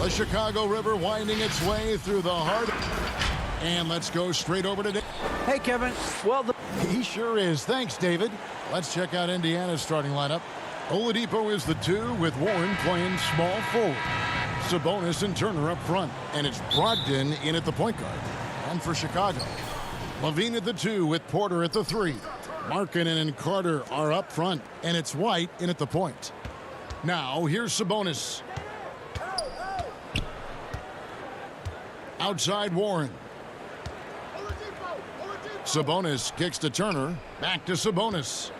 The Chicago River winding its way through the heart. And let's go straight over to Dave. Hey, Kevin. Well, He sure is. Thanks, David. Let's check out Indiana's starting lineup. Oladipo is the 2 with Warren playing small forward. Sabonis and Turner up front. And it's Brogdon in at the point guard. And for Chicago, Levine at the 2 with Porter at the 3. Markkanen and Carter are up front. And it's White in at the point. Now, here's Sabonis. Outside Warren. Sabonis kicks to Turner. Back to Sabonis.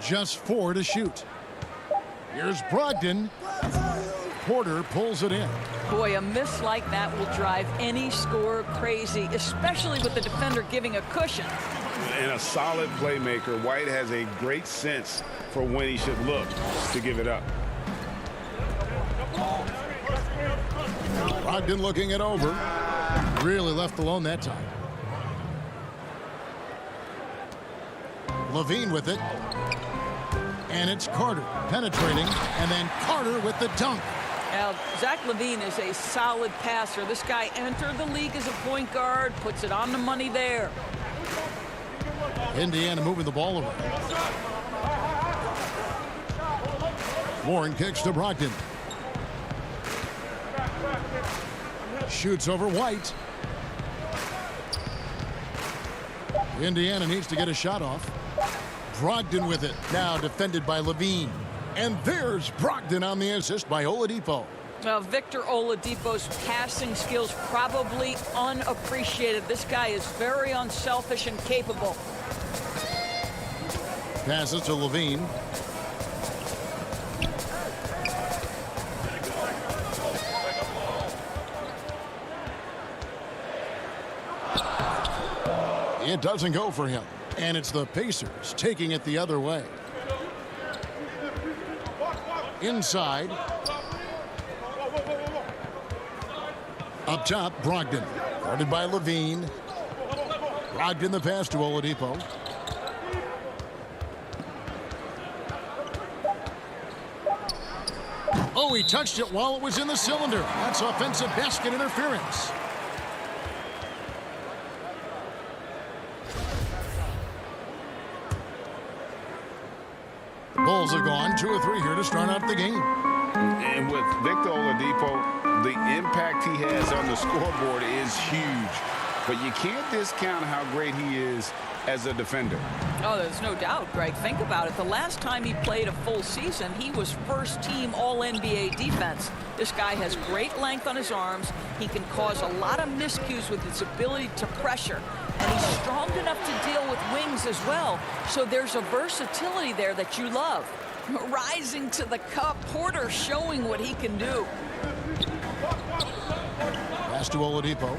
Just 4 to shoot. Here's Brogdon. Porter pulls it in. Boy, a miss like that will drive any scorer crazy, especially with the defender giving a cushion. And a solid playmaker, White has a great sense for when he should look to give it up. Brogdon looking it over. Really left alone that time. Levine with it. And it's Carter penetrating. And then Carter with the dunk. Now, Zach LaVine is a solid passer. This guy entered the league as a point guard, puts it on the money there. Indiana moving the ball over. Warren kicks to Brogdon. Shoots over White. Indiana needs to get a shot off. Brogdon with it. Now defended by Levine. And there's Brogdon on the assist by Oladipo. Well, Victor Oladipo's passing skills probably unappreciated. This guy is very unselfish and capable. Passes to Levine. It doesn't go for him. And it's the Pacers taking it the other way. Inside. Up top, Brogdon. Guarded by Levine. Brogdon the pass to Oladipo. Oh, he touched it while it was in the cylinder. That's offensive basket interference. Bulls have gone 2 of 3 here to start out the game. And with Victor Oladipo, the impact he has on the scoreboard is huge. But you can't discount how great he is as a defender. Oh, there's no doubt, Greg. Think about it. The last time he played a full season, he was first-team All-NBA defense. This guy has great length on his arms. He can cause a lot of miscues with his ability to pressure. And he's strong enough to deal with wings as well. So there's a versatility there that you love. Rising to the cup, Porter showing what he can do. Pass to Oladipo.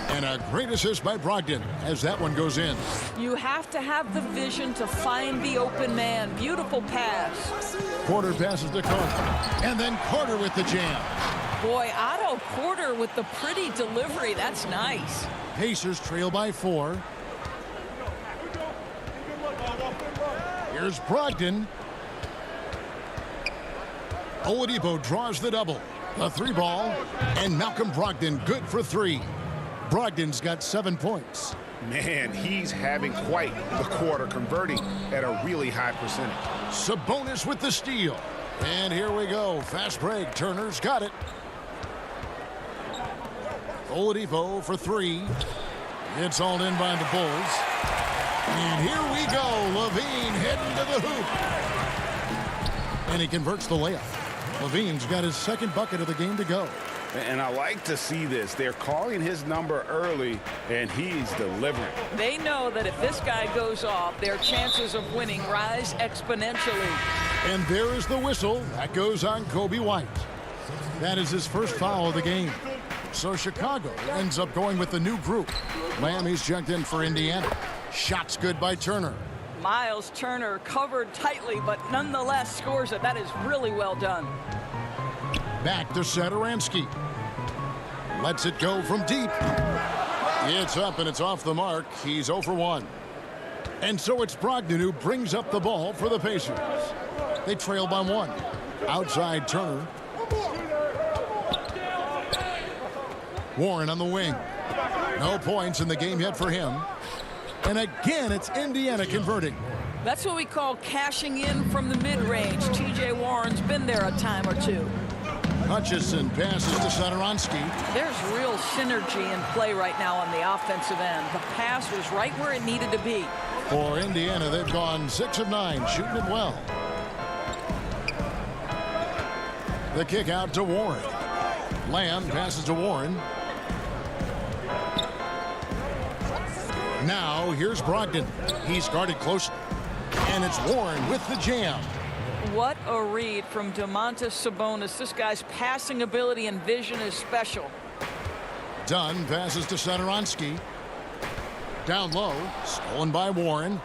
And a great assist by Brogdon as that one goes in. You have to have the vision to find the open man. Beautiful pass. Porter passes to Carter. And then Carter with the jam. Boy, Otto Porter with the pretty delivery. That's nice. Pacers trail by 4. Here's Brogdon. Oladipo draws the double. The 3 ball. And Malcolm Brogdon good for 3. Brogdon's got 7 points. Man, he's having quite the quarter, converting at a really high percentage. Sabonis with the steal. And here we go. Fast break. Turner's got it. Oladipo for 3. It's all in by the Bulls. And here we go. Levine heading to the hoop. And he converts the layup. Levine's got his 2nd bucket of the game to go. And I like to see this. They're calling his number early, and he's delivering. They know that if this guy goes off, their chances of winning rise exponentially. And there is the whistle. That goes on Kobe White. That is his first foul of the game. So Chicago ends up going with the new group. Miami's checked in for Indiana. Shots good by Turner. Miles Turner covered tightly, but nonetheless scores it. That is really well done. Back to Satoransky. Lets it go from deep. It's up and it's off the mark. He's 0 for 1. And so it's Brogdon who brings up the ball for the Pacers. They trail by 1. Outside Turner. Warren on the wing. No points in the game yet for him. And again, it's Indiana converting. That's what we call cashing in from the mid-range. T.J. Warren's been there a time or two. Hutchison passes to Satoransky. There's real synergy in play right now on the offensive end. The pass was right where it needed to be. For Indiana, they've gone 6 of 9, shooting it well. The kick out to Warren. Lamb passes to Warren. Now here's Brogdon. He's guarded closely. And it's Warren with the jam. What a read from Domantas Sabonis. This guy's passing ability and vision is special. Dunn passes to Satoransky. Down low, stolen by Warren.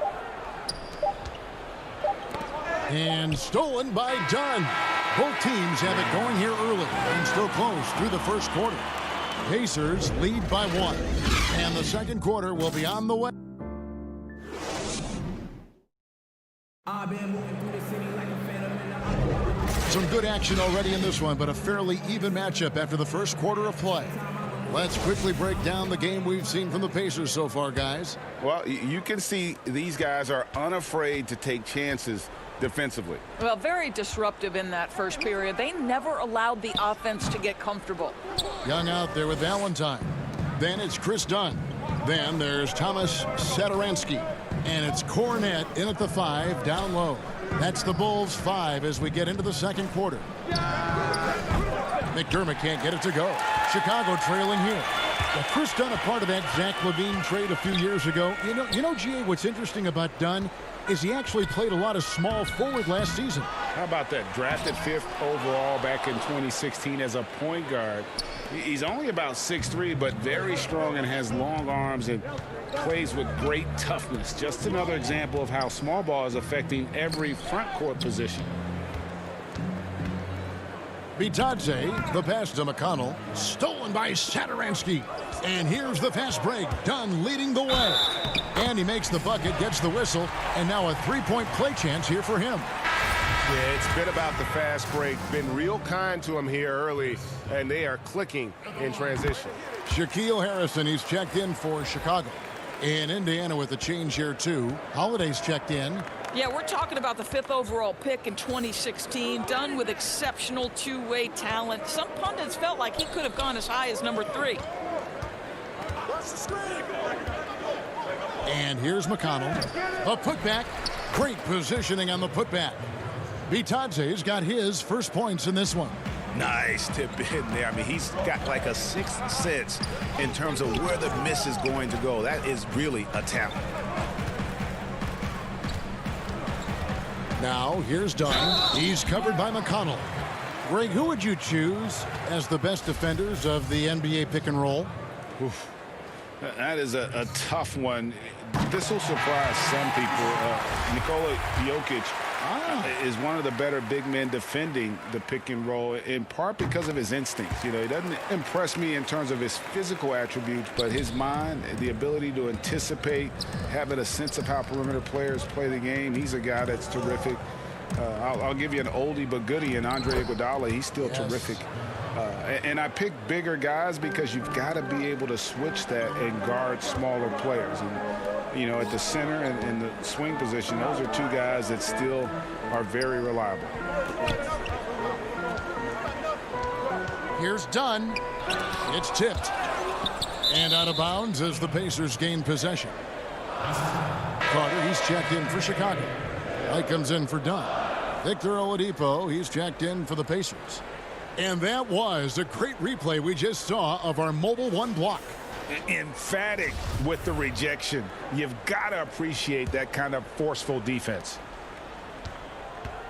And stolen by Dunn. Both teams have it going here early and still close through the first quarter. Pacers lead by 1. And the second quarter will be on the way. Some good action already in this one, but a fairly even matchup after the first quarter of play. Let's quickly break down the game we've seen from the Pacers so far, guys. Well, you can see these guys are unafraid to take chances defensively. Well, very disruptive in that first period. They never allowed the offense to get comfortable. Young out there with Valentine. Then it's Chris Dunn. Then there's Thomas Satoransky. And it's Cornette in at the 5, down low. That's the Bulls' 5 as we get into the second quarter. McDermott can't get it to go. Chicago trailing here. Well, Chris Dunn, a part of that Zach LaVine trade a few years ago. You know, G.A., what's interesting about Dunn is he actually played a lot of small forward last season. How about that? Drafted 5th overall back in 2016 as a point guard. He's only about 6'3", but very strong and has long arms and plays with great toughness. Just another example of how small ball is affecting every front court position. Bitadze, the pass to McConnell, stolen by Satoransky. And here's the fast break. Dunn leading the way. And he makes the bucket, gets the whistle, and now a three-point play chance here for him. Yeah, it's been about the fast break. Been real kind to him here early, and they are clicking in transition. Shaquille Harrison, he's checked in for Chicago. In Indiana with the change here, too. Holiday's checked in. Yeah, we're talking about the 5th overall pick in 2016. Dunn with exceptional two-way talent. Some pundits felt like he could have gone as high as number 3. And here's McConnell. A putback. Great positioning on the putback. Bitadze's got his first points in this one. Nice tip in there. I mean, he's got like a sixth sense in terms of where the miss is going to go. That is really a talent. Now, here's Dunn. He's covered by McConnell. Greg, who would you choose as the best defenders of the NBA pick and roll? Oof. That is a tough one. This will surprise some people. Nikola Jokic is one of the better big men defending the pick and roll, in part because of his instincts. You know, he doesn't impress me in terms of his physical attributes, but his mind, the ability to anticipate, having a sense of how perimeter players play the game. He's a guy that's terrific. I'll give you an oldie but goodie in Andre Iguodala. He's still terrific. And I pick bigger guys because you've got to be able to switch that and guard smaller players. And, you know, at the center and the swing position, those are two guys that still are very reliable. Here's Dunn. It's tipped. And out of bounds as the Pacers gain possession. Carter, he's checked in for Chicago. White comes in for Dunn. Victor Oladipo, he's checked in for the Pacers. And that was a great replay we just saw of our mobile one block. Emphatic with the rejection. You've got to appreciate that kind of forceful defense.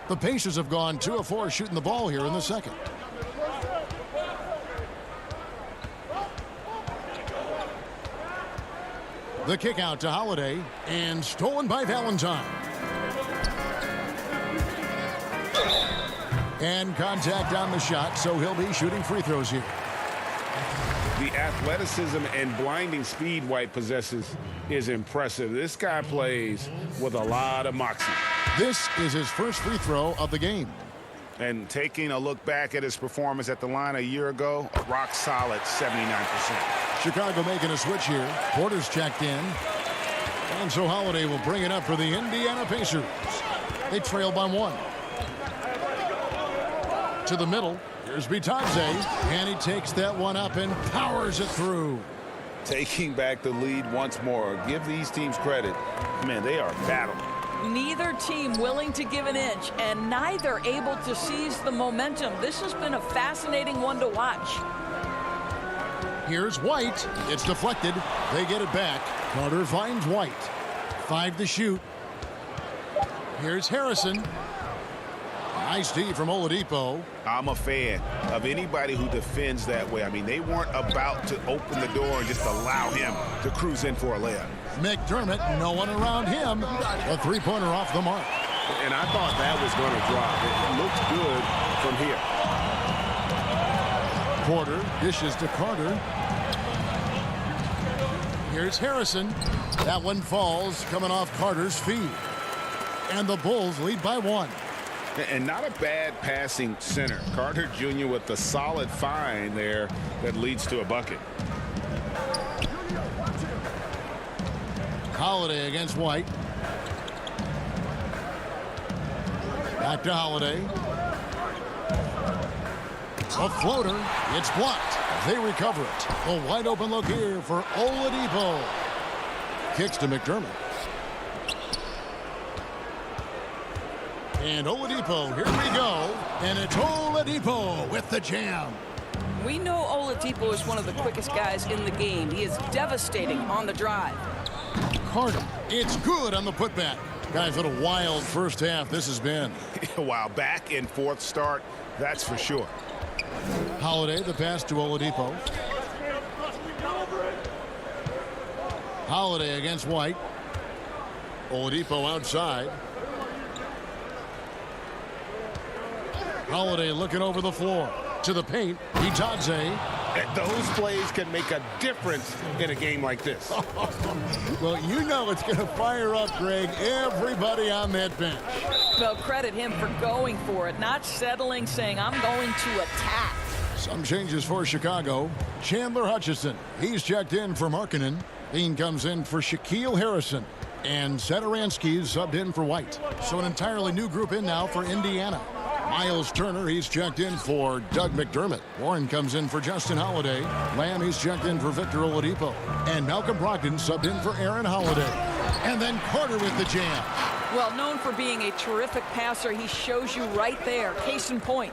The Pacers have gone 2 of 4 shooting the ball here in the second. The kick out to Holiday and stolen by Valentine. And contact on the shot, so he'll be shooting free throws here. The athleticism and blinding speed White possesses is impressive. This guy plays with a lot of moxie. This is his first free throw of the game. And taking a look back at his performance at the line a year ago, a rock solid 79%. Chicago making a switch here. Porter's checked in. And so Holiday will bring it up for the Indiana Pacers. They trail by 1. To the middle. Here's Bitadze. And he takes that one up and powers it through. Taking back the lead once more. Give these teams credit. Man, they are battling. Neither team willing to give an inch, and neither able to seize the momentum. This has been a fascinating one to watch. Here's White. It's deflected. They get it back. Carter finds White. 5 to shoot. Here's Harrison. Nice D from Oladipo. I'm a fan of anybody who defends that way. I mean, they weren't about to open the door and just allow him to cruise in for a layup. McDermott, no one around him. A three-pointer off the mark. And I thought that was going to drop. It looked good from here. Porter dishes to Carter. Here's Harrison. That one falls, coming off Carter's feet. And the Bulls lead by 1. And not a bad passing center. Carter Jr. with the solid find there that leads to a bucket. Holiday against White. Back to Holiday. A floater. It's blocked. They recover it. A wide open look here for Oladipo. Kicks to McDermott. And Oladipo, here we go. And it's Oladipo with the jam. We know Oladipo is one of the quickest guys in the game. He is devastating on the drive. Carter, it's good on the putback. Guys, what a wild first half this has been. Wow, back and forth start, that's for sure. Holiday, the pass to Oladipo. Holiday against White. Oladipo outside. Holiday looking over the floor. To the paint, Bitadze. Those plays can make a difference in a game like this. Well, you know it's going to fire up, Greg, everybody on that bench. Well, credit him for going for it, not settling, saying, I'm going to attack. Some changes for Chicago. Chandler Hutchison, he's checked in for Markkanen. Bean comes in for Shaquille Harrison. And Satoransky's subbed in for White. So an entirely new group in now for Indiana. Miles Turner, he's checked in for Doug McDermott. Warren comes in for Justin Holiday. Lamb, he's checked in for Victor Oladipo. And Malcolm Brogdon subbed in for Aaron Holiday. And then Carter with the jam. Well, known for being a terrific passer, he shows you right there. Case in point.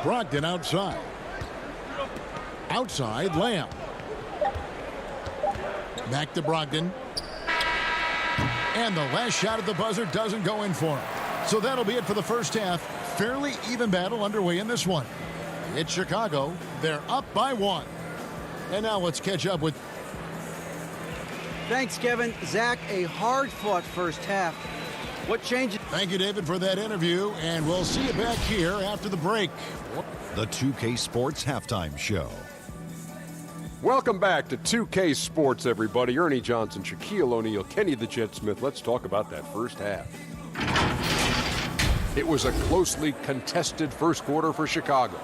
Brogdon outside. Outside, Lamb. Back to Brogdon. And the last shot at the buzzer doesn't go in for him. So that'll be it for the first half. Fairly even battle underway in this one. It's Chicago. They're up by 1. And now let's catch up with... Thanks, Kevin. Zach, a hard-fought first half. What changes? Thank you, David, for that interview. And we'll see you back here after the break. The 2K Sports Halftime Show. Welcome back to 2K Sports, everybody. Ernie Johnson, Shaquille O'Neal, Kenny the Jet Smith. Let's talk about that first half. It was a closely contested first quarter for Chicago.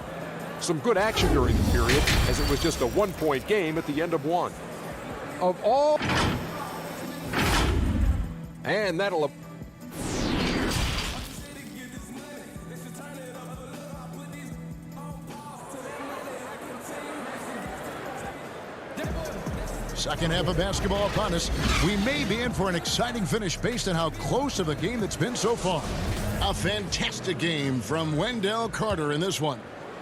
Some good action during the period, as it was just a one-point game at the end of one. Of all... And that'll... Second half of basketball upon us. We may be in for an exciting finish based on how close of a game it's been so far. A fantastic game from Wendell Carter in this one.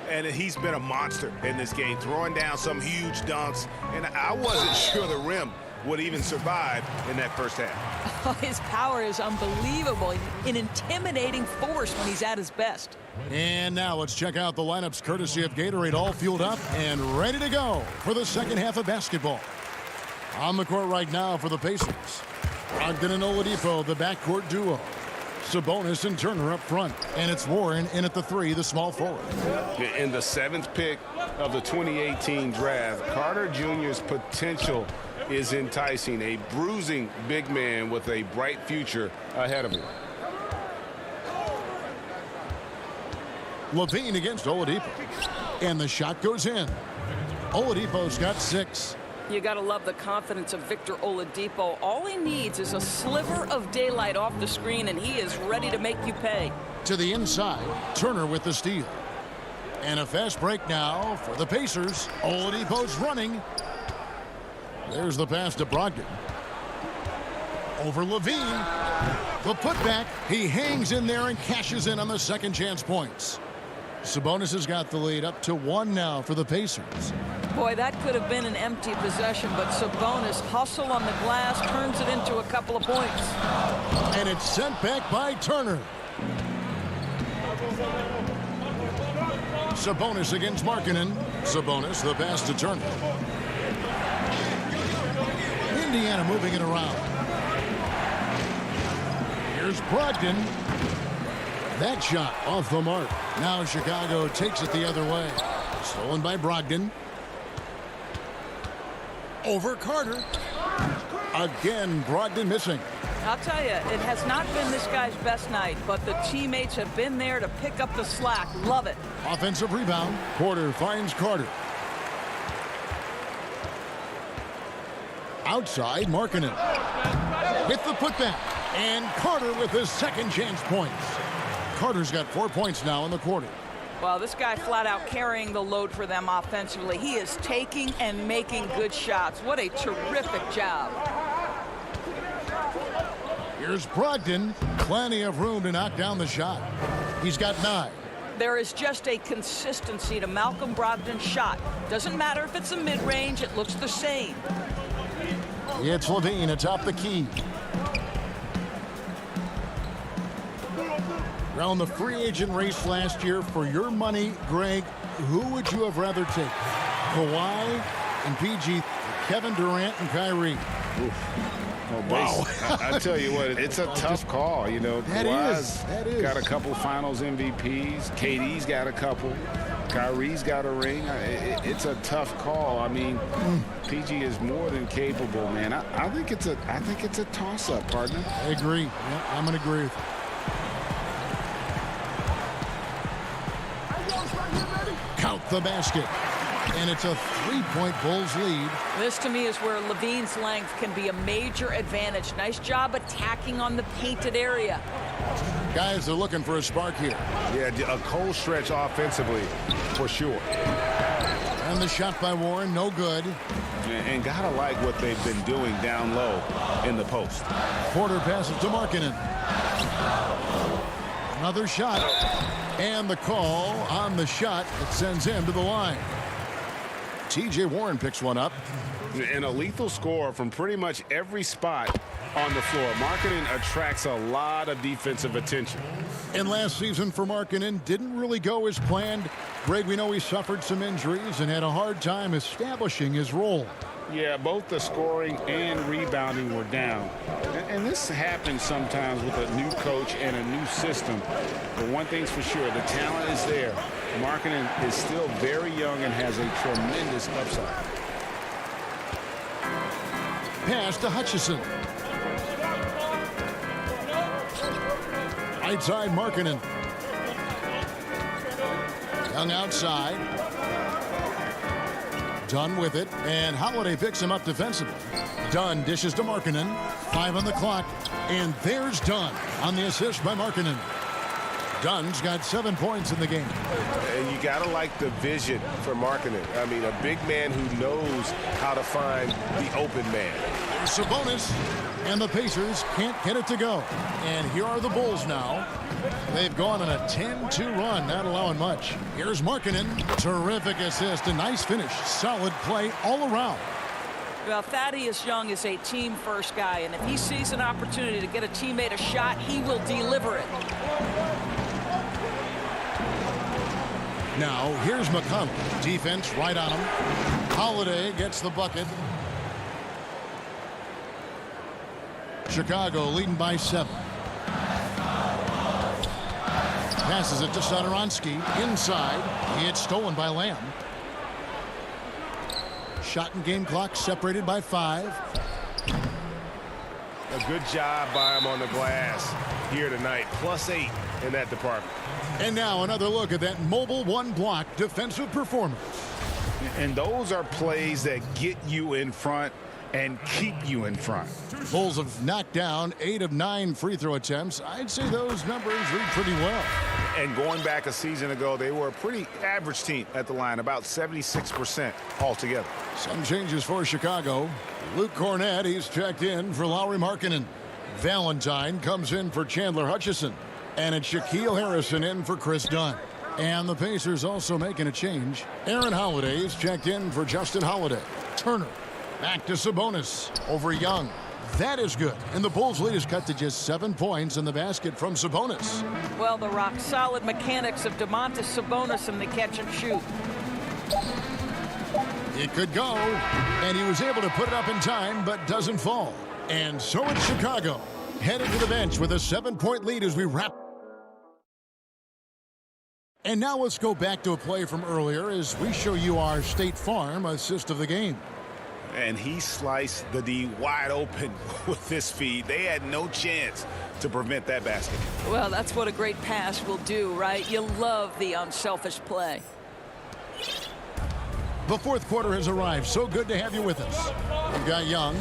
And he's been a monster in this game, throwing down some huge dunks. And I wasn't sure the rim would even survive in that first half. Oh, his power is unbelievable. An intimidating force when he's at his best. And now let's check out the lineups courtesy of Gatorade, all fueled up and ready to go for the second half of basketball. On the court right now for the Pacers. Brogdon and Oladipo, the backcourt duo. Sabonis and Turner up front. And it's Warren in at the 3, the small forward. In the 7th pick of the 2018 draft, Carter Jr.'s potential is enticing. A bruising big man with a bright future ahead of him. Levine against Oladipo. And the shot goes in. Oladipo's got 6. You got to love the confidence of Victor Oladipo. All he needs is a sliver of daylight off the screen, and he is ready to make you pay. To the inside, Turner with the steal. And a fast break now for the Pacers. Oladipo's running. There's the pass to Brogdon. Over Levine. The putback. He hangs in there and cashes in on the second chance points. Sabonis has got the lead up to 1 now for the Pacers. Boy, that could have been an empty possession, but Sabonis hustle on the glass, turns it into a couple of points. And it's sent back by Turner. Sabonis against Markkanen. Sabonis, the pass to Turner. Indiana moving it around. Here's Brogdon. That shot off the mark. Now Chicago takes it the other way. Stolen by Brogdon. Over Carter. Again, Brogdon missing. I'll tell you, it has not been this guy's best night, but the teammates have been there to pick up the slack. Love it. Offensive rebound. Porter finds Carter. Outside, Markkanen. With the putback. And Carter with his second chance points. Carter's got 4 points now in the quarter. Well, this guy flat out carrying the load for them offensively. He is taking and making good shots. What a terrific job. Here's Brogdon. Plenty of room to knock down the shot. He's got 9. There is just a consistency to Malcolm Brogdon's shot. Doesn't matter if it's a mid-range, it looks the same. It's Levine atop the key. Around the free agent race last year, for your money, Greg, who would you have rather take? Kawhi and PG, Kevin Durant and Kyrie. Well, wow. I tell you what, it's a tough call. You know, Kawhi's got a couple finals MVPs. KD's got a couple. Kyrie's got a ring. It's a tough call. I mean, PG is more than capable, man. I think it's a toss-up, partner. I agree. Yeah, I'm going to agree with you. Count the basket. And it's a 3-point Bulls lead. This, to me, is where Levine's length can be a major advantage. Nice job attacking on the painted area. Guys are looking for a spark here. Yeah, a cold stretch offensively, for sure. And the shot by Warren, no good. And gotta like what they've been doing down low in the post. Porter passes to Markkanen. Another shot. And the call on the shot that sends him to the line. T.J. Warren picks one up. And a lethal score from pretty much every spot on the floor. Markkanen attracts a lot of defensive attention. And last season for Markkanen didn't really go as planned. Greg, we know he suffered some injuries and had a hard time establishing his role. Yeah, both the scoring and rebounding were down. And this happens sometimes with a new coach and a new system. But one thing's for sure, the talent is there. Markkanen is still very young and has a tremendous upside. Pass to Hutchison. Right side, Markkanen. Young outside. Dunn with it, and Holiday picks him up defensively. Dunn dishes to Markkanen. 5 on the clock, and there's Dunn on the assist by Markkanen. Dunn's got 7 points in the game. And you gotta like the vision for Markkanen. I mean, a big man who knows how to find the open man. There's Sabonis, and the Pacers can't get it to go. And here are the Bulls now. They've gone on a 10-2 run, not allowing much. Here's Markkanen. Terrific assist, a nice finish. Solid play all around. Well, Thaddeus Young is a team-first guy, and if he sees an opportunity to get a teammate a shot, he will deliver it. Now, here's McConnell. Defense right on him. Holiday gets the bucket. Chicago leading by 7. Passes it to Satoransky. Inside. It's stolen by Lamb. Shot and game clock separated by 5. A good job by him on the glass here tonight. +8. in that department. And now another look at that mobile one-block defensive performance. And those are plays that get you in front and keep you in front. Bulls have knocked down 8 of 9 free throw attempts. I'd say those numbers read pretty well. And going back a season ago, they were a pretty average team at the line, about 76% altogether. Some changes for Chicago. Luke Cornett, he's checked in for Lauri Markkanen. Valentine comes in for Chandler Hutchison. And it's Shaquille Harrison in for Chris Dunn. And the Pacers also making a change. Aaron Holiday is checked in for Justin Holiday. Turner back to Sabonis over Young. That is good. And the Bulls' lead is cut to just 7 points in the basket from Sabonis. Well, the rock-solid mechanics of Domantas Sabonis in the catch and shoot. It could go. And he was able to put it up in time, but doesn't fall. And so it's Chicago, headed to the bench with a 7-point lead as we wrap. And now let's go back to a play from earlier as we show you our State Farm assist of the game. And he sliced the D wide open with this feed. They had no chance to prevent that basket. Well, that's what a great pass will do, right? You love the unselfish play. The fourth quarter has arrived. So good to have you with us. We've got Young,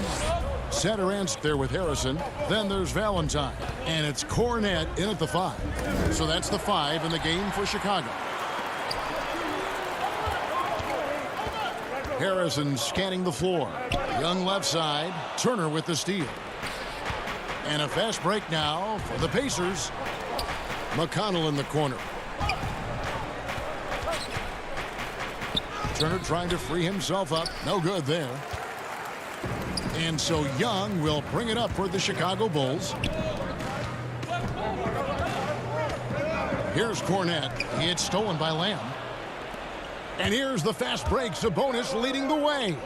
Satoransky there with Harrison. Then there's Valentine. And it's Cornett in at the 5. So that's the 5 in the game for Chicago. Harrison scanning the floor. Young left side. Turner with the steal. And a fast break now for the Pacers. McConnell in the corner. Turner trying to free himself up. No good there. And so Young will bring it up for the Chicago Bulls. Here's Cornett. It's stolen by Lamb. And here's the fast break. Sabonis leading the way.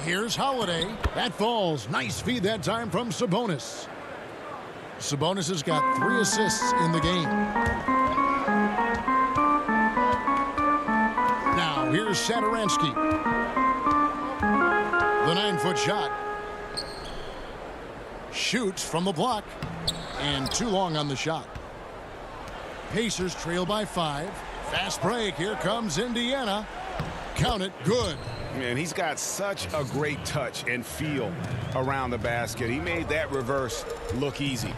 Here's Holiday. That falls. Nice feed that time from Sabonis. Sabonis has got 3 assists in the game. Now here's Satoransky. The 9-foot shot. Shoots from the block. And too long on the shot. Pacers trail by 5. Fast break. Here comes Indiana. Count it. Good. Man, he's got such a great touch and feel around the basket. He made that reverse look easy.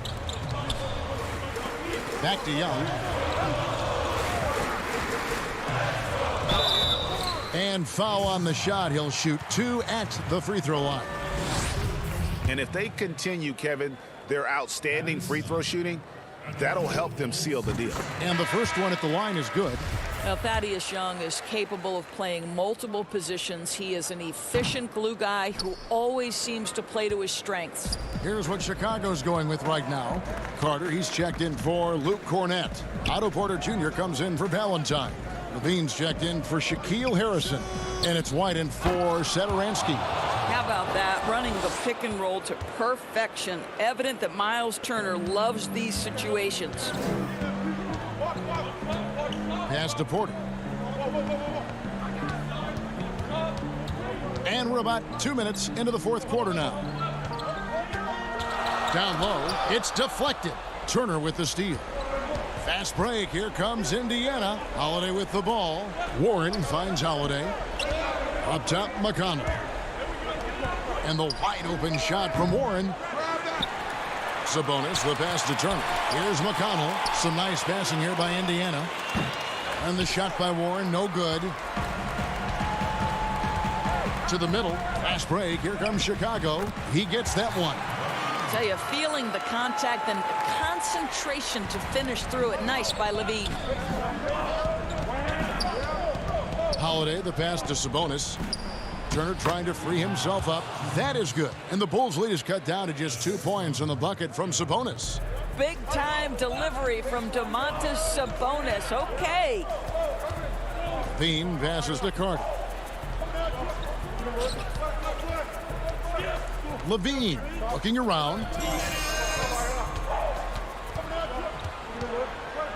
Back to Young. And foul on the shot. He'll shoot 2 at the free throw line. And if they continue, Kevin, their outstanding free throw shooting, that'll help them seal the deal. And the first one at the line is good. Now, Thaddeus Young is capable of playing multiple positions. He is an efficient glue guy who always seems to play to his strengths. Here's what Chicago's going with right now. Carter, he's checked in for Luke Cornett. Otto Porter Jr. comes in for Valentine. Levine's checked in for Shaquille Harrison. And it's White in for Satoransky. How about that? Running the pick and roll to perfection. Evident that Miles Turner loves these situations. Pass to Porter. And we're about 2 minutes into the fourth quarter now. Down low. It's deflected. Turner with the steal. Fast break. Here comes Indiana. Holiday with the ball. Warren finds Holiday. Up top, McConnell. And the wide open shot from Warren. Sabonis, the pass to Turner. Here's McConnell. Some nice passing here by Indiana. And the shot by Warren, no good. To the middle. Fast break. Here comes Chicago. He gets that one. I tell you, feeling the contact and concentration to finish through it. Nice by Levine. Holiday, the pass to Sabonis. Turner trying to free himself up. That is good. And the Bulls' lead is cut down to just 2 points on the bucket from Sabonis. Big-time delivery from Domantas Sabonis. Okay. Bean passes to Carter. Levine looking around.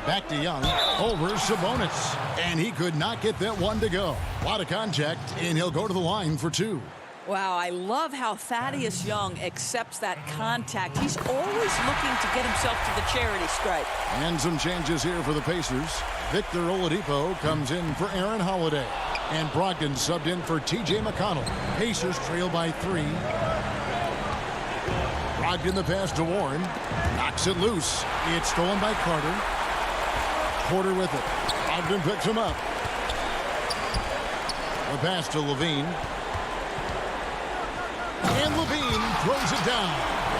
Back to Young. Over Sabonis. And he could not get that one to go. A lot of contact, and he'll go to the line for 2. Wow, I love how Thaddeus Young accepts that contact. He's always looking to get himself to the charity stripe. And some changes here for the Pacers. Victor Oladipo comes in for Aaron Holiday. And Brogdon subbed in for T.J. McConnell. Pacers trail by 3. Brogdon the pass to Warren. Knocks it loose. It's stolen by Carter. Porter with it. Brogdon picks him up. The pass to Levine. And Levine throws it down.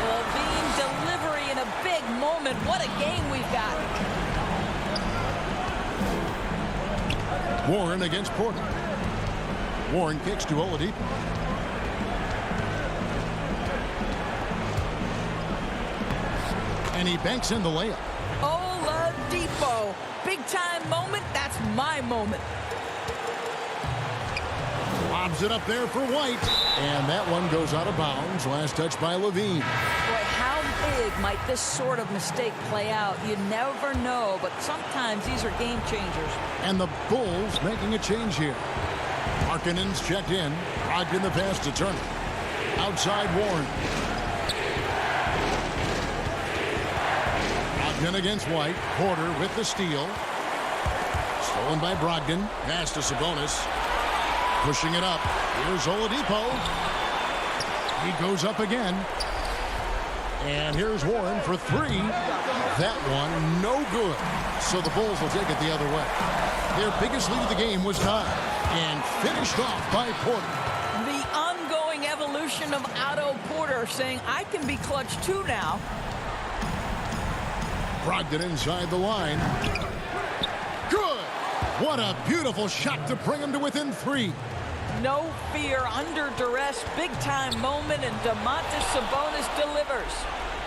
Levine delivery in a big moment. What a game we've got. Warren against Porter. Warren kicks to Oladipo. And he banks in the layup. Oladipo. Big time moment. That's my moment. Lobs it up there for White. And that one goes out of bounds. Last touch by Levine. Boy, how big might this sort of mistake play out? You never know, but sometimes these are game changers. And the Bulls making a change here. Markkanen's checked in. Brogdon the pass to Turner. Outside Warren. Brogdon against White. Porter with the steal. Stolen by Brogdon. Pass to Sabonis. Pushing it up. Here's Oladipo. He goes up again. And here's Warren for 3. That one no good. So the Bulls will take it the other way. Their biggest lead of the game was tied and finished off by Porter. The ongoing evolution of Otto Porter saying, I can be clutch too now. Brogdon inside the line. Good. What a beautiful shot to bring him to within 3. No fear, under duress, big-time moment, and Domantas Sabonis delivers.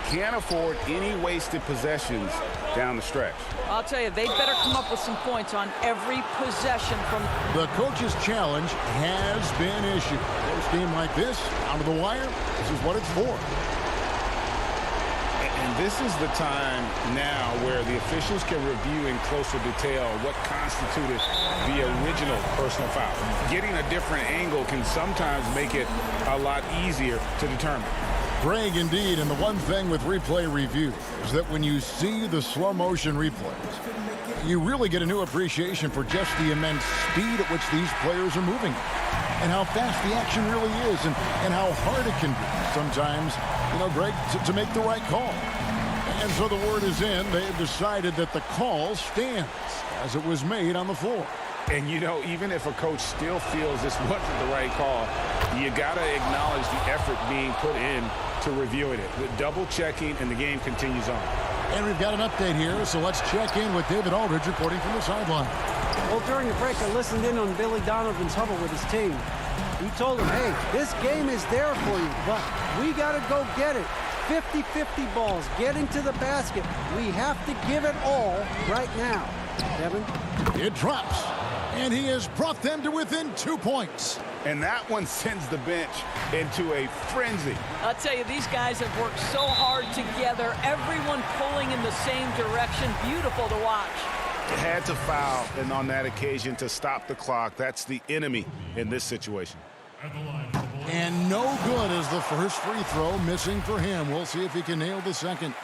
Can't afford any wasted possessions down the stretch. I'll tell you, they better come up with some points on every possession from... The coach's challenge has been issued. Close game like this, down to the wire, this is what it's for. And this is the time now where the officials can review in closer detail what constituted the original personal foul. Getting a different angle can sometimes make it a lot easier to determine. Greg, indeed, and the one thing with replay review is that when you see the slow motion replays, you really get a new appreciation for just the immense speed at which these players are moving and how fast the action really is and how hard it can be sometimes, you know, Greg, to make the right call. And so the word is in. They have decided that the call stands as it was made on the floor. And, you know, even if a coach still feels this wasn't the right call, you got to acknowledge the effort being put in to reviewing it. With double checking, and the game continues on. And we've got an update here, so let's check in with David Aldridge reporting from the sideline. Well, during the break, I listened in on Billy Donovan's huddle with his team. He told them, hey, this game is there for you, but we got to go get it. 50-50 balls, getting to the basket. We have to give it all right now. Kevin? It drops, and he has brought them to within 2 points. And that one sends the bench into a frenzy. I'll tell you, these guys have worked so hard together. Everyone pulling in the same direction. Beautiful to watch. Had to foul, and on that occasion to stop the clock. That's the enemy in this situation. And no good as the first free throw missing for him. We'll see if he can nail the second.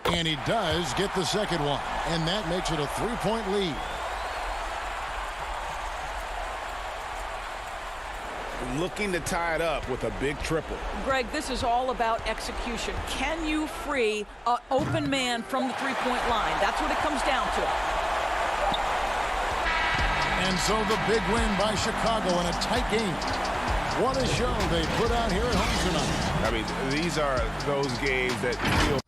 And he does get the second one, and that makes it a 3-point lead. Looking to tie it up with a big triple. Greg, this is all about execution. Can you free an open man from the three-point line? That's what it comes down to. And so the big win by Chicago in a tight game. What a show they put out here at home tonight. I mean, these are those games that feel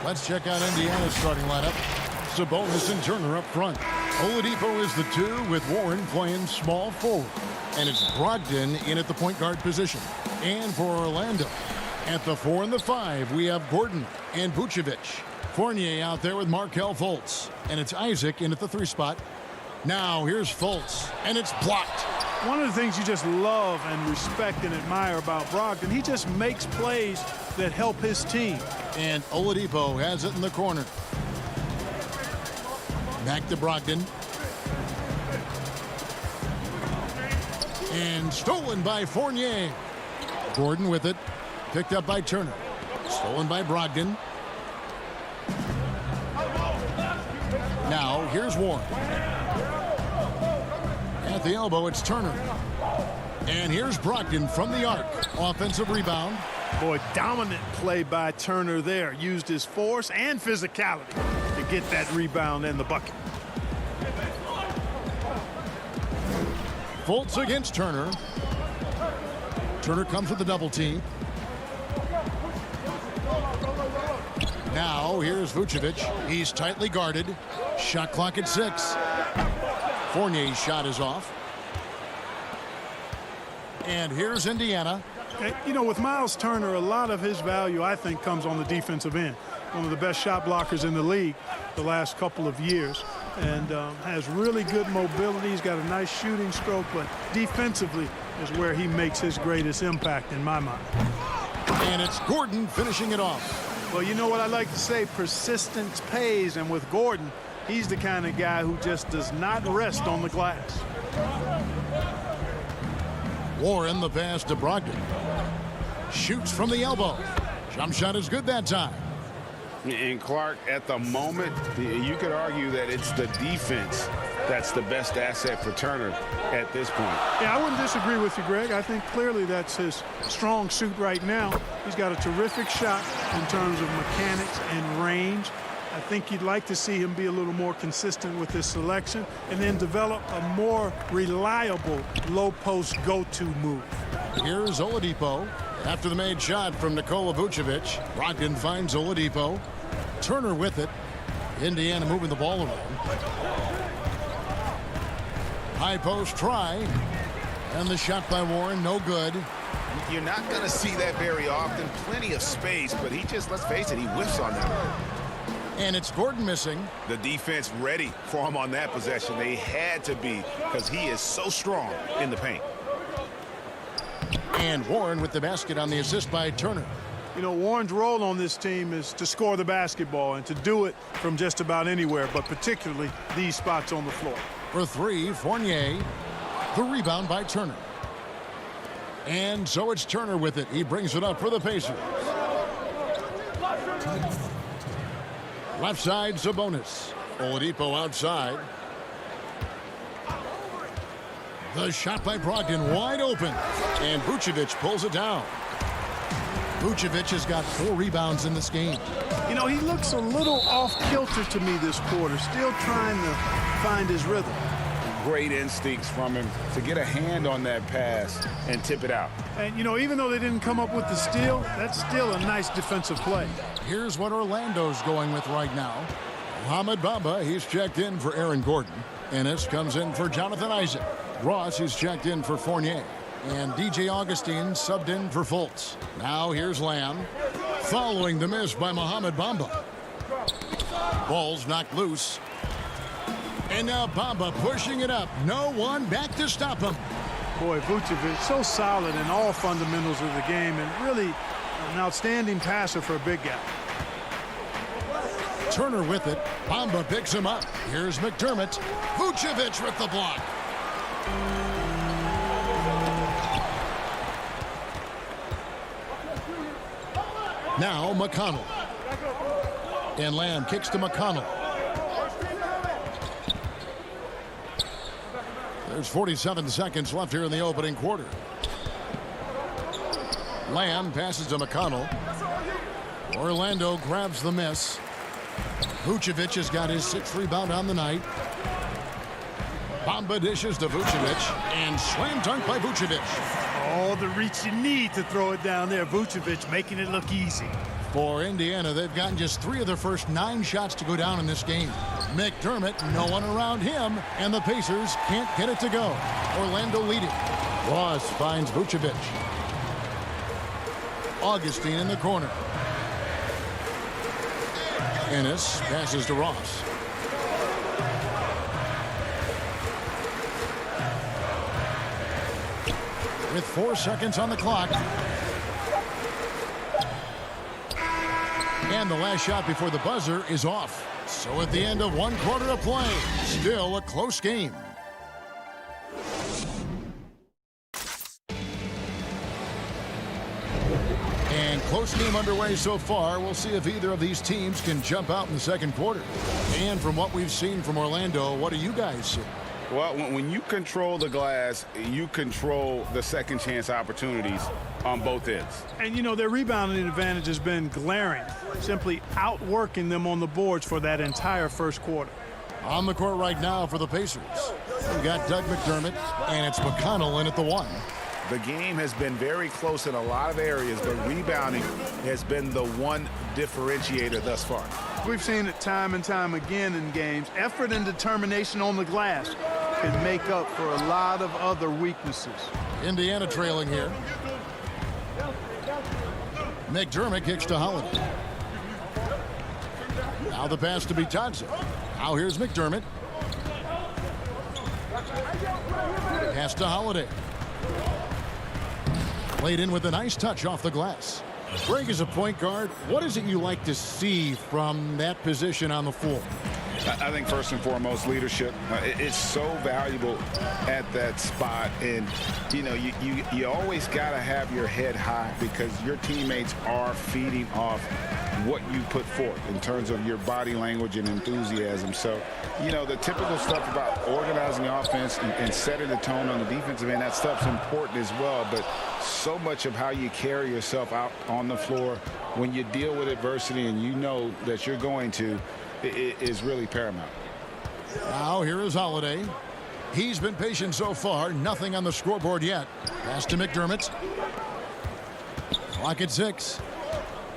Let's check out Indiana's starting lineup. Sabonis and Turner up front. Oladipo is the 2 with Warren playing small forward. And it's Brogdon in at the point guard position. And for Orlando, at the 4 and the 5, we have Gordon and Vucevic. Fournier out there with Markelle Fultz. And it's Isaac in at the 3 spot. Now here's Fultz, and it's blocked. One of the things you just love and respect and admire about Brogdon, he just makes plays that help his team. And Oladipo has it in the corner. Back to Brogdon. And stolen by Fournier. Gordon with it. Picked up by Turner. Stolen by Brogdon. Now here's Warren. At the elbow, it's Turner. And here's Brogdon from the arc. Offensive rebound. Boy, dominant play by Turner there. Used his force and physicality to get that rebound and the bucket. Fultz against Turner. Turner comes with the double team. Now here's Vucevic. He's tightly guarded. Shot clock at 6. Fournier's shot is off. And here's Indiana. You know, with Miles Turner, a lot of his value, I think, comes on the defensive end. One of the best shot blockers in the league the last couple of years. And has really good mobility. He's got a nice shooting stroke, but defensively is where he makes his greatest impact in my mind. And it's Gordon finishing it off. Well, you know what I like to say, persistence pays, and with Gordon, he's the kind of guy who just does not rest on the glass. Warren the pass to Brogdon. Shoots from the elbow. Jump shot is good that time. And Clark, at the moment, you could argue that it's the defense that's the best asset for Turner at this point. Yeah, I wouldn't disagree with you, Greg. I think clearly that's his strong suit right now. He's got a terrific shot in terms of mechanics and range. I think you'd like to see him be a little more consistent with his selection and then develop a more reliable low post go-to move. Here's Oladipo. After the made shot from Nikola Vucevic, Brogdon finds Oladipo. Turner with it. Indiana moving the ball around. High post try. And the shot by Warren, no good. You're not going to see that very often. Plenty of space, but he just, let's face it, he whiffs on that. And it's Gordon missing. The defense ready for him on that possession. They had to be, because he is so strong in the paint. And Warren with the basket on the assist by Turner. You know, Warren's role on this team is to score the basketball and to do it from just about anywhere, but particularly these spots on the floor. For 3, Fournier. The rebound by Turner. And so it's Turner with it. He brings it up for the Pacers. Left side, Sabonis. Oladipo outside. The shot by Brogdon wide open. And Vucevic pulls it down. Vucevic has got 4 rebounds in this game. You know, he looks a little off kilter to me this quarter, still trying to find his rhythm. Great instincts from him to get a hand on that pass and tip it out. And, you know, even though they didn't come up with the steal, that's still a nice defensive play. Here's what Orlando's going with right now. Mohamed Bamba, he's checked in for Aaron Gordon. Ennis comes in for Jonathan Isaac. Ross is checked in for Fournier. And DJ Augustine subbed in for Fultz. Now here's Lamb. Following the miss by Mohamed Bamba. Ball's knocked loose. And now Bamba pushing it up. No one back to stop him. Boy, Vucevic so solid in all fundamentals of the game and really an outstanding passer for a big guy. Turner with it. Bamba picks him up. Here's McDermott. Vucevic with the block. Now McConnell. And Lamb kicks to McConnell. There's 47 seconds left here in the opening quarter. Lamb passes to McConnell. Orlando grabs the miss. Vucevic has got his 6th rebound on the night. Bamba dishes to Vucevic and slam dunk by Vucevic. All the reach you need to throw it down there. Vucevic making it look easy. For Indiana, they've gotten just 3 of their first 9 shots to go down in this game. McDermott, no one around him, and the Pacers can't get it to go. Orlando leading. Ross finds Vucevic. Augustine in the corner. Ennis passes to Ross. With 4 seconds on the clock. And the last shot before the buzzer is off. So at the end of 1 quarter of play, still a close game. And close game underway so far. We'll see if either of these teams can jump out in the second quarter. And from what we've seen from Orlando, what do you guys see? Well, when you control the glass, you control the second chance opportunities on both ends. And, you know, their rebounding advantage has been glaring, simply outworking them on the boards for that entire first quarter. On the court right now for the Pacers, we got Doug McDermott, and it's McConnell in at the 1. The game has been very close in a lot of areas, but rebounding has been the one differentiator thus far. We've seen it time and time again in games. Effort and determination on the glass can make up for a lot of other weaknesses. Indiana trailing here. McDermott kicks to Holiday. Now the pass to Bitadze. Now here's McDermott. Pass to Holiday. Played in with a nice touch off the glass. Greg, is a point guard, what is it you like to see from that position on the floor? I think first and foremost, leadership. It's so valuable at that spot. And, you know, you always got to have your head high because your teammates are feeding off what you put forth in terms of your body language and enthusiasm. So, you know, the typical stuff about organizing offense and setting the tone on the defensive end, that stuff's important as well. But so much of how you carry yourself out on the floor when you deal with adversity and you know that you're going to, it is really paramount. Now here is Holiday. He's been patient so far. Nothing on the scoreboard yet. Pass to McDermott. Clock at 6.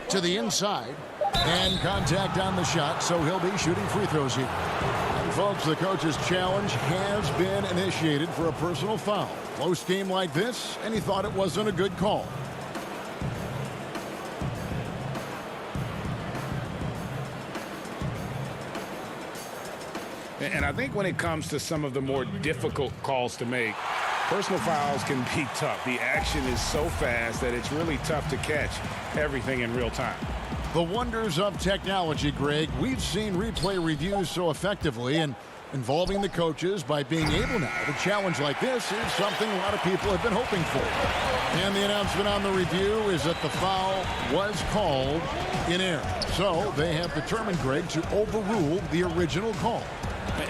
To the inside. And contact on the shot, so he'll be shooting free throws here. And folks, the coach's challenge has been initiated for a personal foul. Close game like this, and he thought it wasn't a good call. And I think when it comes to some of the more difficult calls to make, personal fouls can be tough. The action is so fast that it's really tough to catch everything in real time. The wonders of technology, Greg. We've seen replay reviews so effectively, and involving the coaches by being able now to challenge like this is something a lot of people have been hoping for. And the announcement on the review is that the foul was called in error. So they have determined, Greg, to overrule the original call.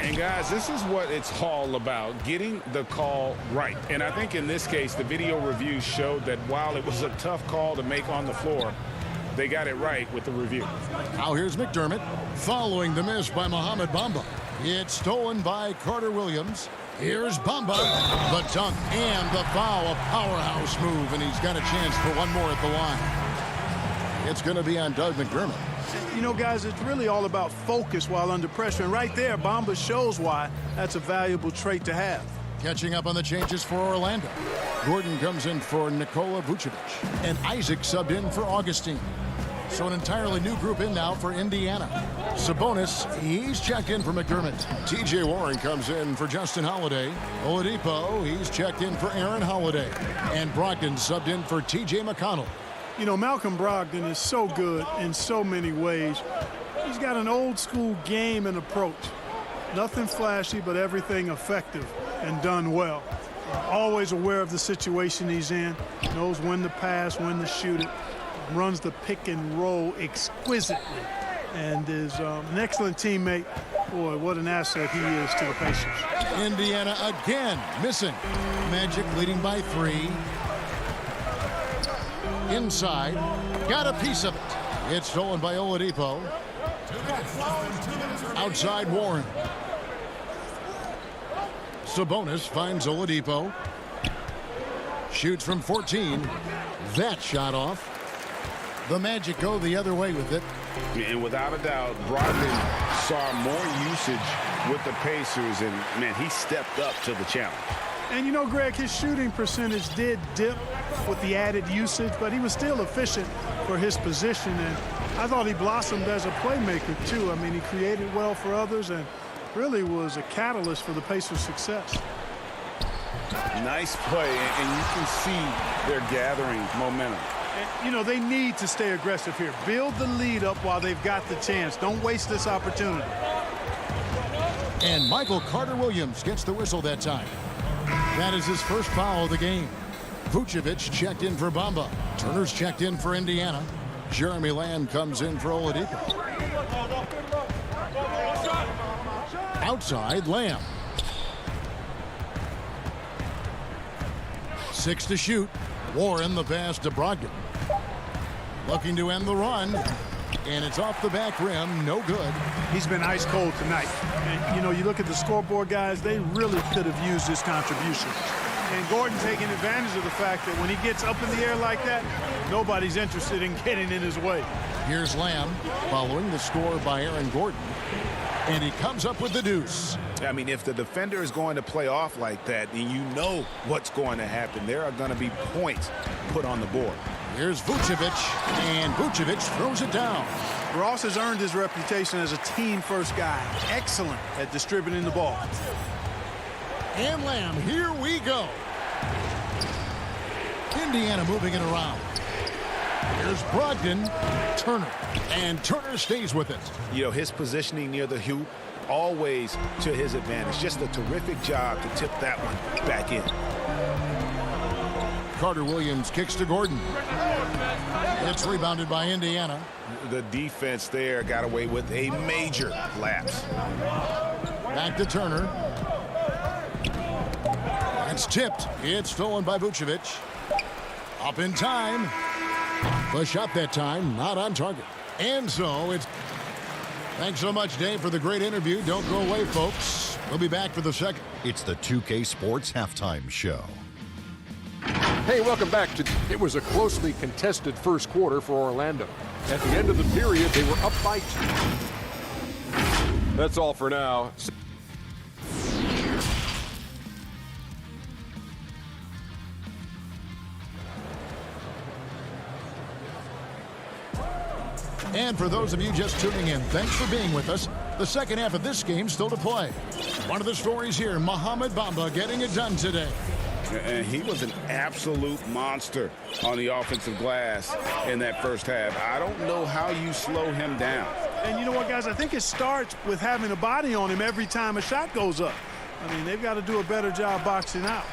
And guys, this is what it's all about, getting the call right. And I think in this case, the video review showed that while it was a tough call to make on the floor, they got it right with the review. Now here's McDermott following the miss by Mohamed Bamba. It's stolen by Carter Williams. Here's Bamba, the dunk and the foul, a powerhouse move, and he's got a chance for one more at the line. It's going to be on Doug McDermott. You know, guys, it's really all about focus while under pressure. And right there, Bamba shows why that's a valuable trait to have. Catching up on the changes for Orlando. Gordon comes in for Nikola Vucevic. And Isaac subbed in for Augustine. So an entirely new group in now for Indiana. Sabonis, he's checked in for McDermott. TJ Warren comes in for Justin Holiday. Oladipo, he's checked in for Aaron Holiday. And Brogdon subbed in for TJ McConnell. You know, Malcolm Brogdon is so good in so many ways. He's got an old school game and approach. Nothing flashy, but everything effective and done well. Always aware of the situation he's in. Knows when to pass, when to shoot it. Runs the pick and roll exquisitely. And is an excellent teammate. Boy, what an asset he is to the Pacers. Indiana again missing. Magic leading by 3. Inside, got a piece of it. It's stolen by Oladipo. Outside Warren. Sabonis finds Oladipo. Shoots from 14. That shot off. The Magic go the other way with it. And without a doubt, Brogdon saw more usage with the Pacers, and, man, he stepped up to the challenge. And, you know, Greg, his shooting percentage did dip with the added usage, but he was still efficient for his position. And I thought he blossomed as a playmaker, too. I mean, he created well for others and really was a catalyst for the Pacers' success. Nice play, and you can see they're gathering momentum. And, you know, they need to stay aggressive here. Build the lead up while they've got the chance. Don't waste this opportunity. And Michael Carter-Williams gets the whistle that time. That is his first foul of the game. Vucevic checked in for Bamba. Turner's checked in for Indiana. Jeremy Lamb comes in for Oladipo. Outside, Lamb. 6 to shoot. Warren the pass to Brogdon. Looking to end the run. And it's off the back rim. No good. He's been ice cold tonight. And, you know, you look at the scoreboard, guys, they really could have used his contribution. And Gordon taking advantage of the fact that when he gets up in the air like that, nobody's interested in getting in his way. Here's Lamb following the score by Aaron Gordon. And he comes up with the deuce. I mean, if the defender is going to play off like that, then you know what's going to happen. There are going to be points put on the board. Here's Vucevic, and Vucevic throws it down. Ross has earned his reputation as a team-first guy. Excellent at distributing the ball. And Lamb, here we go. Indiana moving it around. Here's Brogdon, Turner, and Turner stays with it. You know, his positioning near the hoop, always to his advantage. Just a terrific job to tip that one back in. Carter-Williams kicks to Gordon. It's rebounded by Indiana. The defense there got away with a major lapse. Back to Turner. It's tipped. It's stolen by Vucevic. Up in time. The shot that time, not on target. And so it's... Thanks so much, Dave, for the great interview. Don't go away, folks. We'll be back for the second. It's the 2K Sports Halftime Show. Hey, welcome back to... It was a closely contested first quarter for Orlando. At the end of the period, they were up by 2. That's all for now. And for those of you just tuning in, thanks for being with us. The second half of this game still to play. One of the stories here, Mohamed Bamba getting it done today. And he was an absolute monster on the offensive glass in that first half. I don't know how you slow him down. And you know what, guys? I think it starts with having a body on him every time a shot goes up. I mean, they've got to do a better job boxing out.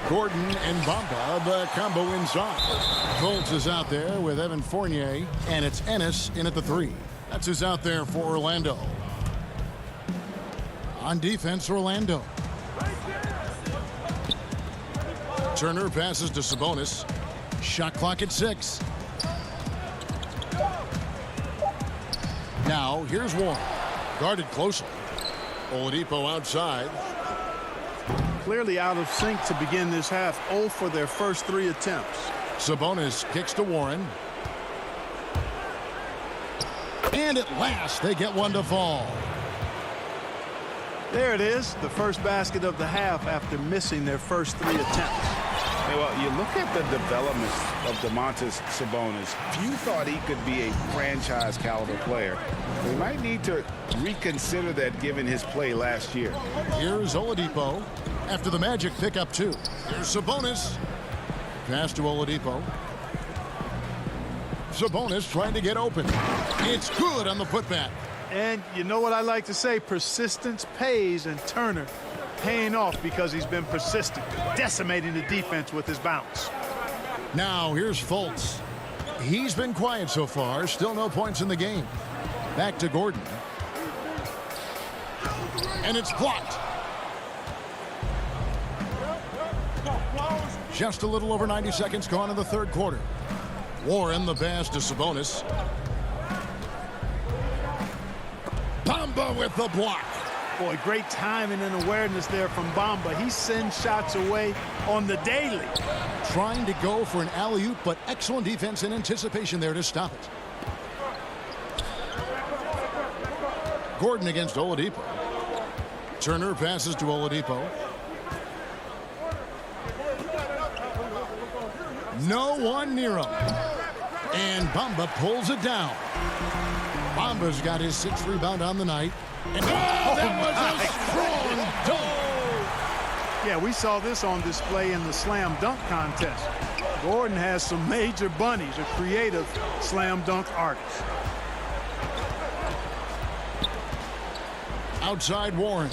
Gordon and Bamba, the combo inside. Fultz is out there with Evan Fournier, and it's Ennis in at the 3. That's who's out there for Orlando. On defense, Orlando. Turner passes to Sabonis. Shot clock at 6. Now, here's Warren. Guarded closely. Oladipo outside. Clearly out of sync to begin this half. 0 for their first 3 attempts. Sabonis kicks to Warren. And at last, they get one to fall. There it is, the first basket of the half after missing their first 3 attempts. Hey, well, you look at the development of Domantas Sabonis. Few thought he could be a franchise caliber player. We might need to reconsider that given his play last year. Here's Oladipo after the Magic pick up 2. Here's Sabonis. Pass to Oladipo. Sabonis trying to get open. It's good on the putback. And you know what I like to say, persistence pays, and Turner paying off because he's been persistent, decimating the defense with his bounce. Now here's Fultz. He's been quiet so far, still no points in the game. Back to Gordon. And it's blocked. Just a little over 90 seconds gone in the third quarter. Warren the pass to Sabonis. Bamba with the block. Boy, great timing and awareness there from Bamba. He sends shots away on the daily. Trying to go for an alley-oop, but excellent defense and anticipation there to stop it. Gordon against Oladipo. Turner passes to Oladipo. No one near him. And Bamba pulls it down. Bamba's got his 6th rebound on the night. And that was a strong dunk. Yeah, we saw this on display in the slam dunk contest. Gordon has some major bunnies, a creative slam dunk artist. Outside Warren.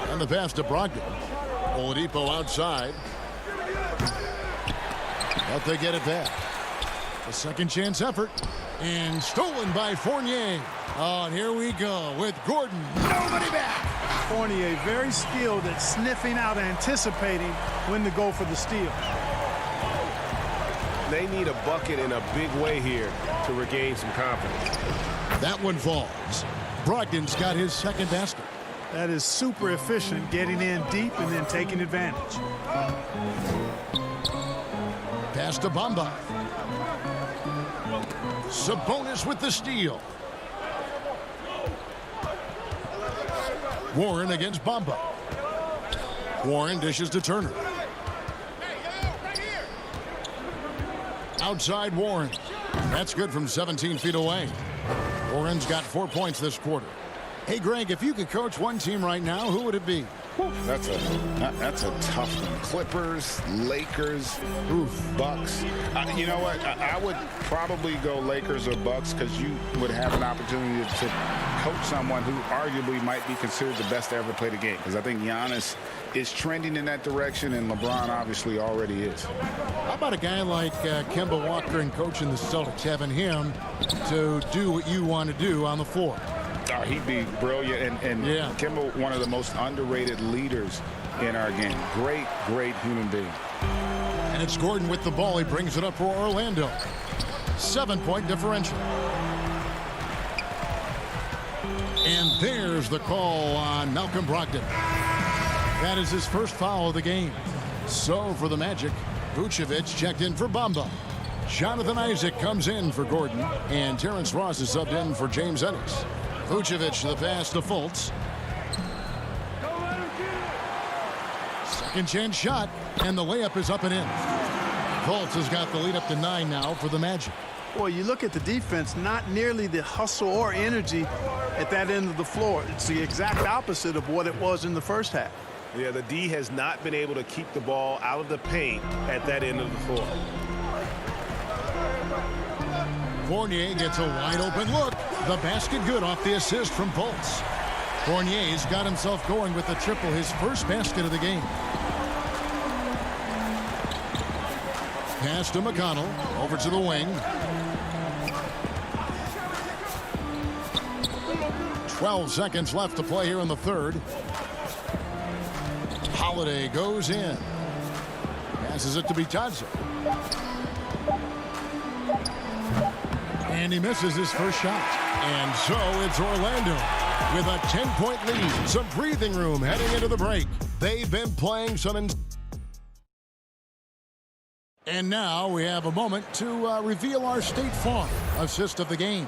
And the pass to Brogdon. Oladipo outside. But they get it back. A second chance effort. And stolen by Fournier. Oh, and here we go with Gordon. Nobody back. Fournier very skilled at sniffing out, anticipating when to go for the steal. They need a bucket in a big way here to regain some confidence. That one falls. Brogdon's got his 2nd basket. That is super efficient, getting in deep and then taking advantage. Pass to Bamba. Sabonis with the steal. Warren against Bamba. Warren dishes to Turner. Outside Warren. That's good from 17 feet away. Warren's got 4 points this quarter. Hey, Greg, if you could coach one team right now, who would it be? That's a tough one. Clippers, Lakers, Bucks. You know what? I would probably go Lakers or Bucks because you would have an opportunity to coach someone who arguably might be considered the best to ever play the game. Because I think Giannis is trending in that direction, and LeBron obviously already is. How about a guy like Kemba Walker and coaching the Celtics, having him to do what you want to do on the floor? Oh, he'd be brilliant, and yeah. Kemba, one of the most underrated leaders in our game. Great human being. And it's Gordon with the ball. He brings it up for Orlando. 7-point differential. And there's the call on Malcolm Brogdon. That is his first foul of the game. So for the Magic, Vucevic checked in for Bamba. Jonathan Isaac comes in for Gordon, and Terrence Ross is subbed in for James Ennis. Vucevic the pass to Fultz. Second chance shot, and the layup is up and in. Fultz has got the lead up to 9 now for the Magic. Boy, you look at the defense, not nearly the hustle or energy at that end of the floor. It's the exact opposite of what it was in the first half. Yeah, the D has not been able to keep the ball out of the paint at that end of the floor. Fournier gets a wide open look. The basket good off the assist from Fultz. Fournier's got himself going with the triple, his first basket of the game. Pass to McConnell, over to the wing. 12 seconds left to play here in the third. Holiday goes in. Passes it to Bitadze. And he misses his first shot. And so it's Orlando with a 10-point lead. Some breathing room heading into the break. They've been playing some... And now we have a moment to reveal our State Farm assist of the game.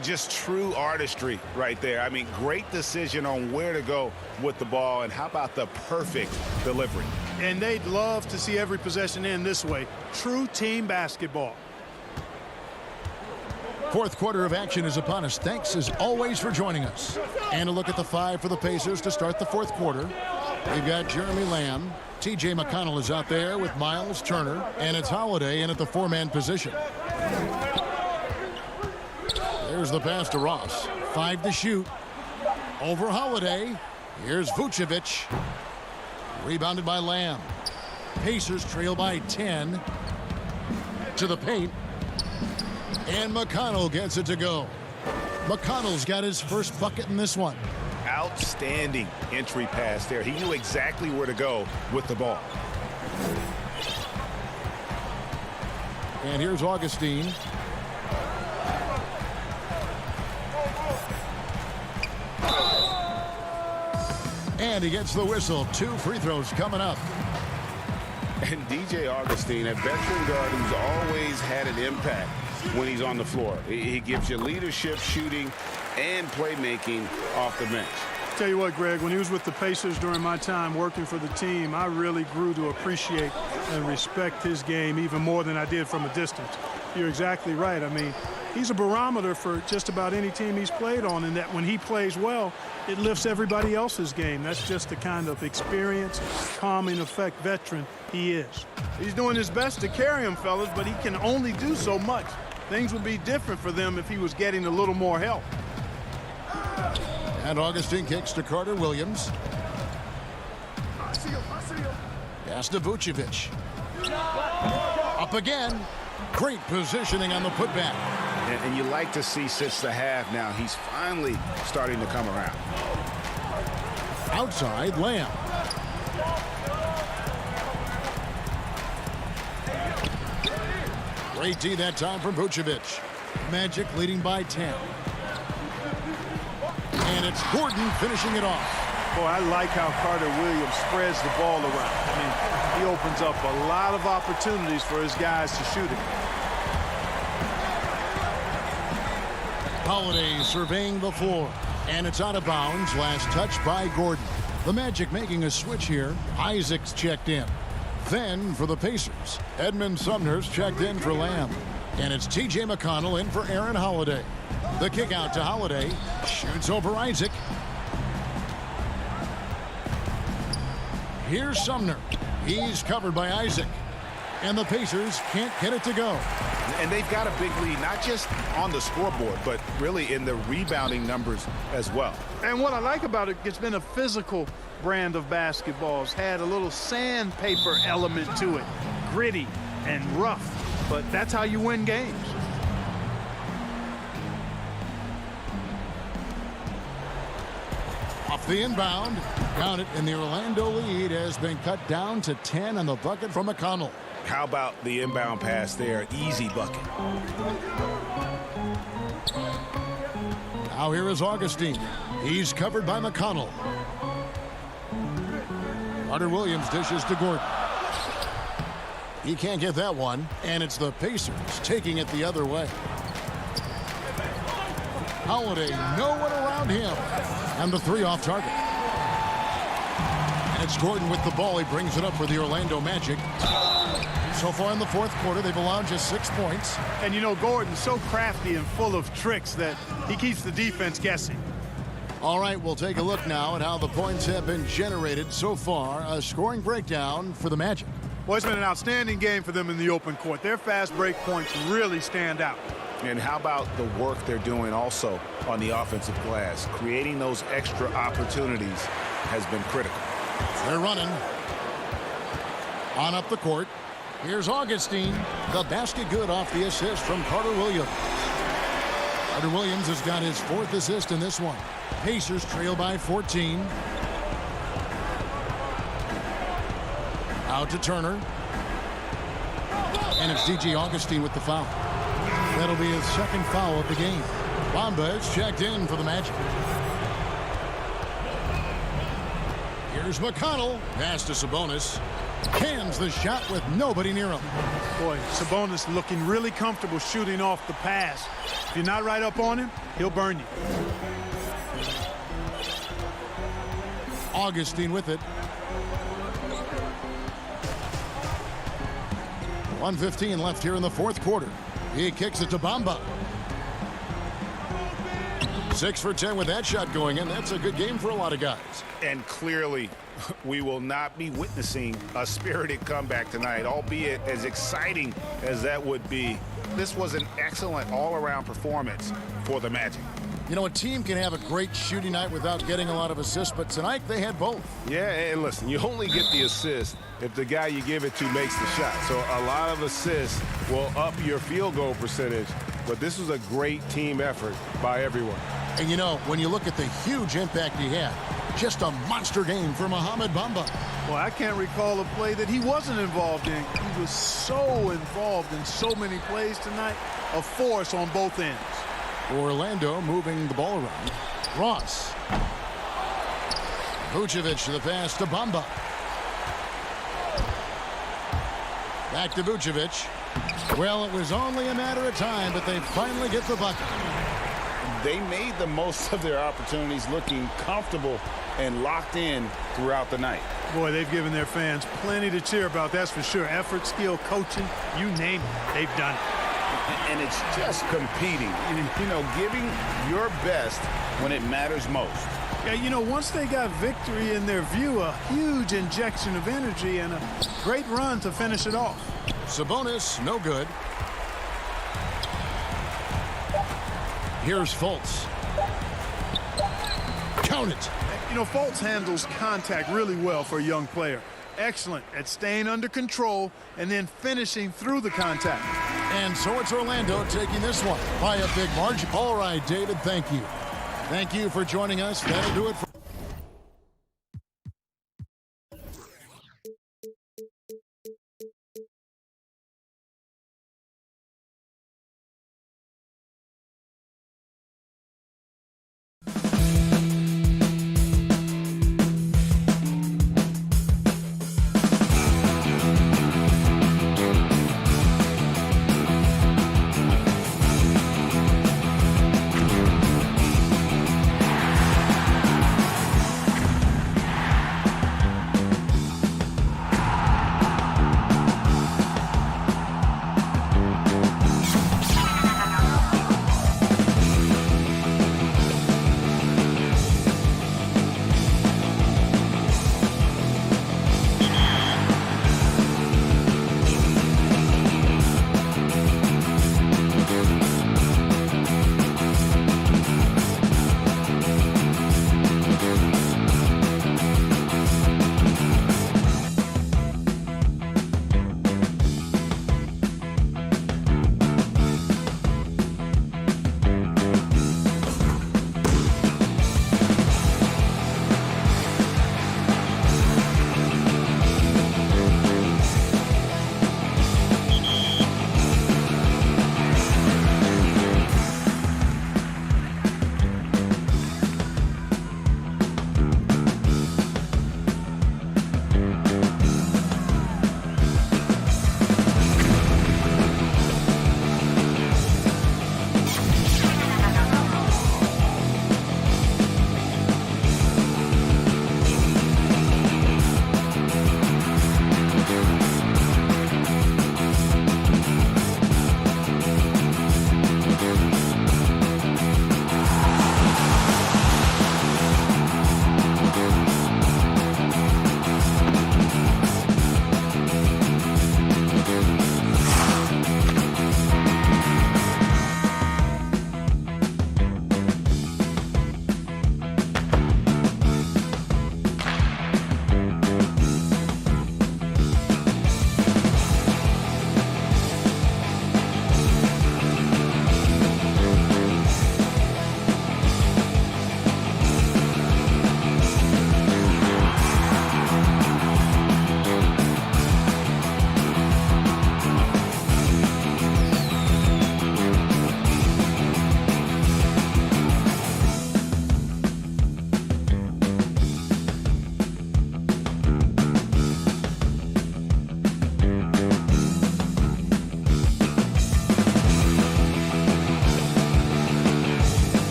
Just true artistry right there. I mean, great decision on where to go with the ball, and how about the perfect delivery? And they'd love to see every possession end this way. True team basketball. Fourth quarter of action is upon us. Thanks as always for joining us. And a look at the 5 for the Pacers to start the fourth quarter. We've got Jeremy Lamb. T.J. McConnell is out there with Miles Turner. And it's Holiday in at the 4-man position. There's the pass to Ross. 5 to shoot. Over Holiday. Here's Vucevic. Rebounded by Lamb. Pacers trail by 10. To the paint. And McConnell gets it to go. McConnell's got his first bucket in this one. Outstanding entry pass there. He knew exactly where to go with the ball. And here's Augustine. And he gets the whistle. 2 free throws coming up. And DJ Augustine, a veteran guard who's always had an impact when he's on the floor. He gives you leadership, shooting, and playmaking off the bench. Tell you what, Greg, when he was with the Pacers during my time working for the team, I really grew to appreciate and respect his game even more than I did from a distance. You're exactly right. I mean, he's a barometer for just about any team he's played on, and that when he plays well, it lifts everybody else's game. That's just the kind of experienced, calming effect veteran he is. He's doing his best to carry him, fellas, but he can only do so much. Things would be different for them if he was getting a little more help. And Augustine kicks to Carter Williams. Pass to Vucevic. Up again. Great positioning on the putback. And you like to see since the half now, he's finally starting to come around. Outside, Lamb. Great D that time from Vucevic. Magic leading by 10. And it's Gordon finishing it off. Boy, I like how Carter Williams spreads the ball around. I mean, he opens up a lot of opportunities for his guys to shoot it. Holiday surveying the floor. And it's out of bounds. Last touch by Gordon. The Magic making a switch here. Isaac's checked in. Then for the Pacers, Edmund Sumner's checked in for Lamb. And it's T.J. McConnell in for Aaron Holiday. The kick out to Holiday. Shoots over Isaac. Here's Sumner. He's covered by Isaac. And the Pacers can't get it to go. And they've got a big lead, not just on the scoreboard, but really in the rebounding numbers as well. And what I like about it, it's been a physical brand of basketball. It's had a little sandpaper element to it. Gritty and rough. But that's how you win games. Off the inbound. Count it, and the Orlando lead has been cut down to 10 on the bucket from McConnell. How about the inbound pass there? Easy bucket. Now here is Augustine. He's covered by McConnell. Carter Williams dishes to Gordon. He can't get that one, and it's the Pacers taking it the other way. Holiday, no one around him. And the 3 off target. And it's Gordon with the ball. He brings it up for the Orlando Magic. So far in the fourth quarter, they've allowed just 6 points. And you know, Gordon's so crafty and full of tricks that he keeps the defense guessing. All right, we'll take a look now at how the points have been generated so far. A scoring breakdown for the Magic. Well, it's been an outstanding game for them in the open court. Their fast break points really stand out. And how about the work they're doing also on the offensive glass? Creating those extra opportunities has been critical. They're running. On up the court. Here's Augustine. The basket good off the assist from Carter Williams. Carter Williams has got his 4th assist in this one. Pacers trail by 14. Out to Turner. And it's DJ Augustine with the foul. That'll be his 2nd foul of the game. Bamba is checked in for the Magic. Here's McConnell. Pass to Sabonis. Cans the shot with nobody near him. Boy, Sabonis looking really comfortable shooting off the pass. If you're not right up on him, he'll burn you. Augustine with it. 1:15 left here in the fourth quarter. He kicks it to Bamba. 6 for 10 with that shot going in. That's a good game for a lot of guys. And clearly, we will not be witnessing a spirited comeback tonight, albeit as exciting as that would be. This was an excellent all-around performance for the Magic. You know, a team can have a great shooting night without getting a lot of assists, but tonight they had both. Yeah, and listen, you only get the assist if the guy you give it to makes the shot. So a lot of assists will up your field goal percentage, but this was a great team effort by everyone. And, you know, when you look at the huge impact he had, just a monster game for Mohamed Bamba. Well, I can't recall a play that he wasn't involved in. He was so involved in so many plays tonight, a force on both ends. Orlando moving the ball around. Ross. Vucevic to the pass to Bamba. Back to Vucevic. Well, it was only a matter of time, but they finally get the bucket. They made the most of their opportunities, looking comfortable and locked in throughout the night. Boy, they've given their fans plenty to cheer about, that's for sure. Effort, skill, coaching, you name it, they've done it. And it's just competing, you know, giving your best when it matters most. Yeah, you know, once they got victory in their view, a huge injection of energy and a great run to finish it off. Sabonis, no good. Here's Fultz. Count it. You know, Fultz handles contact really well for a young player. Excellent at staying under control and then finishing through the contact. And so it's Orlando taking this one by a big margin. All right, David, thank you. Thank you for joining us. That'll do it for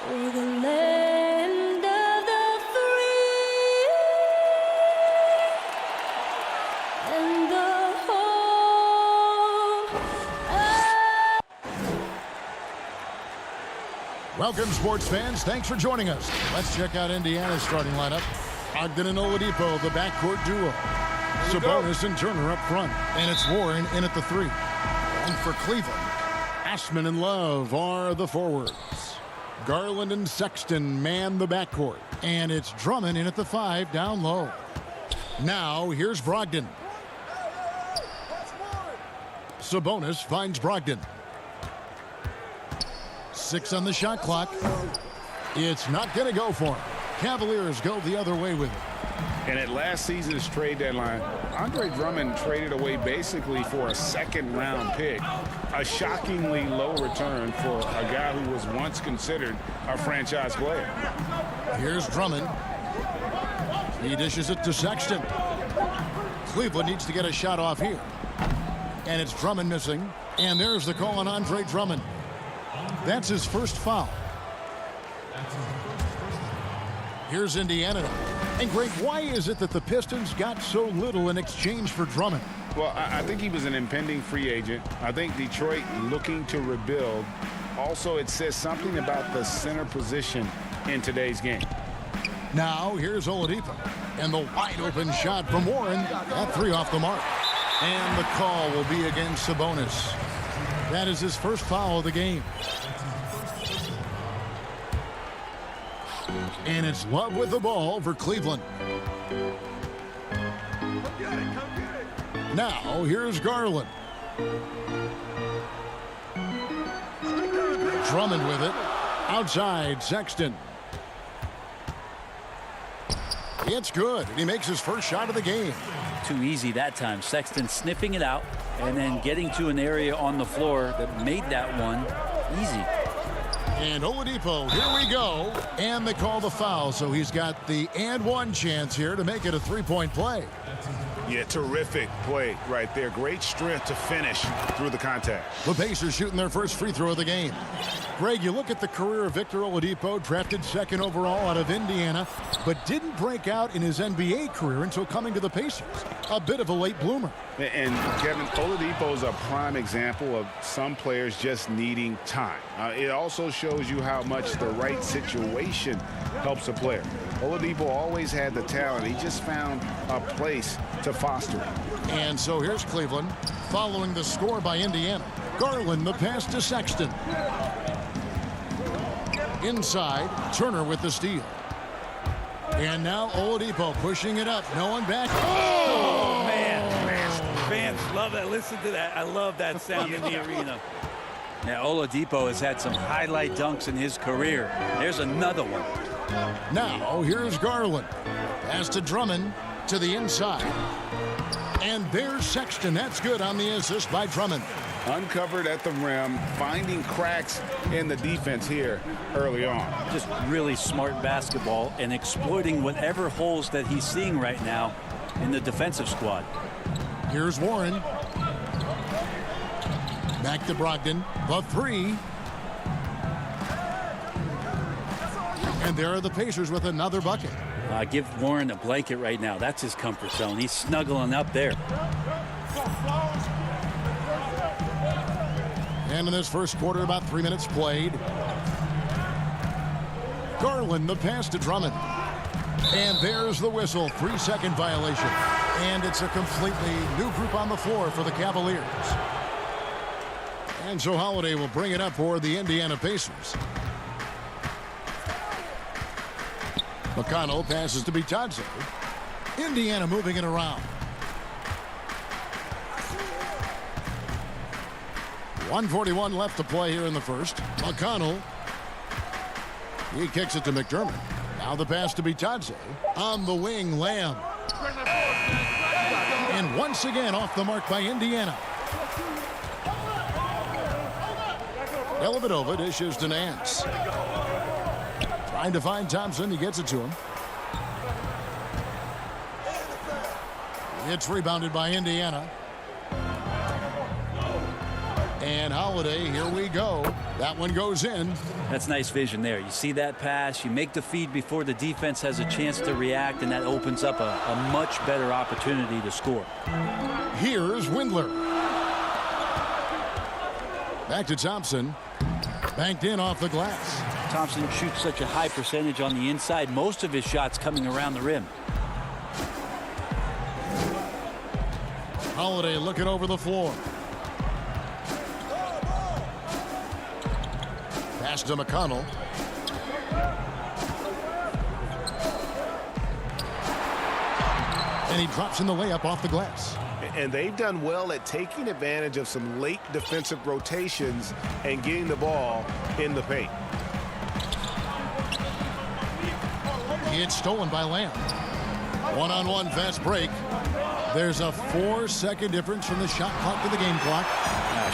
For the land of the free and the home of... Welcome, sports fans. Thanks for joining us. Let's check out Indiana's starting lineup. Ogden and Oladipo, the backcourt duo. Sabonis and Turner up front. And it's Warren in at the 3. And for Cleveland, Ashman and Love are the forwards. Garland and Sexton man the backcourt. And it's Drummond in at the 5 down low. Now here's Brogdon. Sabonis finds Brogdon. 6 on the shot clock. It's not going to go for him. Cavaliers go the other way with it. And at last season's trade deadline, Andre Drummond traded away basically for a second-round pick. A shockingly low return for a guy who was once considered a franchise player. Here's Drummond. He dishes it to Sexton. Cleveland needs to get a shot off here. And it's Drummond missing. And there's the call on Andre Drummond. That's his first foul. Here's Indiana. And Greg, why is it that the Pistons got so little in exchange for Drummond? Well, I think he was an impending free agent. I think Detroit looking to rebuild. Also, it says something about the center position in today's game. Now, here's Oladipo. And the wide open shot from Warren. That 3 off the mark. And the call will be against Sabonis. That is his first foul of the game. And it's Love with the ball for Cleveland. Now, here's Garland. Drummond with it. Outside, Sexton. It's good, and he makes his first shot of the game. Too easy that time. Sexton sniffing it out and then getting to an area on the floor that made that one easy. And Oladipo, here we go. And they call the foul, so he's got the and one chance here to make it a three-point play. Yeah, terrific play right there. Great strength to finish through the contact. The Pacers shooting their first free throw of the game. Greg, you look at the career of Victor Oladipo, drafted 2nd overall out of Indiana, but didn't break out in his NBA career until coming to the Pacers. A bit of a late bloomer. And Kevin, Oladipo is a prime example of some players just needing time. It also shows you how much the right situation helps a player. Oladipo always had the talent. He just found a place to foster it. And so here's Cleveland following the score by Indiana. Garland, the pass to Sexton. Inside, Turner with the steal. And now Oladipo pushing it up. No one back. Oh, man. Fans love that. Listen to that. I love that sound in the arena. Now, Oladipo has had some highlight dunks in his career. There's another one. Now, here's Garland. Pass to Drummond to the inside. And there's Sexton. That's good on the assist by Drummond. Uncovered at the rim, finding cracks in the defense here early on. Just really smart basketball and exploiting whatever holes that he's seeing right now in the defensive squad. Here's Warren. Back to Brogdon. The 3. And there are the Pacers with another bucket. Give Warren a blanket right now. That's his comfort zone. He's snuggling up there. And in this first quarter, about 3 minutes played. Garland, the pass to Drummond. And there's the whistle. 3-second violation. And it's a completely new group on the floor for the Cavaliers. And so Holiday will bring it up for the Indiana Pacers. McConnell passes to Bitadze. Indiana moving it around. 1:41 left to play here in the first. McConnell. He kicks it to McDermott. Now the pass to Bitadze. On the wing, Lamb. And once again off the mark by Indiana. Dellavedova dishes to Nance. Trying to find Thompson. He gets it to him. It's rebounded by Indiana. And Holiday, here we go. That one goes in. That's nice vision there. You see that pass, you make the feed before the defense has a chance to react, and that opens up a much better opportunity to score. Here's Windler. Back to Thompson. Banked in off the glass. Thompson shoots such a high percentage on the inside. Most of his shots coming around the rim. Holiday looking over the floor. Pass to McConnell. And he drops in the layup off the glass. And they've done well at taking advantage of some late defensive rotations and getting the ball in the paint. It's stolen by Lamb. One-on-one fast break. There's a 4-second difference from the shot clock to the game clock.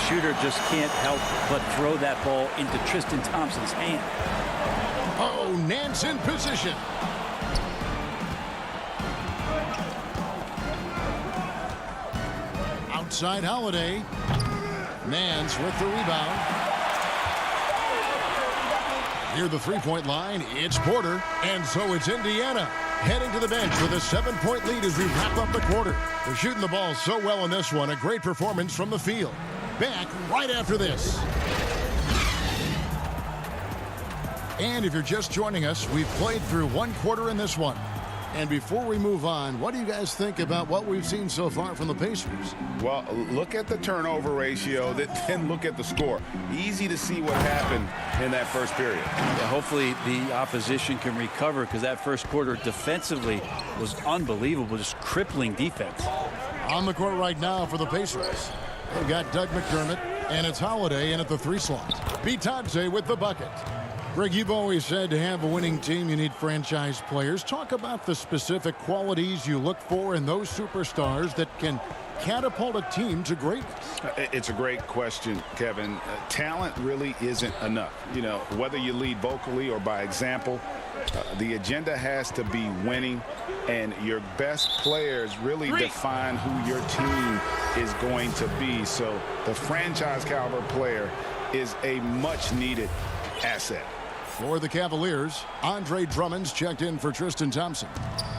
Shooter just can't help but throw that ball into Tristan Thompson's hand. Oh, Nance in position. Outside Holiday. Nance with the rebound. Near the three-point line, it's Porter. And so it's Indiana heading to the bench with a 7-point lead as we wrap up the quarter. They're shooting the ball so well in this one. A great performance from the field. Back right after this. And if you're just joining us, we've played through one quarter in this one. And before we move on, what do you guys think about what we've seen so far from the Pacers? Well, look at the turnover ratio, then look at the score. Easy to see what happened in that first period. Yeah, hopefully the opposition can recover, because that first quarter defensively was unbelievable, just crippling defense. On the court right now for the Pacers, they've got Doug McDermott, and it's Holiday in at the 3 slot. Bitadze with the bucket. Greg, you've always said to have a winning team, you need franchise players. Talk about the specific qualities you look for in those superstars that can catapult a team to greatness. It's a great question, Kevin. Talent really isn't enough. You know, whether you lead vocally or by example, the agenda has to be winning, and your best players really define who your team is going to be. So the franchise caliber player is a much needed asset. For the Cavaliers, Andre Drummond's checked in for Tristan Thompson.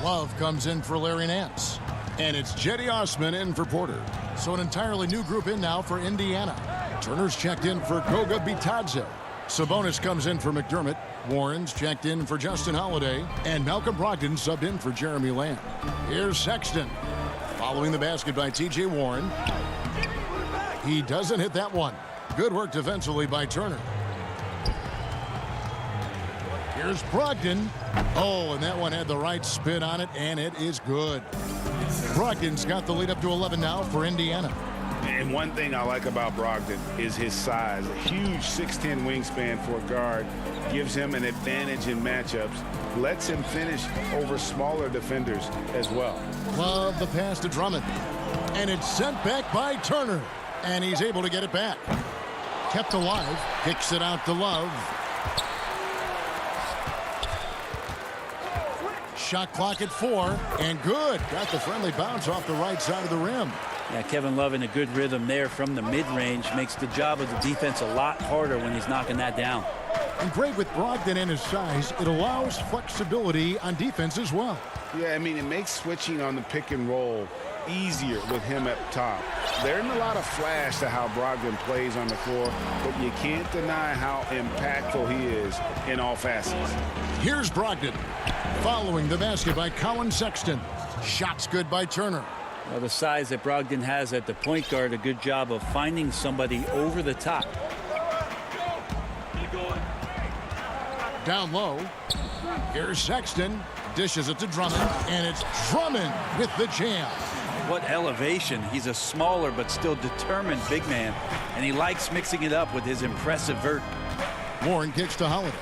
Love comes in for Larry Nance. And it's Jetty Osman in for Porter. So an entirely new group in now for Indiana. Turner's checked in for Goga Bitadze. Sabonis comes in for McDermott. Warren's checked in for Justin Holiday. And Malcolm Brogdon subbed in for Jeremy Lamb. Here's Sexton. Following the basket by T.J. Warren. He doesn't hit that one. Good work defensively by Turner. Here's Brogdon. Oh, and that one had the right spin on it, and it is good. Brogdon's got the lead up to 11 now for Indiana. And one thing I like about Brogdon is his size. A huge 6'10" wingspan for a guard gives him an advantage in matchups, lets him finish over smaller defenders as well. Love the pass to Drummond. And it's sent back by Turner. And he's able to get it back. Kept alive. Kicks it out to Love. Shot clock at 4, and good. Got the friendly bounce off the right side of the rim. Yeah, Kevin Love in a good rhythm there from the mid-range. Makes the job of the defense a lot harder when he's knocking that down. And great with Brogdon and his size. It allows flexibility on defense as well. Yeah, I mean, it makes switching on the pick and roll easier with him up top. There isn't a lot of flash to how Brogdon plays on the floor, but you can't deny how impactful he is in all facets. Here's Brogdon. Following the basket by Colin Sexton. Shots good by Turner. Well, the size that Brogdon has at the point guard, a good job of finding somebody over the top. Down low. Here's Sexton. Dishes it to Drummond. And it's Drummond with the jam. What elevation. He's a smaller but still determined big man. And he likes mixing it up with his impressive vert. Warren kicks to Holiday.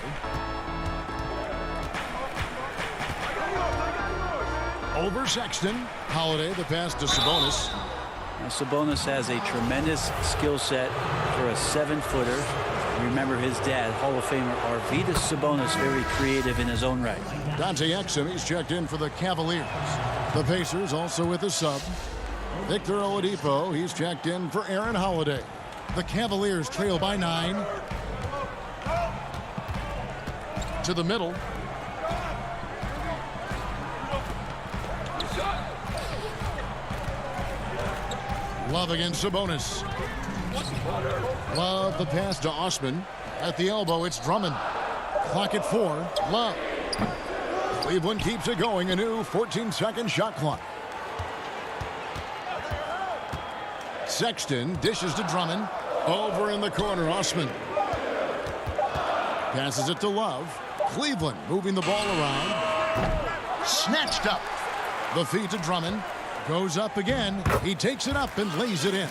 Over Sexton. Holiday, the pass to Sabonis. Now, Sabonis has a tremendous skill set for a 7-footer. Remember his dad, Hall of Famer Arvydas Sabonis, very creative in his own right. Dante Exum, he's checked in for the Cavaliers. The Pacers also with a sub. Victor Oladipo, he's checked in for Aaron Holiday. The Cavaliers trail by 9. To the middle. Love against Sabonis. Love the pass to Osman. At the elbow, it's Drummond. Clock at 4. Love. Cleveland keeps it going. A new 14-second shot clock. Sexton dishes to Drummond. Over in the corner, Osman. Passes it to Love. Cleveland moving the ball around. Snatched up. The feed to Drummond. Goes up again. He takes it up and lays it in.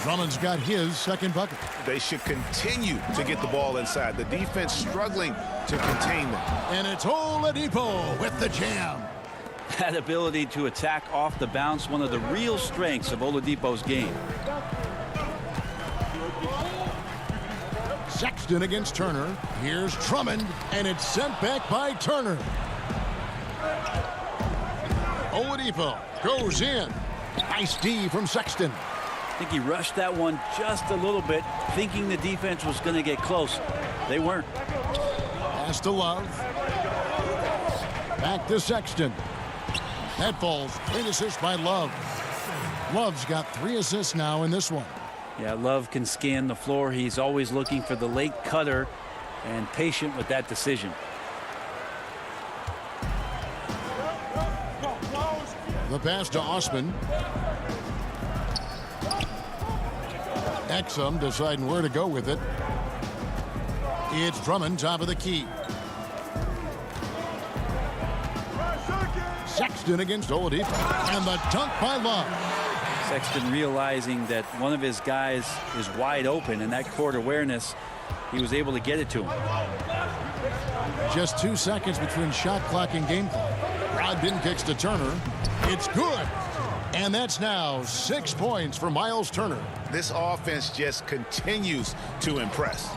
Drummond's got his second bucket. They should continue to get the ball inside. The defense struggling to contain them. And it's Oladipo with the jam. That ability to attack off the bounce, one of the real strengths of Oladipo's game. Sexton against Turner. Here's Drummond, and it's sent back by Turner. Oladipo goes in. Nice D from Sexton. I think he rushed that one just a little bit, thinking the defense was going to get close. They weren't. Pass to Love. Back to Sexton. That falls. Great assist by Love. Love's got 3 assists now in this one. Yeah, Love can scan the floor. He's always looking for the late cutter and patient with that decision. The pass to Osman. Exum deciding where to go with it. It's Drummond, top of the key. Sexton against Oladipo. And the dunk by Love. Sexton realizing that one of his guys is wide open, and that court awareness, he was able to get it to him. Just 2 seconds between shot clock and game clock. Brogdon kicks to Turner. It's good. And that's now 6 points for Miles Turner. This offense just continues to impress.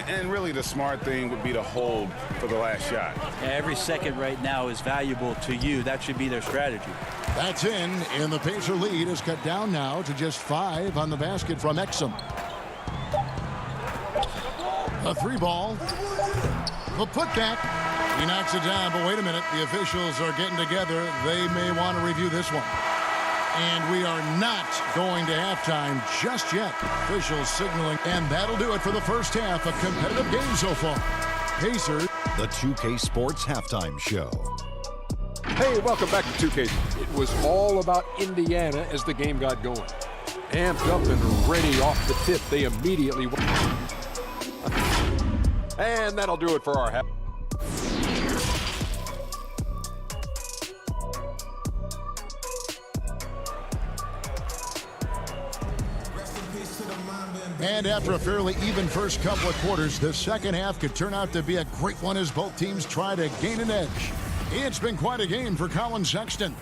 And really the smart thing would be to hold for the last shot. Yeah, every second right now is valuable to you. That should be their strategy. That's in, and the Pacer lead is cut down now to just 5 on the basket from Exum. A 3-ball. The putback. He knocks it down, but wait a minute. The officials are getting together. They may want to review this one. And we are not going to halftime just yet. Officials signaling, and that'll do it for the first half. A competitive game so far. Pacers. The 2K Sports Halftime Show. Hey, welcome back to 2K. It was all about Indiana as the game got going. Amped up and ready off the tip, they immediately won. And that'll do it for our half. And after a fairly even first couple of quarters, the second half could turn out to be a great one as both teams try to gain an edge. It's been quite a game for Colin Sexton.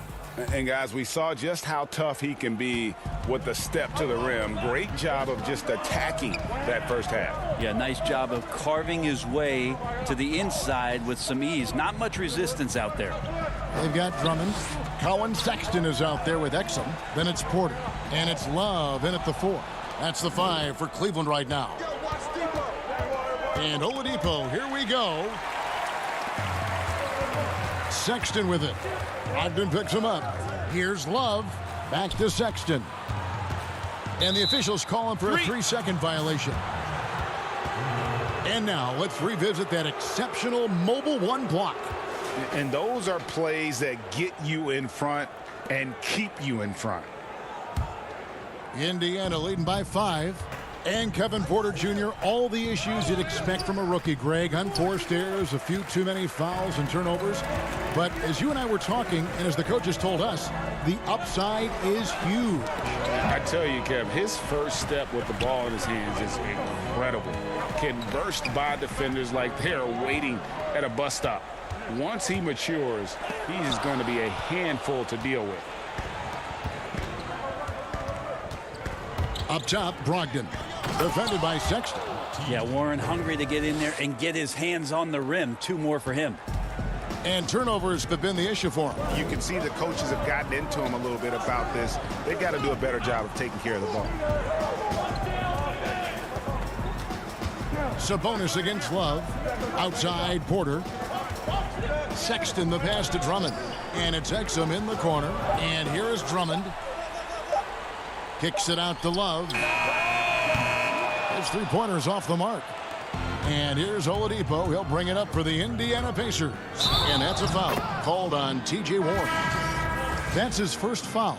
And guys, we saw just how tough he can be with the step to the rim. Great job of just attacking that first half. Yeah, nice job of carving his way to the inside with some ease. Not much resistance out there. They've got Drummond. Colin Sexton is out there with Exum. Then it's Porter. And it's Love in at the 4. That's the 5 for Cleveland right now. And Oladipo, here we go. Sexton with it. Brogdon picks him up. Here's Love. Back to Sexton. And the officials call him for a 3-second violation. And now let's revisit that exceptional mobile 1 block. And those are plays that get you in front and keep you in front. Indiana leading by 5. And Kevin Porter Jr., all the issues you'd expect from a rookie, Greg. Unforced errors, a few too many fouls and turnovers. But as you and I were talking, and as the coaches told us, the upside is huge. I tell you, Kev, his first step with the ball in his hands is incredible. Can burst by defenders like they're waiting at a bus stop. Once he matures, he's going to be a handful to deal with. Up top, Brogdon. Defended by Sexton. Yeah, Warren hungry to get in there and get his hands on the rim. 2 more for him. And turnovers have been the issue for him. You can see the coaches have gotten into him a little bit about this. They've got to do a better job of taking care of the ball. Sabonis against Love. Outside, Porter. Sexton the pass to Drummond. And it's Exum in the corner. And here is Drummond. Kicks it out to Love. His three-pointer's off the mark. And here's Oladipo. He'll bring it up for the Indiana Pacers. And that's a foul called on T.J. Warren. That's his first foul.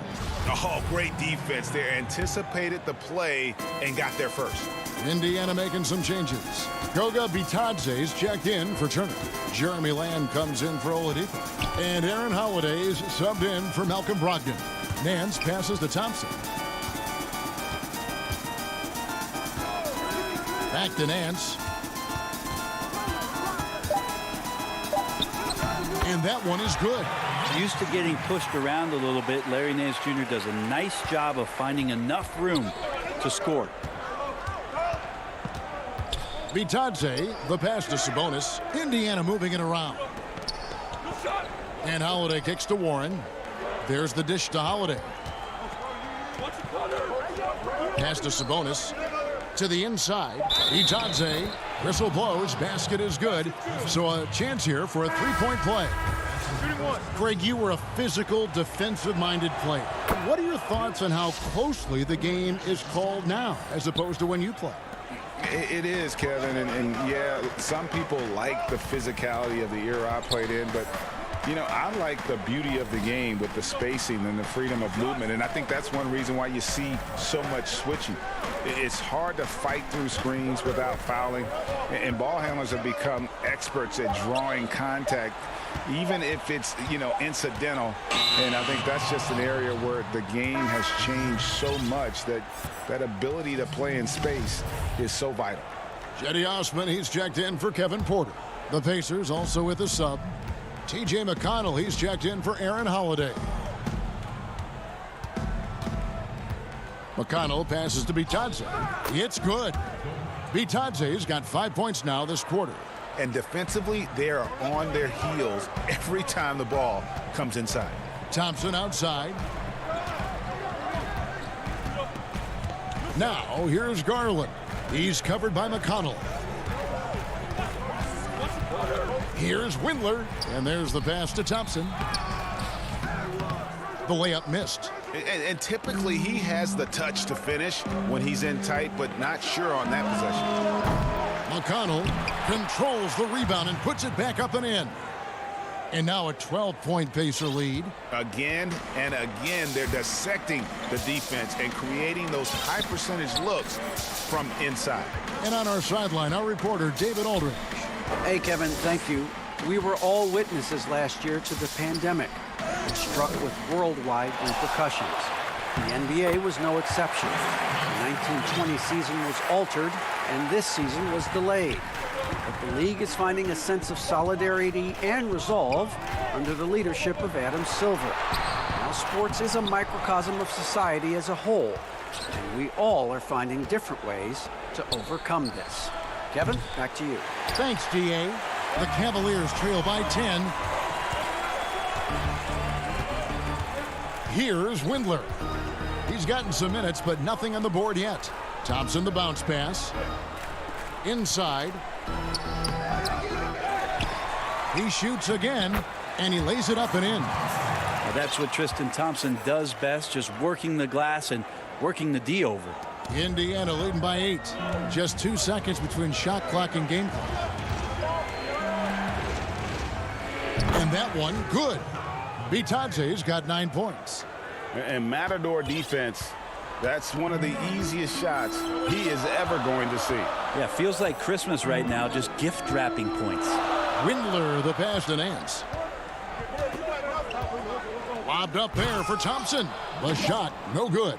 Oh, great defense there. Anticipated the play and got there first. Indiana making some changes. Goga Bitadze's checked in for Turner. Jeremy Lamb comes in for Oladipo. And Aaron Holiday's subbed in for Malcolm Brogdon. Nance passes to Thompson. Back to Nance. And that one is good. Used to getting pushed around a little bit, Larry Nance Jr. does a nice job of finding enough room to score. Bitadze, the pass to Sabonis. Indiana moving it around. And Holiday kicks to Warren. There's the dish to Holiday. Pass to Sabonis. To the inside. Bitadze. Whistle blows. Basket is good. So a chance here for a three-point play. Greg, you were a physical, defensive-minded player. What are your thoughts on how closely the game is called now as opposed to when you play? It is, Kevin, and yeah, some people like the physicality of the era I played in, but you know, I like the beauty of the game with the spacing and the freedom of movement, and I think that's one reason why you see so much switching. It's hard to fight through screens without fouling, and ball handlers have become experts at drawing contact, even if it's, you know, incidental. And I think that's just an area where the game has changed so much that that ability to play in space is so vital. Jetty Osman, he's checked in for Kevin Porter. The Pacers also with a sub. T.J. McConnell, he's checked in for Aaron Holiday. McConnell passes to Bitadze. It's good. Bitadze's got 5 points now this quarter. And defensively, they are on their heels every time the ball comes inside. Thompson outside. Now, here's Garland. He's covered by McConnell. Here's Windler, and there's the pass to Thompson. The layup missed. And typically, he has the touch to finish when he's in tight, but not sure on that possession. McConnell controls the rebound and puts it back up and in. And now a 12-point Pacer lead. Again and again, they're dissecting the defense and creating those high-percentage looks from inside. And on our sideline, our reporter, David Aldridge. Hey, Kevin, thank you. We were all witnesses last year to the pandemic. It struck with worldwide repercussions. The NBA was no exception. The 1920 season was altered, and this season was delayed. But the league is finding a sense of solidarity and resolve under the leadership of Adam Silver. Now, sports is a microcosm of society as a whole, and we all are finding different ways to overcome this. Kevin, back to you. Thanks, D.A. The Cavaliers trail by 10. Here's Windler. He's gotten some minutes, but nothing on the board yet. Thompson, the bounce pass. Inside. He shoots again, and he lays it up and in. Well, that's what Tristan Thompson does best, just working the glass and working the D over. Indiana leading by 8. Just 2 seconds between shot clock and game clock. And that one, good. Bitadze's got 9 points. And Matador defense, that's one of the easiest shots he is ever going to see. Yeah, feels like Christmas right now, just gift wrapping points. Windler, the pass to Nance. Lobbed up there for Thompson. The shot, no good.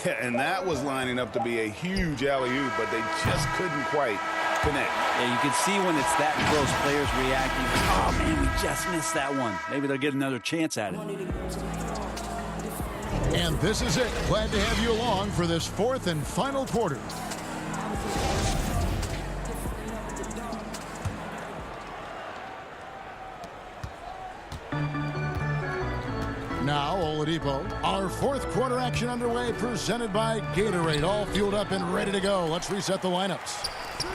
Yeah, and that was lining up to be a huge alley-oop, but they just couldn't quite connect. Yeah, you can see when it's that close, players reacting. Oh, man, we just missed that one. Maybe they'll get another chance at it. And this is it. Glad to have you along for this fourth and final quarter. Now, Oladipo. Our fourth quarter action underway, presented by Gatorade. All fueled up and ready to go. Let's reset the lineups.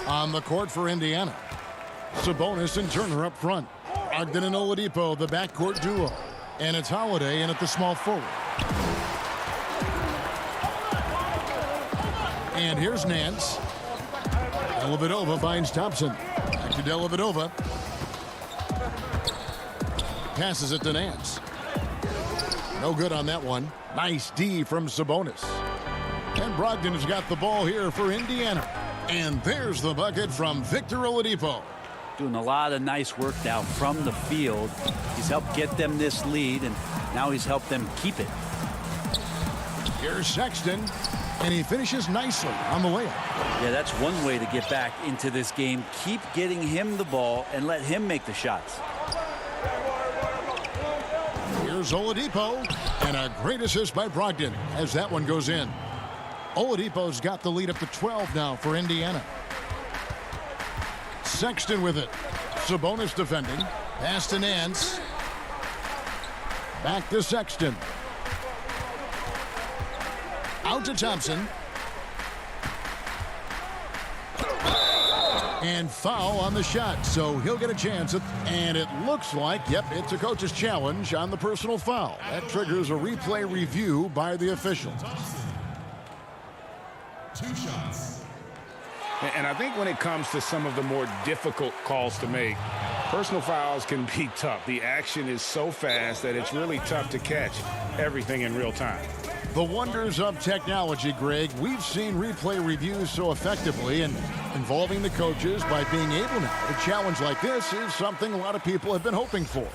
On the court for Indiana, Sabonis and Turner up front. Brogdon and Oladipo, the backcourt duo. And it's Holiday in at the small forward. And here's Nance. Dellavedova finds Thompson. Back to Dellavedova. Passes it to Nance. No good on that one. Nice D from Sabonis. And Brogdon has got the ball here for Indiana. And there's the bucket from Victor Oladipo. Doing a lot of nice work now from the field. He's helped get them this lead, and now he's helped them keep it. Here's Sexton, and he finishes nicely on the layup. Yeah, that's one way to get back into this game. Keep getting him the ball and let him make the shots. Here's Oladipo, and a great assist by Brogdon as that one goes in. Oladipo's got the lead up to 12 now for Indiana. Sexton with it. Sabonis defending. Pass to Nance. Back to Sexton. Out to Thompson. And foul on the shot, so he'll get a chance. And it looks like, yep, it's a coach's challenge on the personal foul. That triggers a replay review by the officials. 2 shots. And I think when it comes to some of the more difficult calls to make, personal fouls can be tough. The action is so fast that it's really tough to catch everything in real time. The wonders of technology, Greg. We've seen replay reviews so effectively, and involving the coaches by being able now to challenge like this is something a lot of people have been hoping for.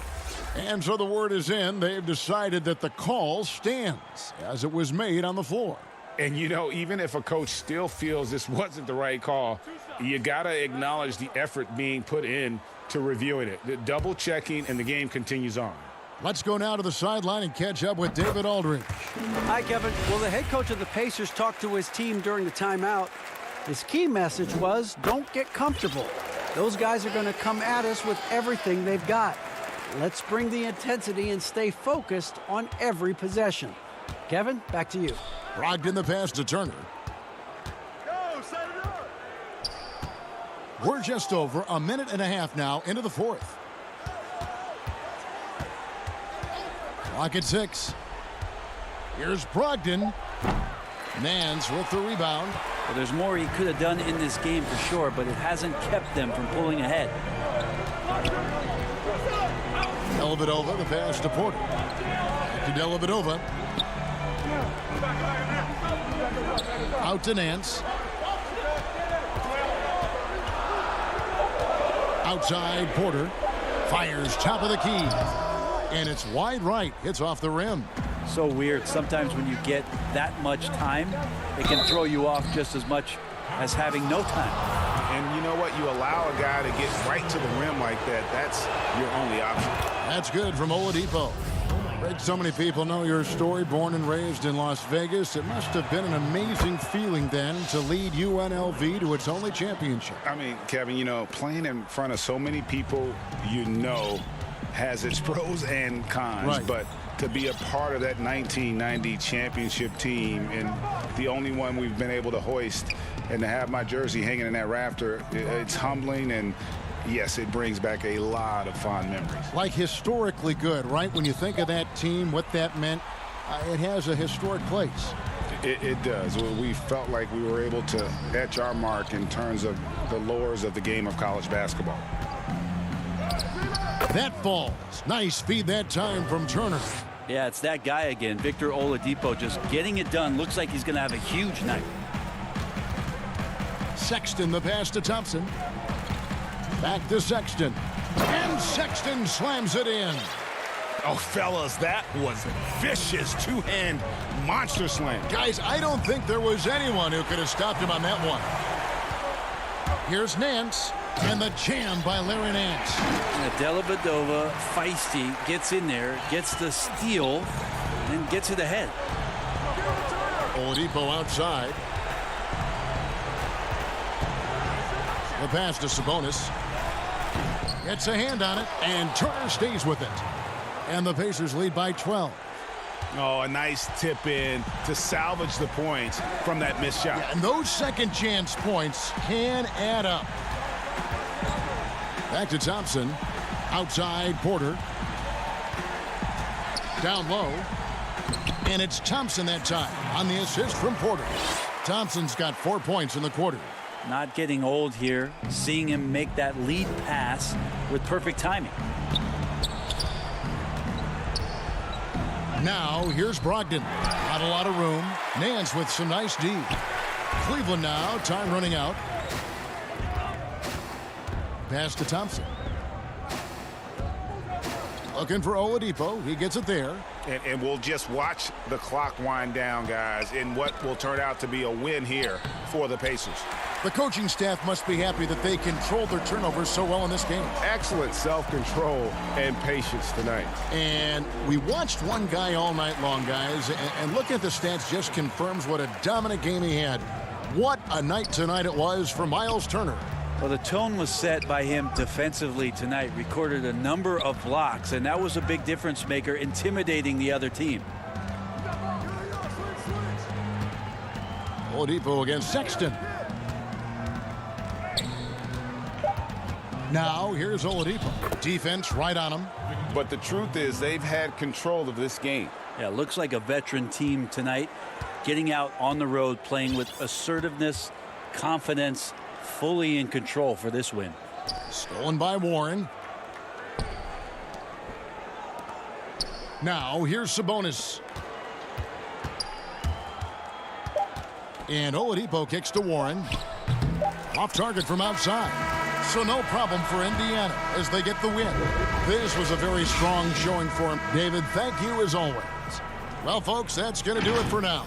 And so the word is in. They've decided that the call stands as it was made on the floor. And, you know, even if a coach still feels this wasn't the right call, you got to acknowledge the effort being put in to reviewing it. The double checking, and the game continues on. Let's go now to the sideline and catch up with David Aldridge. Hi, Kevin. Well, the head coach of the Pacers talked to his team during the timeout. His key message was, don't get comfortable. Those guys are going to come at us with everything they've got. Let's bring the intensity and stay focused on every possession. Kevin, back to you. Brogdon the pass to Turner. We're just over a minute and a half now into the fourth. Clock at 6. Here's Brogdon. Nance with the rebound. Well, there's more he could have done in this game for sure, but it hasn't kept them from pulling ahead. Dellavedova, the pass to Porter. Back to Dellavedova. Out to Nance. Outside, Porter. Fires top of the key. And it's wide right. It's off the rim. So weird. Sometimes when you get that much time, it can throw you off just as much as having no time. And you know what? You allow a guy to get right to the rim like that. That's your only option. That's good from Oladipo. Greg, so many people know your story. Born and raised in Las Vegas. It must have been an amazing feeling then to lead UNLV to its only championship. I mean, Kevin, you know, playing in front of so many people, you know, has its pros and cons. Right. But to be a part of that 1990 championship team and the only one we've been able to hoist, and to have my jersey hanging in that rafter, it's humbling, and yes, it brings back a lot of fond memories. Like historically good, right? When you think of that team, what that meant, it has a historic place. It does. We felt like we were able to etch our mark in terms of the lures of the game of college basketball. That falls. Nice feed that time from Turner. Yeah, it's that guy again, Victor Oladipo, just getting it done. Looks like he's going to have a huge night. Sexton the pass to Thompson. Back to Sexton. And Sexton slams it in. Oh, fellas, that was vicious two-hand monster slam. Guys, I don't think there was anyone who could have stopped him on that one. Here's Nance. And the jam by Larry Nance. Dellavedova, feisty, gets in there, gets the steal, and gets it ahead. Oladipo outside. The pass to Sabonis. Gets a hand on it, and Turner stays with it. And the Pacers lead by 12. Oh, a nice tip in to salvage the points from that missed shot. Yeah, and those second chance points can add up. Back to Thompson. Outside Porter. Down low. And it's Thompson that time on the assist from Porter. Thompson's got 4 points in the quarter. Not getting old here. Seeing him make that lead pass with perfect timing. Now here's Brogdon. Not a lot of room. Nance with some nice D. Cleveland now. Time running out. Pass to Thompson. Looking for Oladipo. He gets it there. And we'll just watch the clock wind down, guys, in what will turn out to be a win here for the Pacers. The coaching staff must be happy that they controlled their turnovers so well in this game. Excellent self-control and patience tonight. And we watched one guy all night long, guys, and looking at the stats just confirms what a dominant game he had. What a night tonight it was for Miles Turner. Well, the tone was set by him defensively tonight. Recorded a number of blocks, and that was a big difference maker, intimidating the other team. Oladipo against Sexton. Now here's Oladipo. Defense right on him. But the truth is they've had control of this game. Yeah, looks like a veteran team tonight, getting out on the road, playing with assertiveness, confidence, fully in control for this win. Stolen by Warren. Now here's Sabonis. And Oladipo kicks to Warren. Off target from outside. So no problem for Indiana as they get the win. This was a very strong showing for him. David, thank you as always. Well, folks, that's going to do it for now.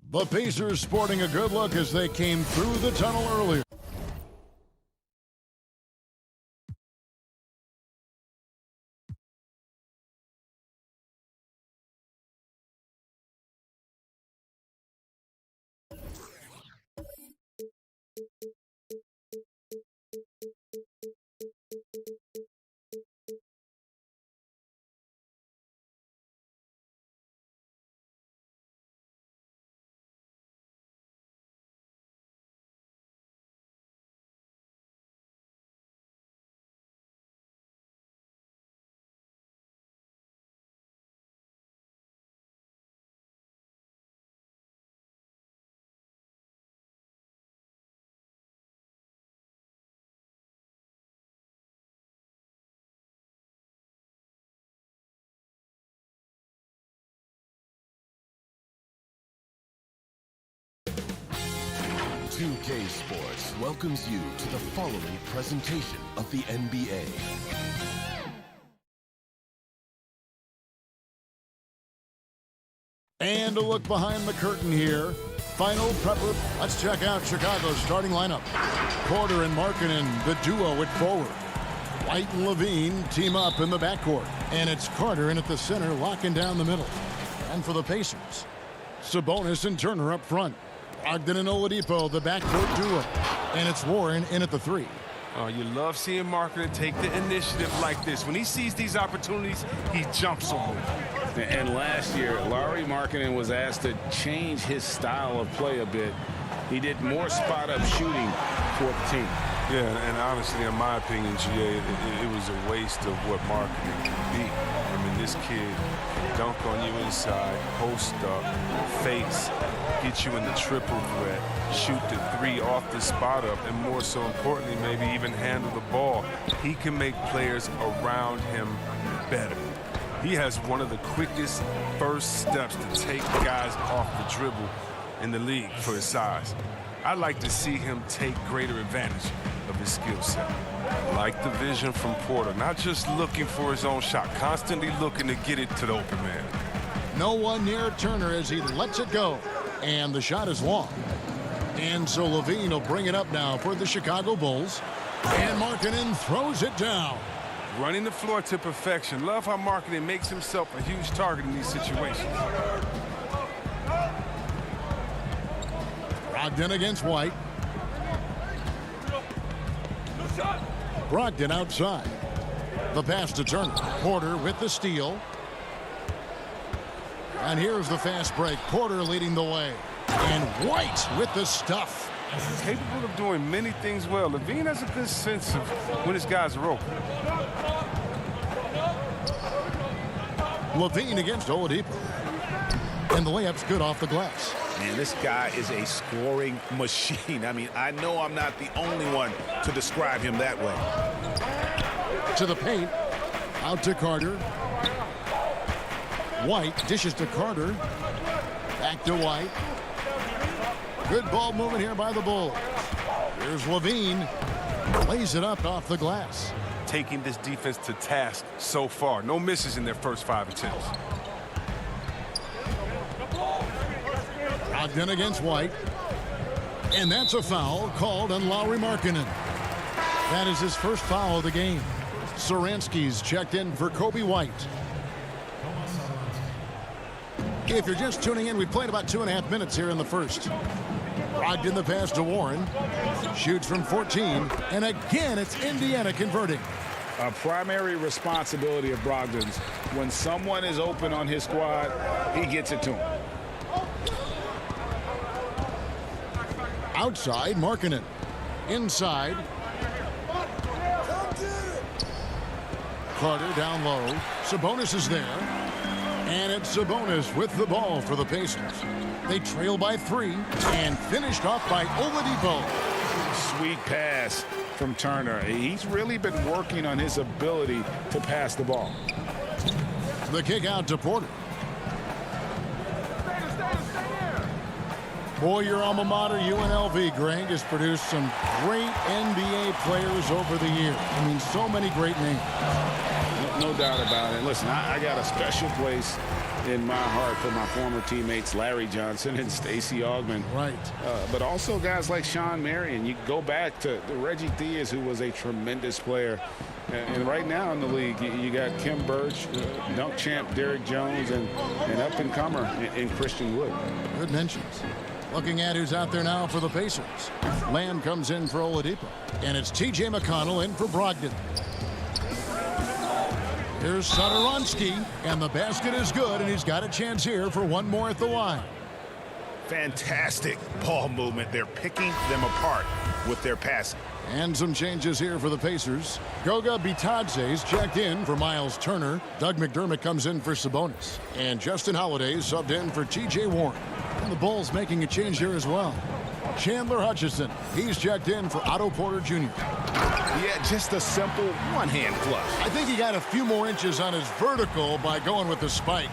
The Pacers sporting a good look as they came through the tunnel earlier. CLA Sports welcomes you to the following presentation of the NBA. And a look behind the curtain here. Final prepper. Let's check out Chicago's starting lineup. Porter and Markkanen, the duo at forward. White and Levine team up in the backcourt. And it's Carter in at the center, locking down the middle. And for the Pacers, Sabonis and Turner up front. Brogdon and Oladipo, the backcourt duo. And it's Warren in at the 3. Oh, you love seeing Markkanen take the initiative like this. When he sees these opportunities, he jumps on them. And last year, Lauri Markkanen was asked to change his style of play a bit. He did more spot-up shooting for the team. Yeah, and honestly, in my opinion, GA, it was a waste of what Markkanen can be. I mean, this kid can dunk on you inside, post up, face, get you in the triple threat, shoot the 3 off the spot up, and more so importantly, maybe even handle the ball. He can make players around him better. He has one of the quickest first steps to take guys off the dribble in the league for his size. I'd like to see him take greater advantage of his skill set. I like the vision from Porter, not just looking for his own shot, constantly looking to get it to the open man. No one near Turner as he lets it go. And the shot is long. And so Levine will bring it up now for the Chicago Bulls. And Markkanen throws it down. Running the floor to perfection. Love how Markkanen makes himself a huge target in these situations. Brogdon against White. Brogdon outside. The pass to Turner. Porter with the steal. And here's the fast break. Porter leading the way. And White with the stuff. He's capable of doing many things well. Levine has a good sense of when his guys are open. Levine against Oladipo. And the layup's good off the glass. Man, this guy is a scoring machine. I mean, I know I'm not the only one to describe him that way. To the paint. Out to Carter. White dishes to Carter. Back to White. Good ball movement here by the Bulls. Here's Levine. Lays it up off the glass. Taking this defense to task so far. No misses in their first 5 attempts. Brogdon against White. And that's a foul called on Lauri Markkanen. That is his first foul of the game. Saransky's checked in for Kobe White. If you're just tuning in, we played about 2.5 minutes here in the first. Brogdon the pass to Warren. Shoots from 14. And again, it's Indiana converting. A primary responsibility of Brogdon's. When someone is open on his squad, he gets it to him. Outside, Markkanen. Inside. Carter down low. Sabonis is there. And it's Sabonis with the ball for the Pacers. They trail by 3 and finished off by Oladipo. Sweet pass from Turner. He's really been working on his ability to pass the ball. The kick out to Porter. Boy, your alma mater, UNLV, Greg, has produced some great NBA players over the years. I mean, so many great names. No doubt about it. Listen, I got a special place in my heart for my former teammates Larry Johnson and Stacey Augmon. Right. But also guys like Sean Marion. You go back to Reggie Diaz, who was a tremendous player. And right now in the league, you got Kim Birch, dunk champ Derrick Jones, and up-and-comer in Christian Wood. Good mentions. Looking at who's out there now for the Pacers. Lamb comes in for Oladipo. And it's T.J. McConnell in for Brogdon. Here's Satoransky, and the basket is good, and he's got a chance here for one more at the line. Fantastic ball movement. They're picking them apart with their passing. And some changes here for the Pacers. Goga Bitadze's checked in for Miles Turner. Doug McDermott comes in for Sabonis. And Justin Holiday subbed in for T.J. Warren. And the Bulls making a change here as well. Chandler Hutchison, he's checked in for Otto Porter Jr. Yeah, just a simple one-hand flush. I think he got a few more inches on his vertical by going with the spike.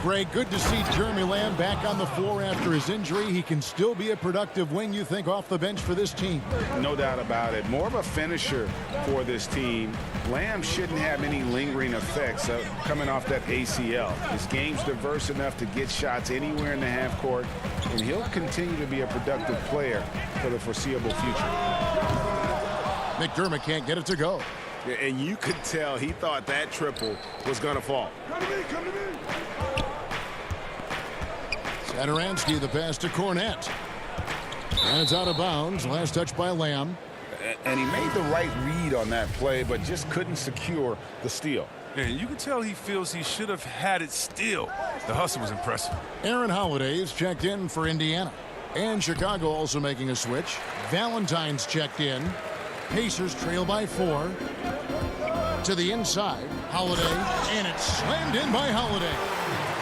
Greg, good to see Jeremy Lamb back on the floor after his injury. He can still be a productive wing, you think, off the bench for this team. No doubt about it. More of a finisher for this team. Lamb shouldn't have any lingering effects coming off that ACL. His game's diverse enough to get shots anywhere in the half court, and he'll continue to be a productive player for the foreseeable future. McDermott can't get it to go. And you could tell he thought that triple was going to fall. Come to me, come to me. Satoransky, the pass to Cornette. And it's out of bounds. Last touch by Lamb. And he made the right read on that play, but just couldn't secure the steal. And you can tell he feels he should have had it still. The hustle was impressive. Aaron Holiday is checked in for Indiana. And Chicago also making a switch. Valentine's checked in. Pacers trail by 4. To the inside. Holiday. And it's slammed in by Holiday.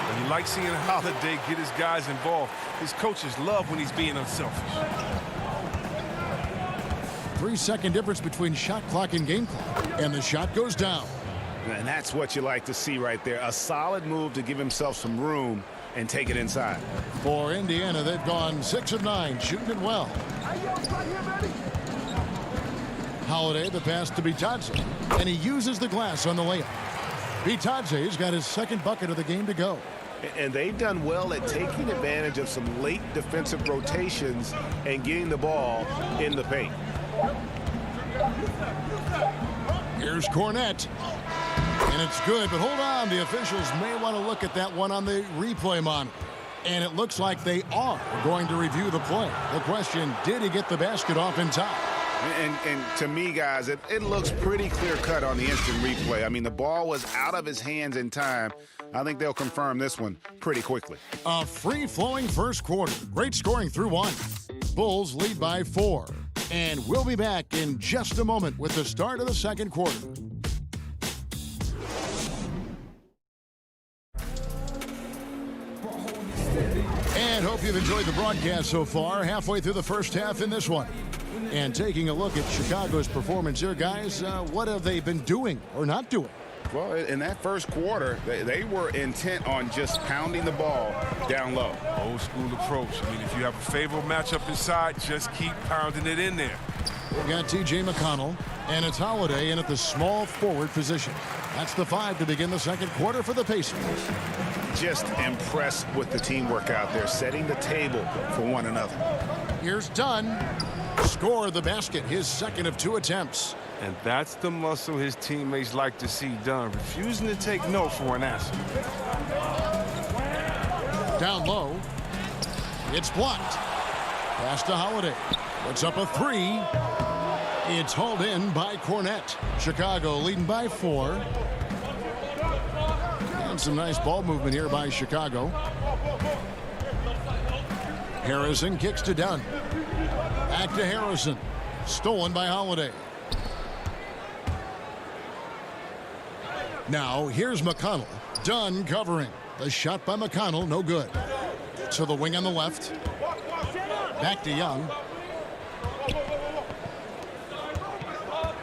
And you like seeing Holiday get his guys involved. His coaches love when he's being unselfish. 3-second difference between shot clock and game clock. And the shot goes down. And that's what you like to see right there. A solid move to give himself some room and take it inside. For Indiana, they've gone 6 of 9, shooting it well. Holiday, the pass to Bitadze, and he uses the glass on the layup. Bitadze's got his second bucket of the game to go. And they've done well at taking advantage of some late defensive rotations and getting the ball in the paint. Here's Cornette. And it's good, but hold on. The officials may want to look at that one on the replay monitor. And it looks like they are going to review the play. The question, did he get the basket off in time? And to me, guys, it looks pretty clear-cut on the instant replay. I mean, the ball was out of his hands in time. I think they'll confirm this one pretty quickly. A free-flowing first quarter. Great scoring through 1. Bulls lead by 4. And we'll be back in just a moment with the start of the second quarter. And hope you've enjoyed the broadcast so far. Halfway through the first half in this one. And taking a look at Chicago's performance here, guys, what have they been doing or not doing? Well, in that first quarter, they were intent on just pounding the ball down low. Old school approach. I mean, if you have a favorable matchup inside, just keep pounding it in there. We've got T.J. McConnell, and it's Holiday in at the small forward position. That's the 5 to begin the second quarter for the Pacers. Just impressed with the teamwork out there, setting the table for one another. Here's Dunn. Score the basket, his second of 2 attempts. And that's the muscle his teammates like to see done, refusing to take no for an answer. Down low. It's blocked. Pass to Holiday. Puts up a 3. It's hauled in by Cornette. Chicago leading by 4. And some nice ball movement here by Chicago. Harrison kicks to Dunn. Back to Harrison. Stolen by Holiday. Now, here's McConnell. Dunn covering. The shot by McConnell, no good. To the wing on the left. Back to Young.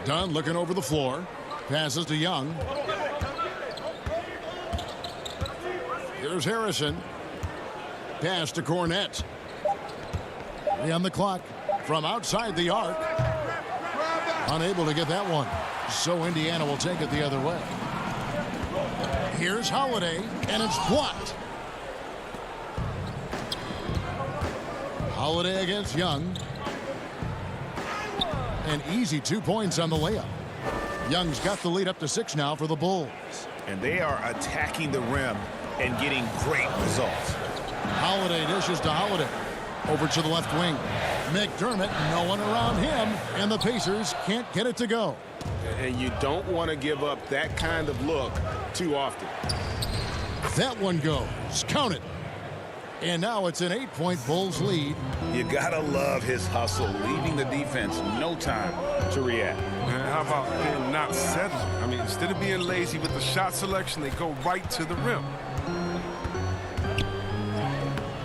Dunn looking over the floor. Passes to Young. Here's Harrison. Pass to Cornette. 3 on the clock. From outside the arc. Unable to get that one. So Indiana will take it the other way. Here's Holiday, and it's blocked. Holiday against Young. An easy 2 points on the layup. Young's got the lead up to 6 now for the Bulls. And they are attacking the rim and getting great results. Holiday dishes to Holiday. Over to the left wing. McDermott, no one around him, and the Pacers can't get it to go. And you don't want to give up that kind of look too often. That one goes. Count it. And now it's an 8-point Bulls lead. You gotta love his hustle, leaving the defense no time to react. Man, how about them not settling? I mean, instead of being lazy with the shot selection, they go right to the rim.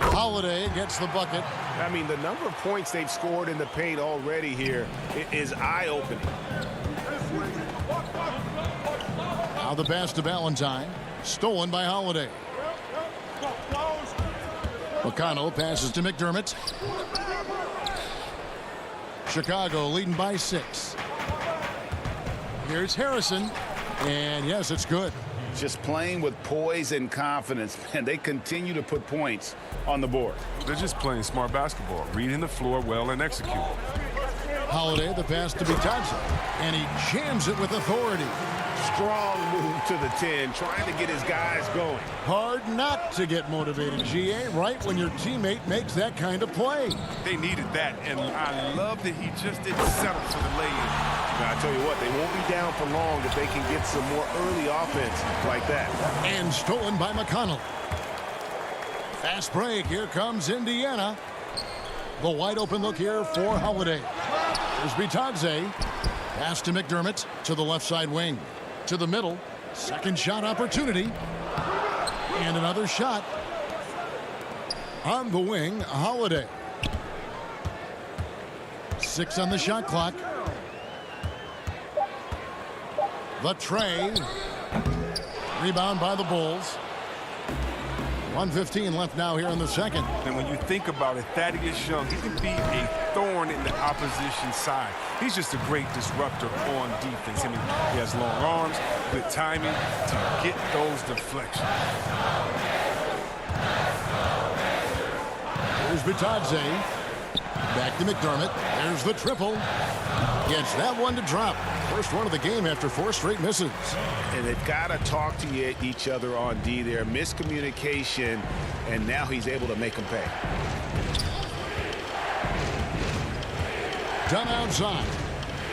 Holiday gets the bucket. I mean, the number of points they've scored in the paint already here is eye-opening. Now the pass to Valentine. Stolen by Holiday. McConnell passes to McDermott. Chicago leading by 6. Here's Harrison. And yes, it's good. Just playing with poise and confidence, and they continue to put points on the board. They're just playing smart basketball, reading the floor well and executing. Holiday, the pass to Bitadze, and he jams it with authority. Strong move to the 10, trying to get his guys going. Hard not to get motivated, GA, right when your teammate makes that kind of play. They needed that, and I love that he just didn't settle for the lay-in. Now, I tell you what, they won't be down for long if they can get some more early offense like that. And stolen by McConnell. Fast break. Here comes Indiana. The wide open look here for Holiday. Here's Bitadze. Pass to McDermott to the left side wing. To the middle. Second shot opportunity. And another shot. On the wing, Holiday. 6 on the shot clock. The tray. Rebound by the Bulls. 1:15 left now here in the second. And when you think about it, Thaddeus Young, he can be a thorn in the opposition side. He's just a great disruptor on defense. I mean, he has long arms, good timing to get those deflections. Here's Bitadze. Back to McDermott. There's the triple. Gets that one to drop. First one of the game after 4 straight misses. And they've got to talk to each other on D there. Miscommunication, and now he's able to make them pay. Done outside.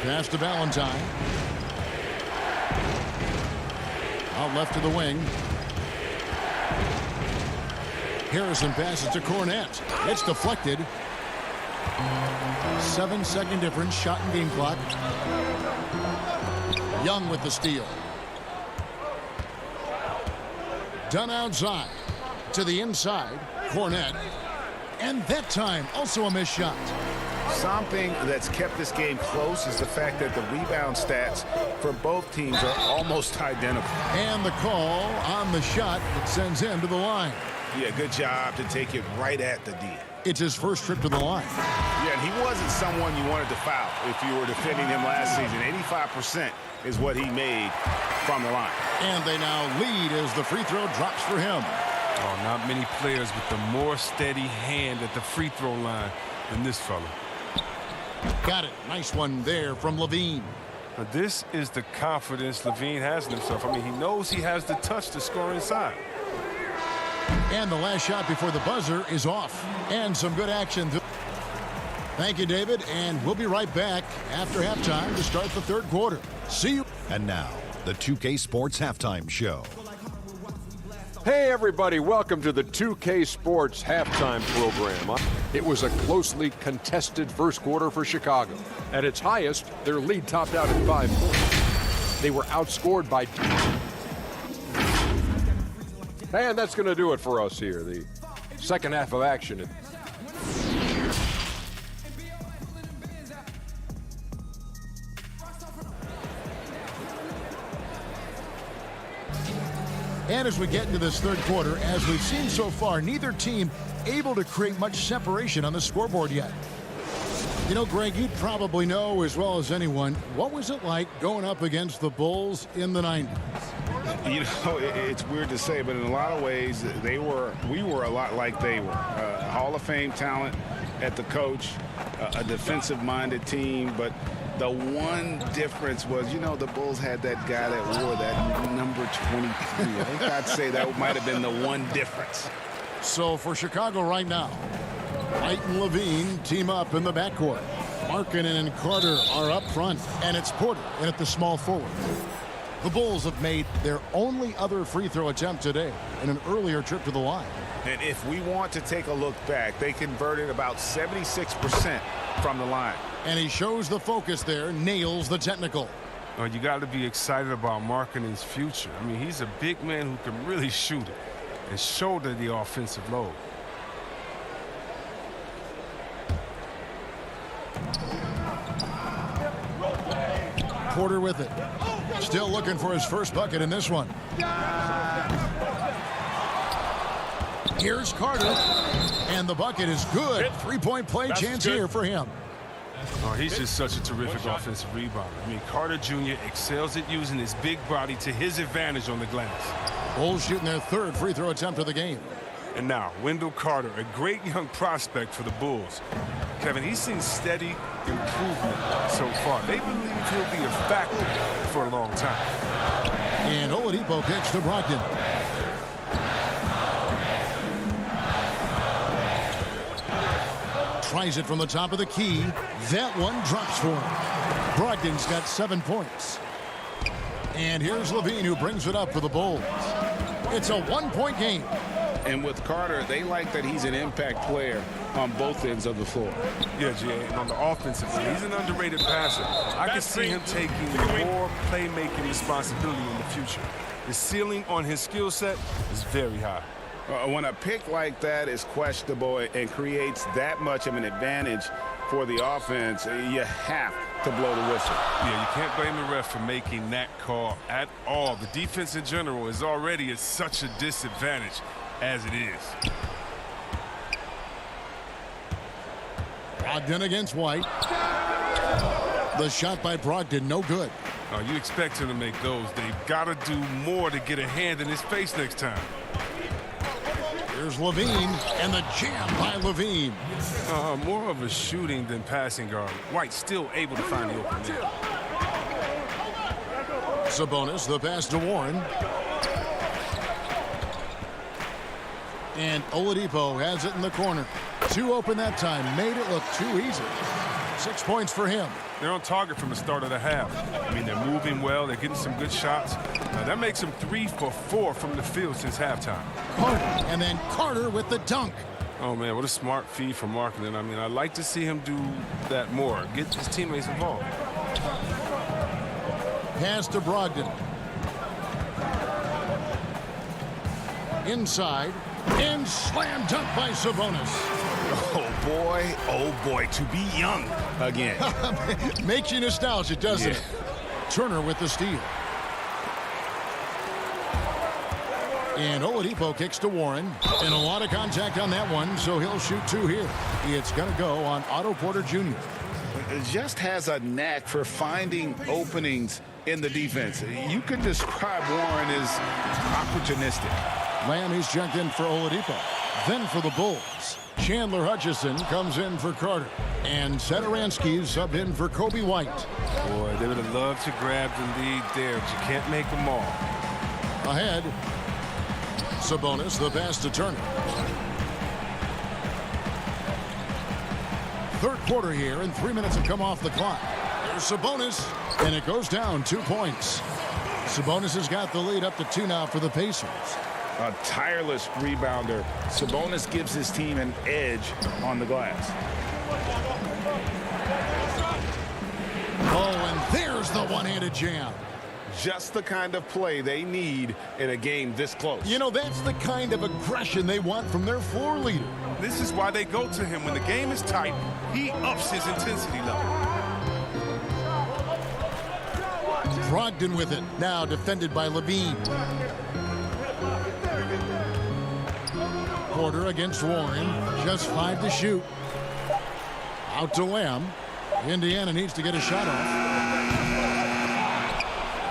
Pass to Valentine. Out left to the wing. Harrison passes to Cornette. It's deflected. 7-second difference. Shot and game clock. Young with the steal. Done outside. To the inside. Cornette. And that time, also a missed shot. Something that's kept this game close is the fact that the rebound stats for both teams are almost identical. And the call on the shot that sends him to the line. Yeah, good job to take it right at the D. It's his first trip to the line. Yeah, and he wasn't someone you wanted to foul if you were defending him last season. 85% is what he made from the line. And they now lead as the free throw drops for him. Oh, not many players with the more steady hand at the free throw line than this fella. Got it. Nice one there from Levine. Now, this is the confidence Levine has in himself. I mean, he knows he has the touch to score inside. And the last shot before the buzzer is off. And some good action. Thank you, David. And we'll be right back after halftime to start the third quarter. See you. And now, the 2K Sports Halftime Show. Hey, everybody. Welcome to the 2K Sports Halftime program. It was a closely contested first quarter for Chicago. At its highest, their lead topped out at 5 points. They were outscored by... And that's going to do it for us here. The second half of action. And as we get into this third quarter, as we've seen so far, neither team able to create much separation on the scoreboard yet. You know, Greg, you'd probably know as well as anyone, what was it like going up against the Bulls in the 90s? You know, it's weird to say, but in a lot of ways, we were a lot like they were. Hall of Fame talent at the coach, a defensive-minded team, but the one difference was, you know, the Bulls had that guy that wore that number 23. I think I'd say that might have been the one difference. So for Chicago right now, White and Levine team up in the backcourt. Markkanen and Carter are up front, and it's Porter in at the small forward. The Bulls have made their only other free throw attempt today in an earlier trip to the line. And if we want to take a look back, they converted about 76% from the line. And he shows the focus there, nails the technical. Oh, you got to be excited about Markkanen's future. I mean, he's a big man who can really shoot it and shoulder the offensive load. Porter with it. Still looking for his first bucket in this one. Here's Carter. And the bucket is good. Three-point play chance here for him. Oh, he's just such a terrific offensive rebounder. I mean, Carter Jr. excels at using his big body to his advantage on the glass. Bulls shooting their third free throw attempt of the game. And now, Wendell Carter, a great young prospect for the Bulls. Kevin, he's seen steady improvement so far. They believe he'll be a factor for a long time. And Oladipo kicks to Brogdon. Tries it from the top of the key. That one drops for him. Brogdon's got 7 points. And here's Levine, who brings it up for the Bulls. It's a one-point game. And with Carter, they like that he's an impact player on both ends of the floor. Yeah, Jay, and on the offensive end, he's an underrated passer. I can see him taking more playmaking responsibility in the future. The ceiling on his skill set is very high. When a pick like that is questionable and creates that much of an advantage for the offense, you have to blow the whistle. Yeah, you can't blame the ref for making that call at all. The defense in general is already at such a disadvantage as it is. Brogdon against White. The shot by Brogdon, no good. Oh, you expect him to make those. They've got to do more to get a hand in his face next time. Here's Levine, and the jam by Levine. More of a shooting than passing guard. White still able to find the open man. Sabonis, the pass to Warren. And Oladipo has it in the corner. 2 open that time. Made it look too easy. 6 points for him. They're on target from the start of the half. I mean, they're moving well. They're getting some good shots. That makes them 3 for 4 from the field since halftime. Carter, and then Carter with the dunk. Oh, man, what a smart feed from Markkanen. I mean, I'd like to see him do that more. Get his teammates involved. Pass to Brogdon. Inside. And slam dunk by Sabonis. Oh boy, to be young again. Makes you nostalgic, doesn't it? Turner with the steal. And Oladipo kicks to Warren. And a lot of contact on that one, so he'll shoot 2 here. It's going to go on Otto Porter Jr. Just has a knack for finding openings in the defense. You could describe Warren as opportunistic. Lamb is checked in for Oladipo. Then for the Bulls, Chandler Hutchison comes in for Carter. And Satoransky's subbed in for Kobe White. Boy, they would have loved to grab the lead there, but you can't make them all. Ahead, Sabonis, the pass to Turner. Third quarter here, and 3 minutes have come off the clock. There's Sabonis, and it goes down 2 points. Sabonis has got the lead up to 2 now for the Pacers. A tireless rebounder. Sabonis gives his team an edge on the glass. Oh, and there's the one-handed jam. Just the kind of play they need in a game this close. You know, that's the kind of aggression they want from their floor leader. This is why they go to him. When the game is tight, he ups his intensity level. Brogdon with it. Now defended by Levine. Porter against Warren. Just 5 to shoot. Out to Lamb. Indiana needs to get a shot off.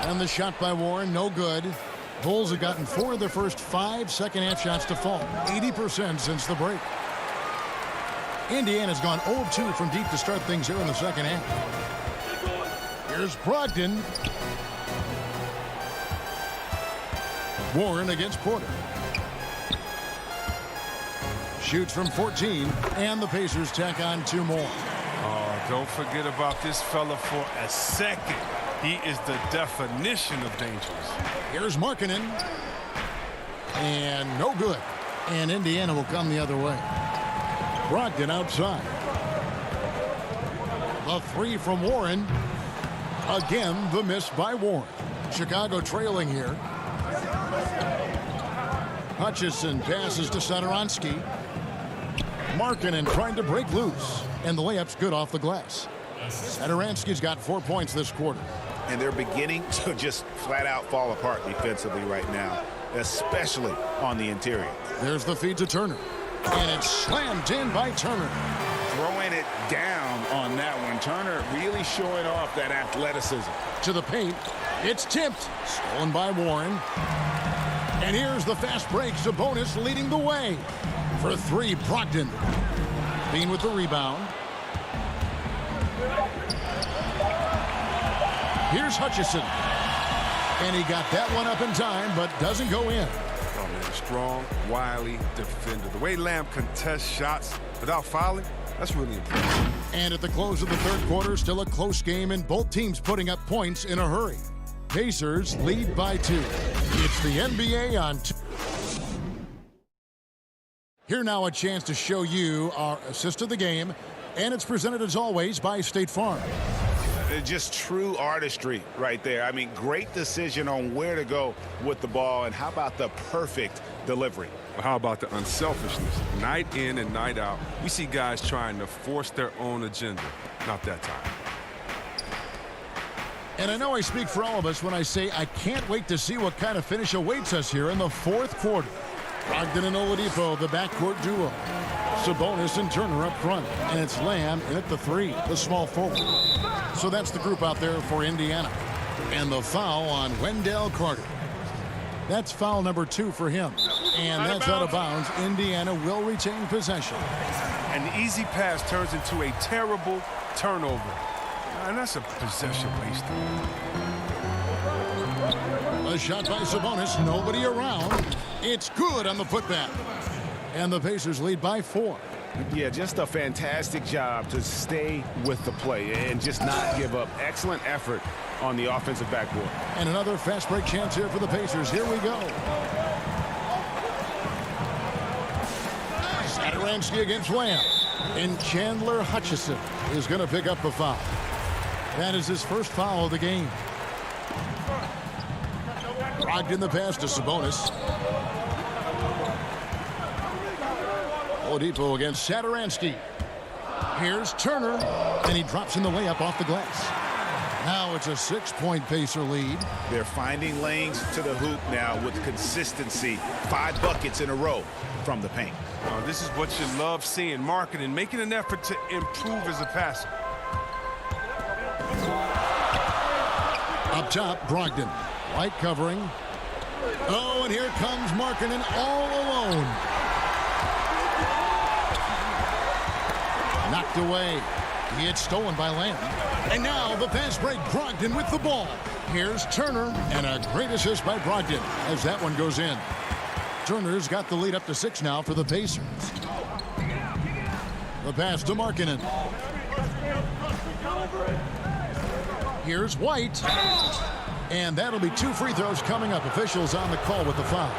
And the shot by Warren, no good. Bulls have gotten 4 of their first 5 second-half shots to fall. 80% since the break. Indiana's gone 0-2 from deep to start things here in the second half. Here's Brogdon. Warren against Porter. Shoots from 14, and the Pacers tack on 2 more. Oh, don't forget about this fella for a second. He is the definition of dangerous. Here's Markkanen. And no good. And Indiana will come the other way. Brogdon outside. The 3 from Warren. Again, the miss by Warren. Chicago trailing here. Hutchison passes to Satoransky. Markkanen trying to break loose. And the layup's good off the glass. Satoransky's got 4 points this quarter. And they're beginning to just flat out fall apart defensively right now, especially on the interior. There's the feed to Turner. And it's slammed in by Turner. Throwing it down on that one. Turner really showing off that athleticism. To the paint. It's tipped. Stolen by Warren. And here's the fast break. Sabonis leading the way. For 3, Brogdon. Bean with the rebound. Here's Hutchison. And he got that one up in time, but doesn't go in. Oh, man, strong, wily defender. The way Lamb contests shots without fouling, that's really impressive. And at the close of the third quarter, still a close game, and both teams putting up points in a hurry. Pacers lead by 2. It's the NBA on 2. Here now a chance to show you our assist of the game, and it's presented as always by State Farm. Just true artistry right there. I mean, great decision on where to go with the ball, and how about the perfect delivery? How about the unselfishness? Night in and night out, we see guys trying to force their own agenda. Not that time. And I know I speak for all of us when I say I can't wait to see what kind of finish awaits us here in the fourth quarter. Brogdon and Oladipo, the backcourt duo. Sabonis and Turner up front. And it's Lamb in at the 3, the small forward. So that's the group out there for Indiana. And the foul on Wendell Carter. That's foul number 2 for him. And that's out of bounds. Indiana will retain possession. And the easy pass turns into a terrible turnover. And that's a possession waster. A shot by Sabonis. Nobody around. It's good on the putback. And the Pacers lead by 4. Yeah, just a fantastic job to stay with the play and just not give up. Excellent effort on the offensive backboard. And another fast break chance here for the Pacers. Here we go. Satoransky against Lamb. And Chandler Hutchison is going to pick up the foul. That is his first foul of the game. Brogdon the pass to Sabonis. Oladipo against Satoransky. Here's Turner, and he drops in the layup off the glass. Now it's a 6-point Pacer lead. They're finding lanes to the hoop now with consistency. 5 buckets in a row from the paint. This is what you love seeing. Markkanen making an effort to improve as a passer. Up top, Brogdon. White covering. Oh, and here comes Markkanen all alone. Knocked away. He had stolen by Lamb. And now the fast break. Brogdon with the ball. Here's Turner, and a great assist by Brogdon as that one goes in. Turner's got the lead up to 6 now for the Pacers. The pass to Markkanen. Here's White. And that'll be 2 free throws coming up. Officials on the call with the foul.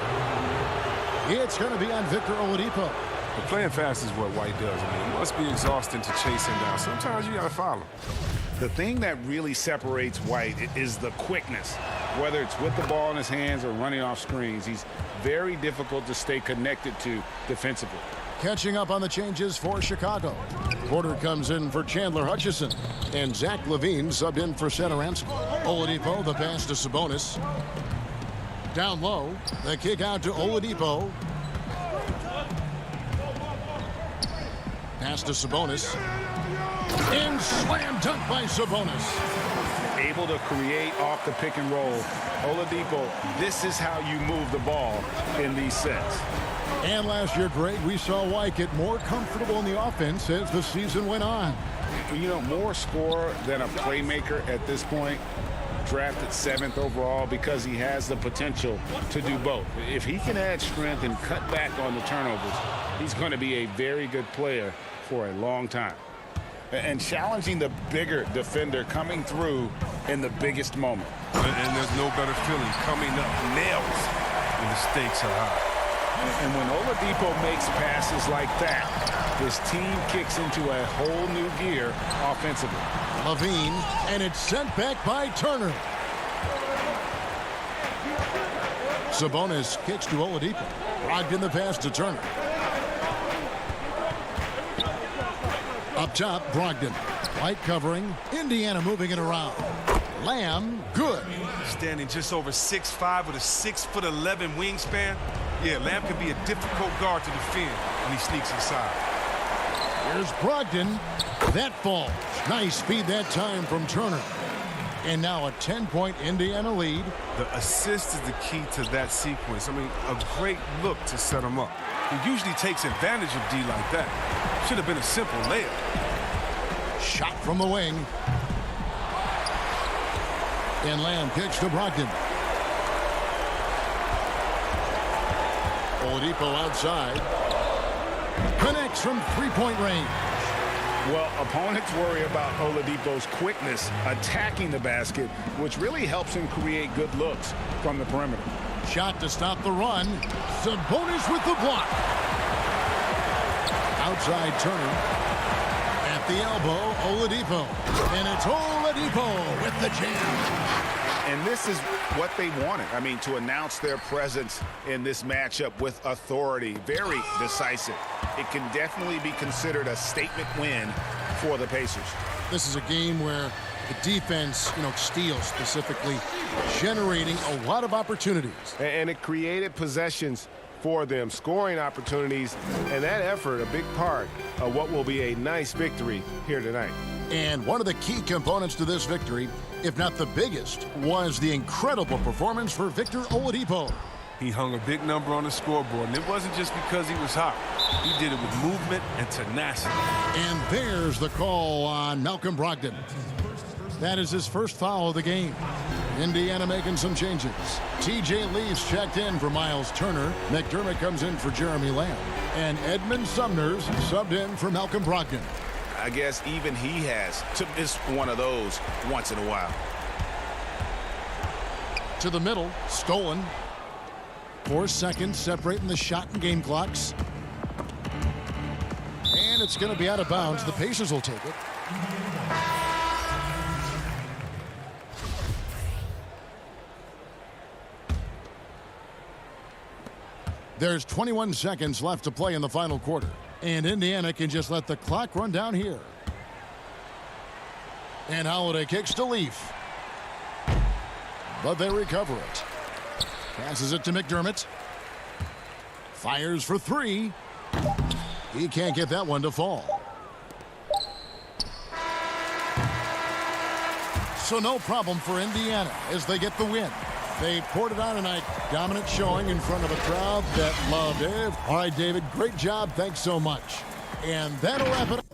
It's going to be on Victor Oladipo. But playing fast is what White does. I mean, it must be exhausting to chase him down. Sometimes you got to foul him. The thing that really separates White is the quickness. Whether it's with the ball in his hands or running off screens, he's very difficult to stay connected to defensively. Catching up on the changes for Chicago. Porter comes in for Chandler Hutchison. And Zach LaVine subbed in for Satoransky. Oladipo, the pass to Sabonis. Down low, the kick out to Oladipo. Pass to Sabonis. And slam dunk by Sabonis. Able to create off the pick and roll. Oladipo, this is how you move the ball in these sets. And last year, Greg, we saw White get more comfortable in the offense as the season went on. You know, more scorer than a playmaker at this point. Drafted 7th overall because he has the potential to do both. If he can add strength and cut back on the turnovers, he's going to be a very good player for a long time. And challenging the bigger defender coming through in the biggest moment. And there's no better feeling coming up nails when the stakes are high. And when Oladipo makes passes like that, this team kicks into a whole new gear offensively. Levine, and it's sent back by Turner. Sabonis kicks to Oladipo. Brogdon the pass to Turner. Up top, Brogdon. White covering. Indiana moving it around. Lamb, good. Standing just over 6'5" with a 6'11" wingspan. Yeah, Lamb can be a difficult guard to defend when he sneaks inside. Here's Brogdon. That falls. Nice speed that time from Turner. And now a 10-point Indiana lead. The assist is the key to that sequence. I mean, a great look to set him up. He usually takes advantage of D like that. Should have been a simple layup. Shot from the wing. And Lamb kicks to Brogdon. Oladipo outside. Connects from three-point range. Well, opponents worry about Oladipo's quickness attacking the basket, which really helps him create good looks from the perimeter. Shot to stop the run. Sabonis with the block. Outside Turner. At the elbow, Oladipo. And it's Oladipo with the jam. And this is what they wanted. I mean, to announce their presence in this matchup with authority. Very decisive. It can definitely be considered a statement win for the Pacers. This is a game where the defense, steals specifically, generating a lot of opportunities. And it created possessions for them, scoring opportunities, and that effort a big part of what will be a nice victory here tonight. And one of the key components to this victory, if not the biggest, was the incredible performance for Victor Oladipo. He hung a big number on the scoreboard, and it wasn't just because he was hot. He did it with movement and tenacity. And there's the call on Malcolm Brogdon. That is his first foul of the game. Indiana making some changes. TJ Leafs checked in for Miles Turner. McDermott comes in for Jeremy Lamb. And Edmund Sumner's subbed in for Malcolm Brogdon. I guess even he has to miss one of those once in a while. To the middle, stolen. 4 seconds separating the shot and game clocks. And it's going to be out of bounds. The Pacers will take it. There's 21 seconds left to play in the final quarter. And Indiana can just let the clock run down here. And Holiday kicks to Leaf. But they recover it. Passes it to McDermott. Fires for three. He can't get that one to fall. So no problem for Indiana as they get the win. They poured it on tonight. Dominant showing in front of a crowd that loved it. All right, David, great job. Thanks so much. And that'll wrap it up.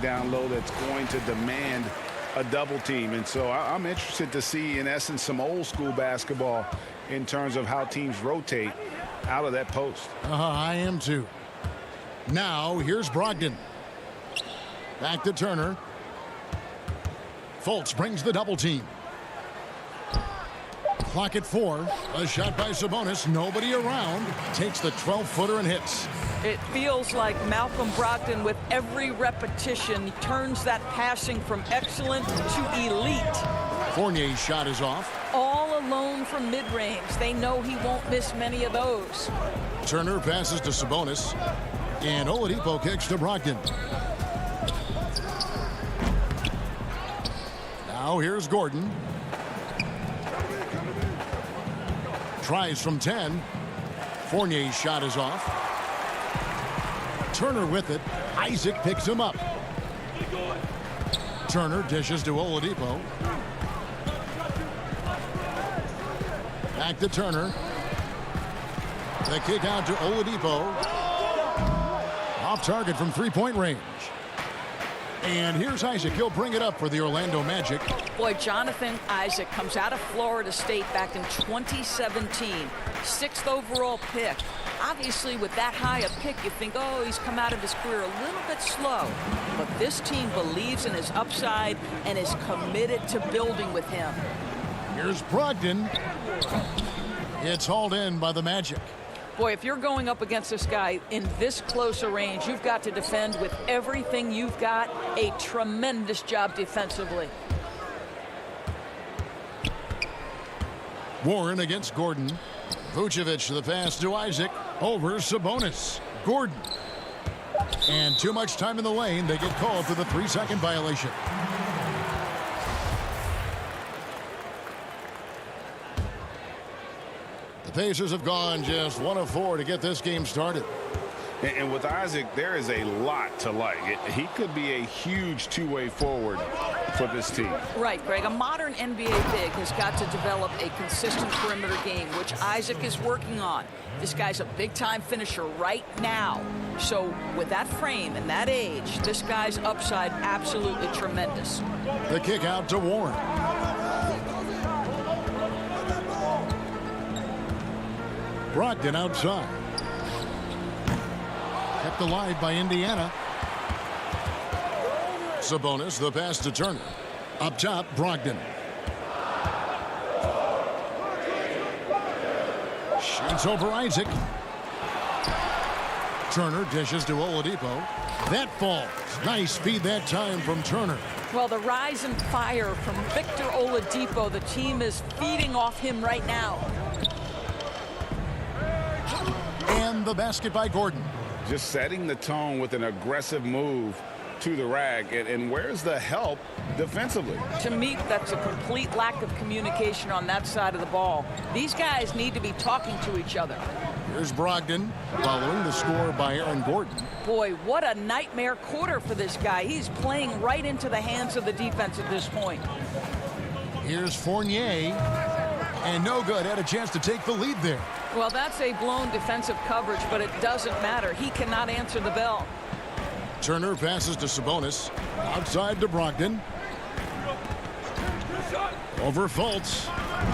down low that's going to demand a double team. And so I'm interested to see, in essence, some old school basketball in terms of how teams rotate out of that post. I am too. Now here's Brogdon. Back to Turner. Fultz brings the double team. Clock at 4. A shot by Sabonis. Nobody around. Takes the 12-footer and hits. It feels like Malcolm Brogdon, with every repetition, turns that passing from excellent to elite. Fournier's shot is off. All alone from mid-range. They know he won't miss many of those. Turner passes to Sabonis. And Oladipo kicks to Brogdon. Now here's Gordon. Tries from 10. Fournier's shot is off. Turner with it. Isaac picks him up. Turner dishes to Oladipo. Back to Turner. The kick out to Oladipo. Off target from three-point range. And here's Isaac. He'll bring it up for the Orlando Magic. Boy, Jonathan Isaac comes out of Florida State back in 2017. 6th overall pick. Obviously, with that high a pick, you think, oh, he's come out of his career a little bit slow. But this team believes in his upside and is committed to building with him. Here's Brogdon. It's hauled in by the Magic. Boy, if you're going up against this guy in this close a range, you've got to defend with everything you've got. A tremendous job defensively. Warren against Gordon. Vucevic the pass to Isaac. Over Sabonis. Gordon. And too much time in the lane. They get called for the 3-second violation. The Pacers have gone just 1 of 4 to get this game started. And with Isaac, there is a lot to like. He could be a huge two-way forward for this team. Right, Greg. A modern NBA big has got to develop a consistent perimeter game, which Isaac is working on. This guy's a big-time finisher right now. So with that frame and that age, this guy's upside absolutely tremendous. The kick out to Warren. Brogdon outside. Kept alive by Indiana. Sabonis, the pass to Turner. Up top, Brogdon. Shoots over Isaac. Turner dishes to Oladipo. That falls. Nice speed that time from Turner. Well, the rise and fire from Victor Oladipo, the team is feeding off him right now. And the basket by Gordon. Just setting the tone with an aggressive move to the rack. And where's the help defensively? To me, that's a complete lack of communication on that side of the ball. These guys need to be talking to each other. Here's Brogdon following the score by Aaron Gordon. Boy, what a nightmare quarter for this guy. He's playing right into the hands of the defense at this point. Here's Fournier. And no good. Had a chance to take the lead there. Well, that's a blown defensive coverage, but it doesn't matter. He cannot answer the bell. Turner passes to Sabonis. Outside to Brogdon. Over Fultz.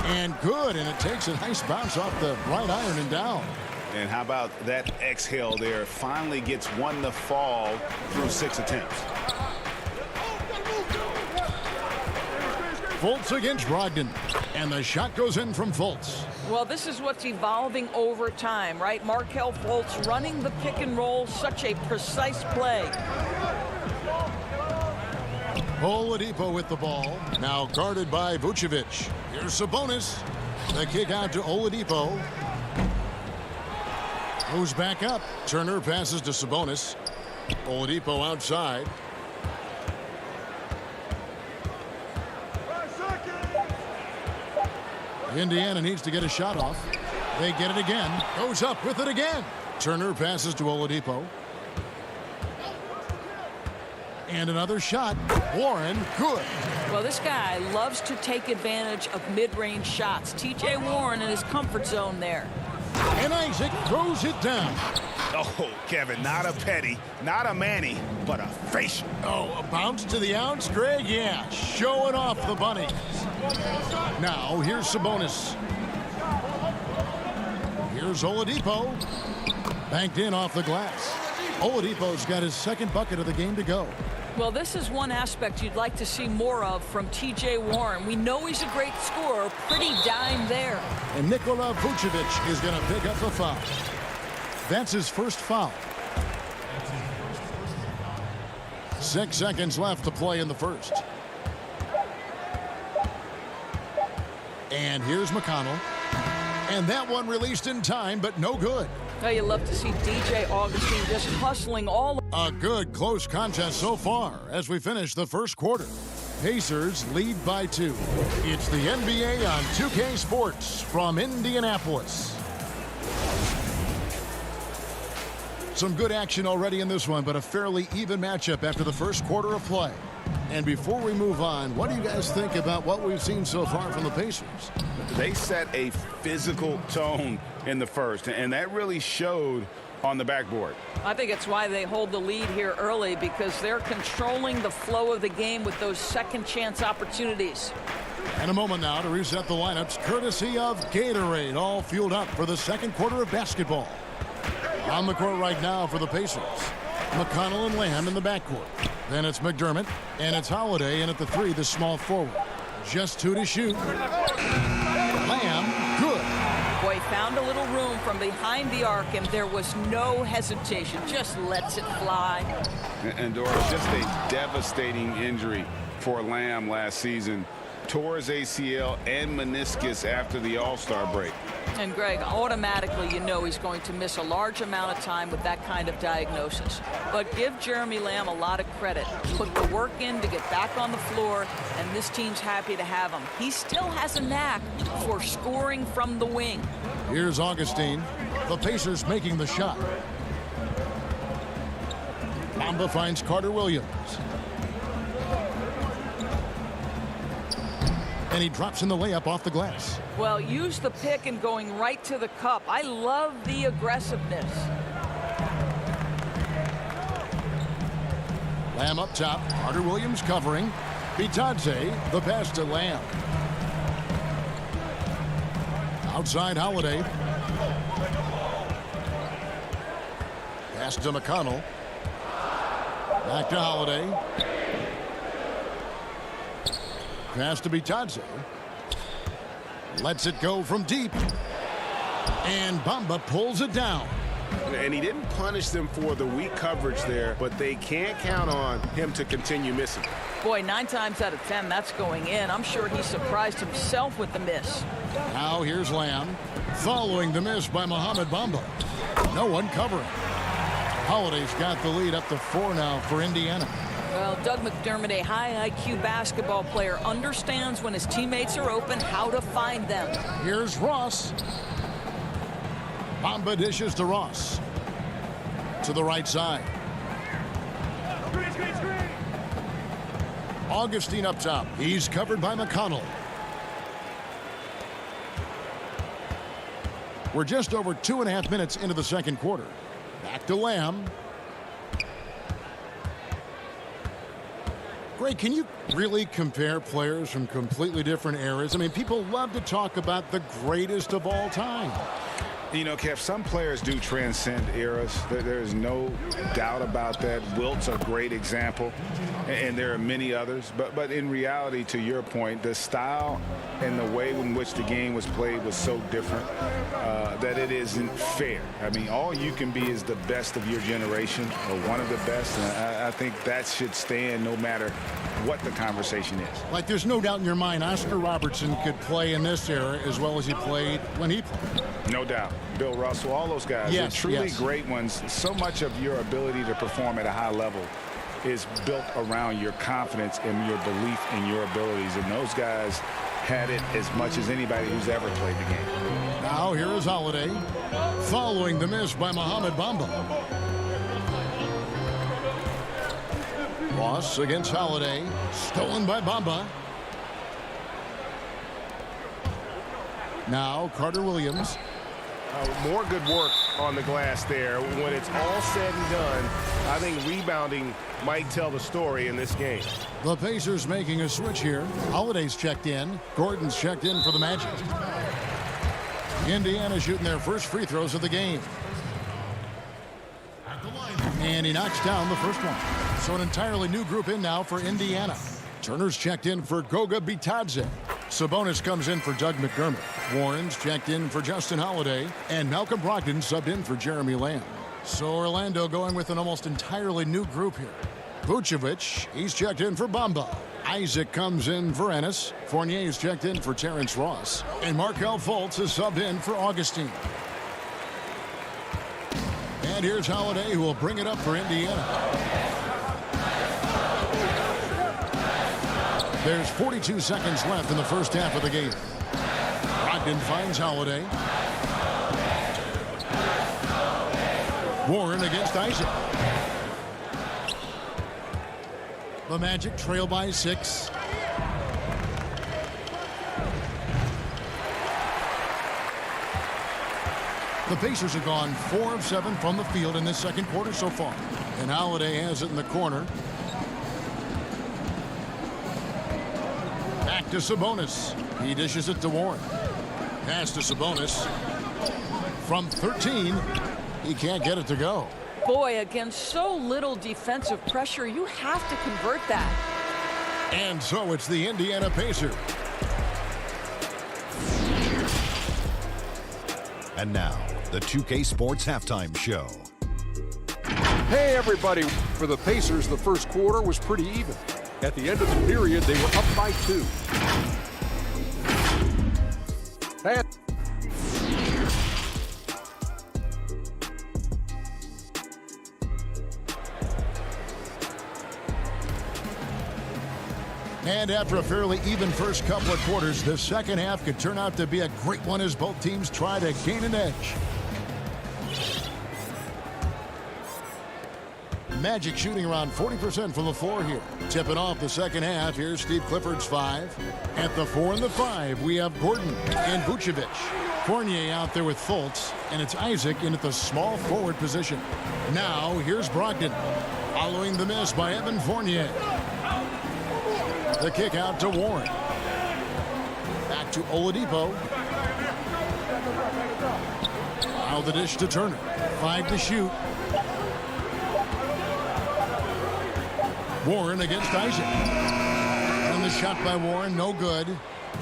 And good. And it takes a nice bounce off the right iron and down. And how about that exhale there? Finally gets one to fall through 6 attempts. Fultz against Brogdon. And the shot goes in from Fultz. Well, this is what's evolving over time, right? Markelle Fultz running the pick and roll, such a precise play. Oladipo with the ball. Now guarded by Vucevic. Here's Sabonis. The kick out to Oladipo. Moves back up. Turner passes to Sabonis. Oladipo outside. Indiana needs to get a shot off. They get it again. Goes up with it again. Turner passes to Oladipo. And another shot. Warren, good. Well, this guy loves to take advantage of mid-range shots. T.J. Warren in his comfort zone there. And Isaac throws it down. Oh, Kevin, not a petty, not a Manny, but a facial. Oh, a bounce to the ounce, Greg? Yeah, showing off the bunnies. Now, here's Sabonis. Here's Oladipo. Banked in off the glass. Oladipo's got his second bucket of the game to go. Well, this is one aspect you'd like to see more of from T.J. Warren. We know he's a great scorer. Pretty dime there. And Nikola Vucevic is going to pick up the foul. That's his first foul. 6 seconds left to play in the first. And here's McConnell. And that one released in time, but no good. Well, you love to see DJ Augustine just hustling all. A good close contest so far as we finish the first quarter. Pacers lead by 2. It's the NBA on 2K Sports from Indianapolis. Some good action already in this one, but a fairly even matchup after the first quarter of play. And before we move on, what do you guys think about what we've seen so far from the Pacers? They set a physical tone in the first, and that really showed on the backboard. I think it's why they hold the lead here early, because they're controlling the flow of the game with those second chance opportunities. And a moment now to reset the lineups, courtesy of Gatorade, all fueled up for the second quarter of basketball. On the court right now for the Pacers, McConnell and Lamb in the backcourt. Then it's McDermott, and it's Holiday in at the 3, the small forward. Just 2 to shoot. Lamb, good. Boy, found a little room from behind the arc, and there was no hesitation. Just lets it fly. And Doris, just a devastating injury for Lamb last season. Tore his ACL and meniscus after the All-Star break. And Greg, automatically you know he's going to miss a large amount of time with that kind of diagnosis. But give Jeremy Lamb a lot of credit. Put the work in to get back on the floor, and this team's happy to have him. He still has a knack for scoring from the wing. Here's Augustine. The Pacers making the shot. Bamba finds Carter Williams. And he drops in the layup off the glass. Well, use the pick and going right to the cup. I love the aggressiveness. Lamb up top. Carter Williams covering. Bitadze, the pass to Lamb. Outside Holiday. Pass to McConnell. Back to Holiday. Pass to Bitadze. Lets it go from deep. And Bamba pulls it down. And he didn't punish them for the weak coverage there, but they can't count on him to continue missing. Boy, 9 times out of 10, that's going in. I'm sure he surprised himself with the miss. Now here's Lamb. Following the miss by Mohamed Bamba. No one covering. Holiday's got the lead up to 4 now for Indiana. Well, Doug McDermott, a high IQ basketball player, understands when his teammates are open how to find them. Here's Ross. Bamba dishes to Ross. To the right side. Augustine up top. He's covered by McConnell. We're just over 2.5 minutes into the second quarter. Back to Lamb. Greg, can you really compare players from completely different eras? I mean, people love to talk about the greatest of all time. You know, Kev, some players do transcend eras. There's no doubt about that. Wilt's a great example, and there are many others. But in reality, to your point, the style and the way in which the game was played was so different that it isn't fair. I mean, all you can be is the best of your generation, or one of the best. And I think that should stand no matter what the conversation is. Like, there's no doubt in your mind Oscar Robertson could play in this era as well as he played when he played. No doubt. Bill Russell, all those guys, yes, they're truly yes. great ones. So much of your ability to perform at a high level is built around your confidence and your belief in your abilities. And those guys had it as much as anybody who's ever played the game. Now here is Holiday. Following the miss by Mohamed Bamba. Ross against Holiday. Stolen by Bamba. Now Carter Williams. More good work on the glass there. When it's all said and done, I think rebounding might tell the story in this game. The Pacers making a switch here. Holiday's checked in. Gordon's checked in for the Magic. Indiana shooting their first free throws of the game. And he knocks down the first one. So an entirely new group in now for Indiana. Turner's checked in for Goga Bitadze. Sabonis comes in for Doug McDermott. Warren's checked in for Justin Holiday. And Malcolm Brogdon subbed in for Jeremy Lamb. So Orlando going with an almost entirely new group here. Vucevic, he's checked in for Bamba. Isaac comes in for Ennis. Fournier's checked in for Terrence Ross. And Markelle Fultz is subbed in for Augustine. And here's Holiday, who will bring it up for Indiana. There's 42 seconds left in the first half of the game. Brogdon finds Holiday. Warren against Isaac. The Magic trail by 6. The Pacers have gone 4 of 7 from the field in this second quarter so far. And Holiday has it in the corner. Back to Sabonis. He dishes it to Warren. Pass to Sabonis. From 13, he can't get it to go. Boy, against so little defensive pressure, you have to convert that. And so it's the Indiana Pacers. And now, the 2K Sports Halftime Show. Hey, everybody. For the Pacers, the first quarter was pretty even. At the end of the period, they were up by 2. And after a fairly even first couple of quarters, the second half could turn out to be a great one as both teams try to gain an edge. Magic shooting around 40% from the floor here. Tipping off the second half, here's Steve Clifford's 5. At the 4 and the 5, we have Gordon and Vucevic. Fournier out there with Fultz, and it's Isaac in at the small forward position. Now, here's Brogdon, following the miss by Evan Fournier. The kick out to Warren. Back to Oladipo. Now the dish to Turner. 5 to shoot. Warren against Isaac. And the shot by Warren, no good.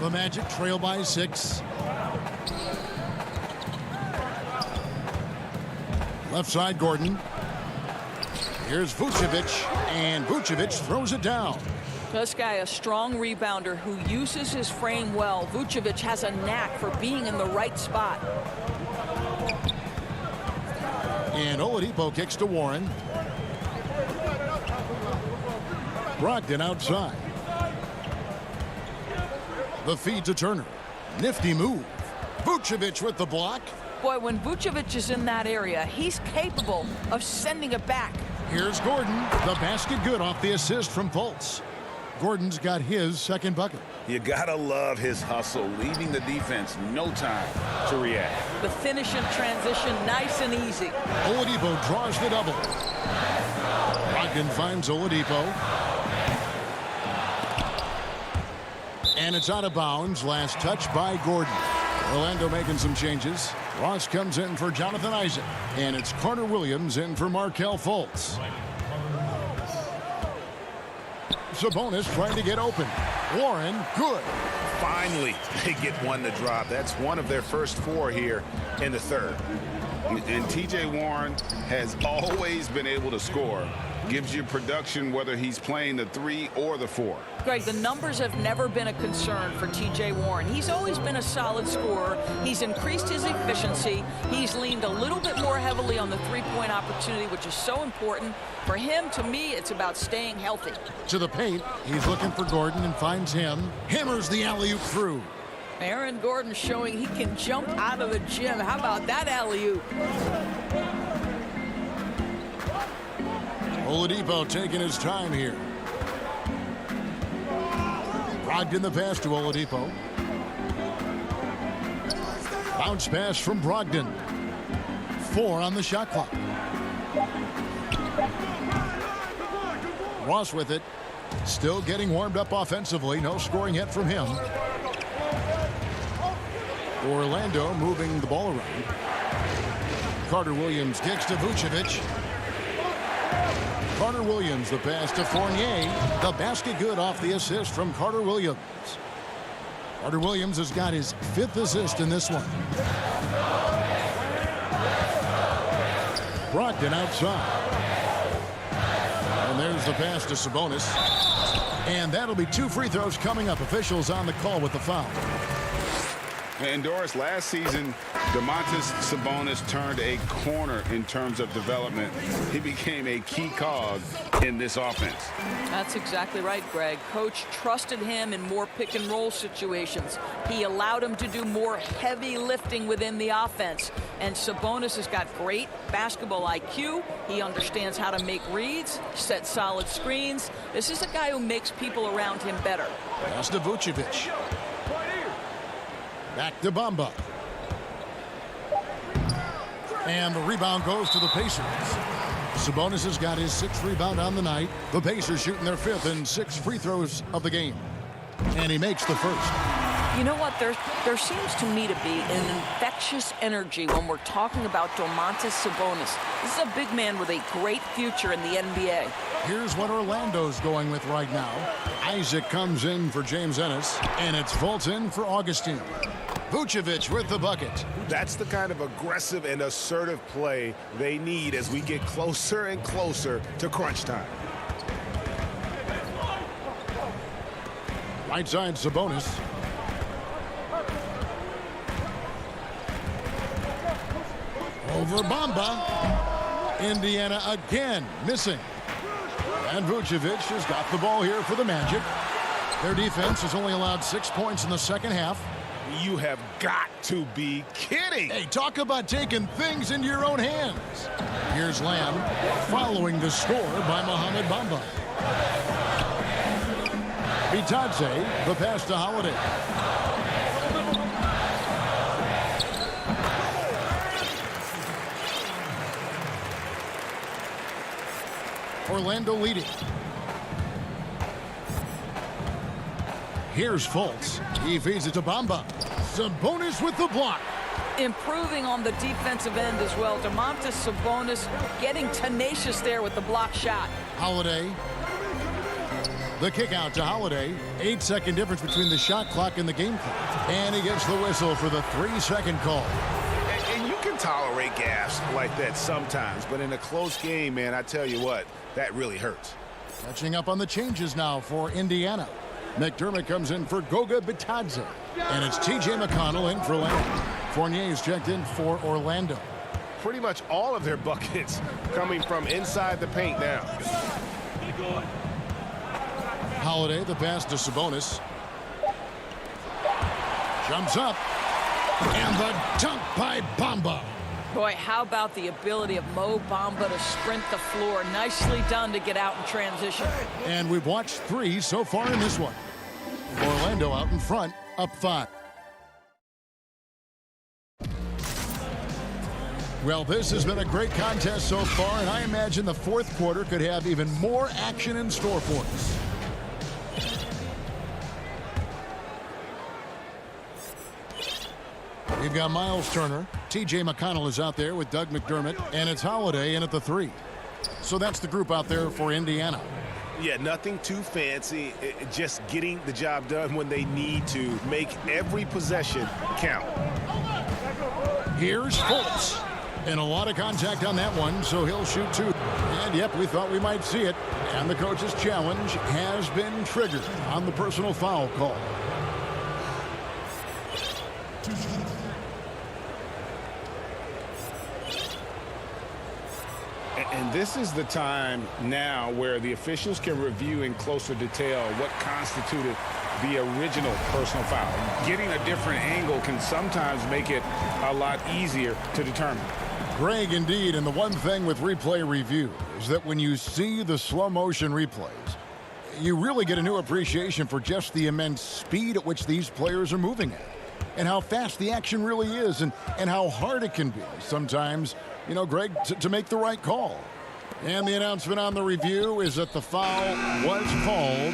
The Magic trail by 6. Left side, Gordon. Here's Vucevic, and Vucevic throws it down. This guy, a strong rebounder who uses his frame well. Vucevic has a knack for being in the right spot. And Oladipo kicks to Warren. Brogdon outside. The feed to Turner. Nifty move. Vucevic with the block. Boy, when Vucevic is in that area, he's capable of sending it back. Here's Gordon. The basket good off the assist from Fultz. Gordon's got his second bucket. You gotta love his hustle, leaving the defense no time to react. The finish in transition, nice and easy. Oladipo draws the double. Brogdon finds Oladipo. And it's out of bounds. Last touch by Gordon. Orlando making some changes. Ross comes in for Jonathan Isaac. And it's Carter Williams in for Markelle Fultz. Sabonis trying to get open. Warren, good. Finally, they get one to drop. That's one of their first 4 here in the third. And T.J. Warren has always been able to score. Gives you production whether he's playing the 3 or the 4. Greg, the numbers have never been a concern for T.J. Warren. He's always been a solid scorer. He's increased his efficiency. He's leaned a little bit more heavily on the three-point opportunity, which is so important. For him, to me, it's about staying healthy. To the paint, he's looking for Gordon and finds him. Hammers the alley-oop through. Aaron Gordon showing he can jump out of the gym. How about that alley-oop? Oladipo taking his time here. Brogdon the pass to Oladipo. Bounce pass from Brogdon. 4 on the shot clock. Ross with it. Still getting warmed up offensively. No scoring yet from him. Orlando moving the ball around. Carter Williams kicks to Vucevic. Carter Williams, the pass to Fournier. The basket good off the assist from Carter Williams. Carter Williams has got his 5th assist in this one. Brogdon outside. And there's the pass to Sabonis. And that'll be 2 free throws coming up. Officials on the call with the foul. And Doris, last season, Domantas Sabonis turned a corner in terms of development. He became a key cog in this offense. That's exactly right, Greg. Coach trusted him in more pick and roll situations. He allowed him to do more heavy lifting within the offense. And Sabonis has got great basketball IQ. He understands how to make reads, set solid screens. This is a guy who makes people around him better. Pass to Vucevic. Back to Bamba. And the rebound goes to the Pacers. Sabonis has got his 6th rebound on the night. The Pacers shooting their 5th and 6 free throws of the game. And he makes the first. You know what? There seems to me to be an infectious energy when we're talking about Domantas Sabonis. This is a big man with a great future in the NBA. Here's what Orlando's going with right now. Isaac comes in for James Ennis, and it's Fulton for Augustine. Vucevic with the bucket. That's the kind of aggressive and assertive play they need as we get closer and closer to crunch time. Right side, Sabonis. Over Bamba. Indiana again missing. And Vucevic has got the ball here for the Magic. Their defense has only allowed 6 points in the second half. You have got to be kidding. Hey, talk about taking things into your own hands. Here's Lamb following the score by Mohamed Bamba. Bitadze, the pass to Holiday. Orlando leading. Here's Fultz. He feeds it to Bamba. Sabonis with the block. Improving on the defensive end as well. Domantas Sabonis getting tenacious there with the block shot. Holiday. The kick out to Holiday. 8-second difference between the shot clock and the game clock. And he gets the whistle for the 3-second call. And you can tolerate gas like that sometimes, but in a close game, man, I tell you what, that really hurts. Catching up on the changes now for Indiana. McDermott comes in for Goga Bitadze. And it's T.J. McConnell in for Lamb. Fournier is checked in for Orlando. Pretty much all of their buckets coming from inside the paint now. Holiday, the pass to Sabonis. Jumps up. And the dunk by Bamba. Boy, how about the ability of Mo Bamba to sprint the floor? Nicely done to get out in transition. And we've watched 3 so far in this one. Orlando out in front, up 5. Well, this has been a great contest so far, and I imagine the fourth quarter could have even more action in store for us. We've got Miles Turner. T.J. McConnell is out there with Doug McDermott, and it's Holiday in at the 3. So that's the group out there for Indiana. Yeah, nothing too fancy, just getting the job done when they need to. Make every possession count. Here's Fultz. And a lot of contact on that one, so he'll shoot 2. And yep, we thought we might see it. And the coach's challenge has been triggered on the personal foul call. And this is the time now where the officials can review in closer detail what constituted the original personal foul. Getting a different angle can sometimes make it a lot easier to determine. Greg, indeed, and the one thing with replay review is that when you see the slow motion replays, you really get a new appreciation for just the immense speed at which these players are moving at. and how fast the action really is and how hard it can be sometimes, you know, Greg, to make the right call. And the announcement on the review is that the foul was called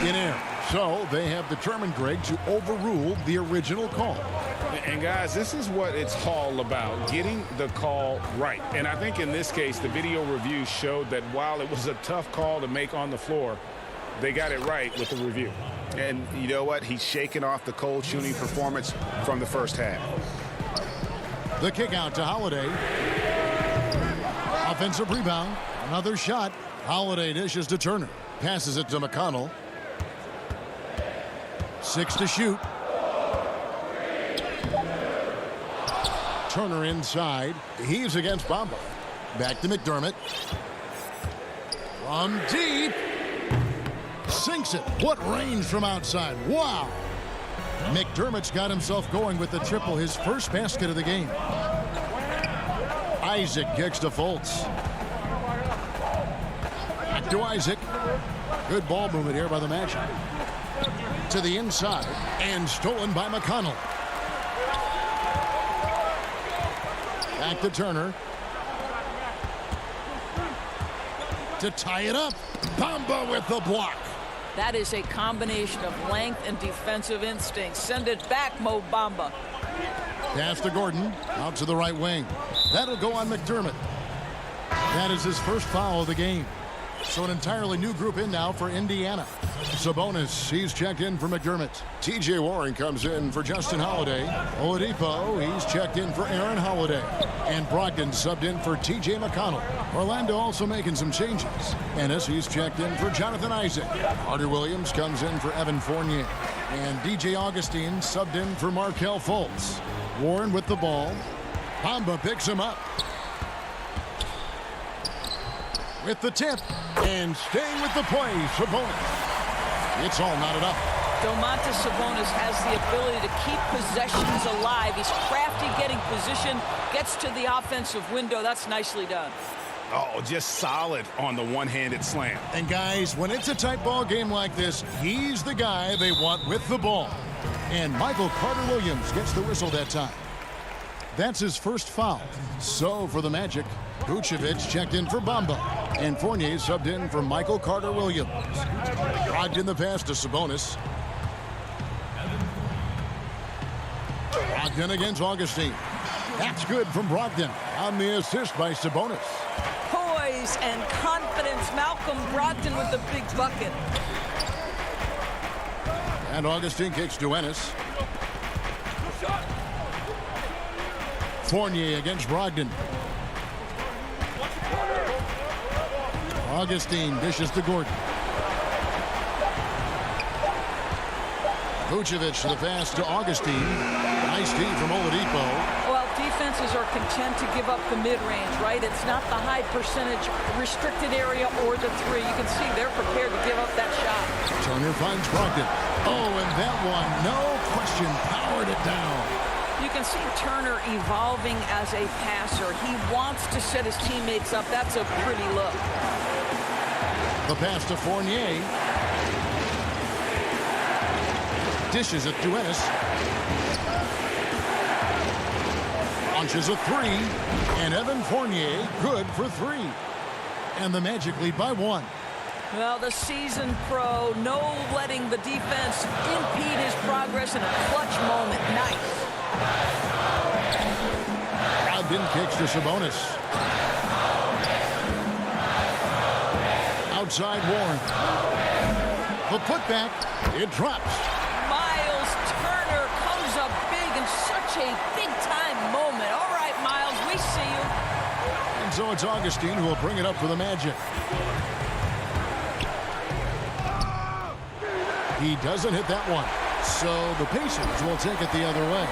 in error. So they have determined, Greg, to overrule the original call. And guys, this is what it's all about, getting the call right. And I think in this case, the video review showed that while it was a tough call to make on the floor, they got it right with the review. And you know what? He's shaking off the cold shooting performance from the first half. The kick out to Holiday. Offensive rebound. Another shot. Holiday dishes to Turner. Passes it to McConnell. 6 to shoot. Turner inside. He's against Bamba. Back to McDermott. From deep. Sinks it. What range from outside. Wow. McDermott's got himself going with the triple, his first basket of the game. Isaac kicks to Fultz. Back to Isaac. Good ball movement here by the Magic. To the inside and stolen by McConnell. Back to Turner. To tie it up. Bamba with the block. That is a combination of length and defensive instinct. Send it back, Mo Bamba. Pass to Gordon. Out to the right wing. That'll go on McDermott. That is his first foul of the game. So an entirely new group in now for Indiana. Sabonis, he's checked in for McDermott. TJ Warren comes in for Justin Holiday. Oladipo, he's checked in for Aaron Holiday. And Brogdon subbed in for TJ McConnell. Orlando also making some changes. Ennis, he's checked in for Jonathan Isaac. Carter Williams comes in for Evan Fournier. And DJ Augustine subbed in for Markelle Fultz. Warren with the ball. Bamba picks him up. With the tip, and staying with the play, Sabonis. It's all knotted up. Domantas Sabonis has the ability to keep possessions alive. He's crafty getting position, gets to the offensive window. That's nicely done. Oh, just solid on the one-handed slam. And guys, when it's a tight ball game like this, he's the guy they want with the ball. And Michael Carter-Williams gets the whistle that time. That's his first foul. So for the Magic, Vucevic checked in for Bamba. And Fournier subbed in for Michael Carter-Williams. Brogdon the pass to Sabonis. Brogdon against Augustine. That's good from Brogdon on the assist by Sabonis. Poise and confidence. Malcolm Brogdon with the big bucket. And Augustine kicks to Ennis. Fournier against Brogdon. Augustine dishes to Gordon. Vucevic to the pass to Augustine. Nice D from Oladipo. Well, defenses are content to give up the mid-range, right? It's not the high percentage restricted area or the three. You can see they're prepared to give up that shot. Turner finds Brogdon. Oh, and that one, no question, powered it down. You can see Turner evolving as a passer. He wants to set his teammates up. That's a pretty look. The pass to Fournier. Dishes it to Ennis. Launches a three. And Evan Fournier good for three. And the Magic lead by 1. Well, the seasoned pro, no letting the defense impede his progress in a clutch moment. Nice. Brogdon kicks to Sabonis. Outside Warren. The putback, it drops. Miles Turner comes up big in such a big-time moment. All right, Miles, we see you. And so it's Augustine who will bring it up for the Magic. He doesn't hit that one. So the Pacers will take it the other way.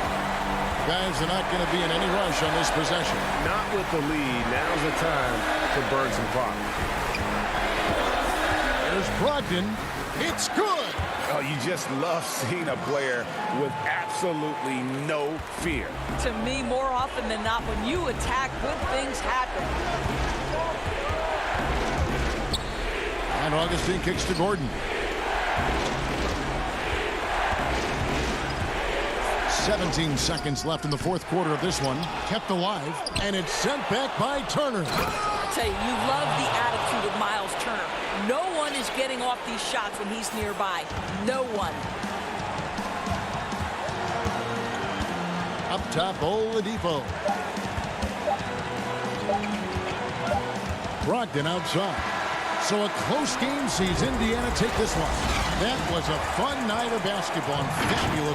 Guys are not going to be in any rush on this possession. Not with the lead. Now's the time to burn some clock. There's Brogdon. It's good. Oh, you just love seeing a player with absolutely no fear. To me, more often than not, when you attack, good things happen. And Augustine kicks to Gordon. 17 seconds left in the fourth quarter of this one. Kept alive, and it's sent back by Turner. I tell you, you love the attitude of Miles Turner. No one is getting off these shots when he's nearby. No one. Up top, Oladipo. Brogdon outside. So a close game sees Indiana take this one. That was a fun night of basketball and fabulous.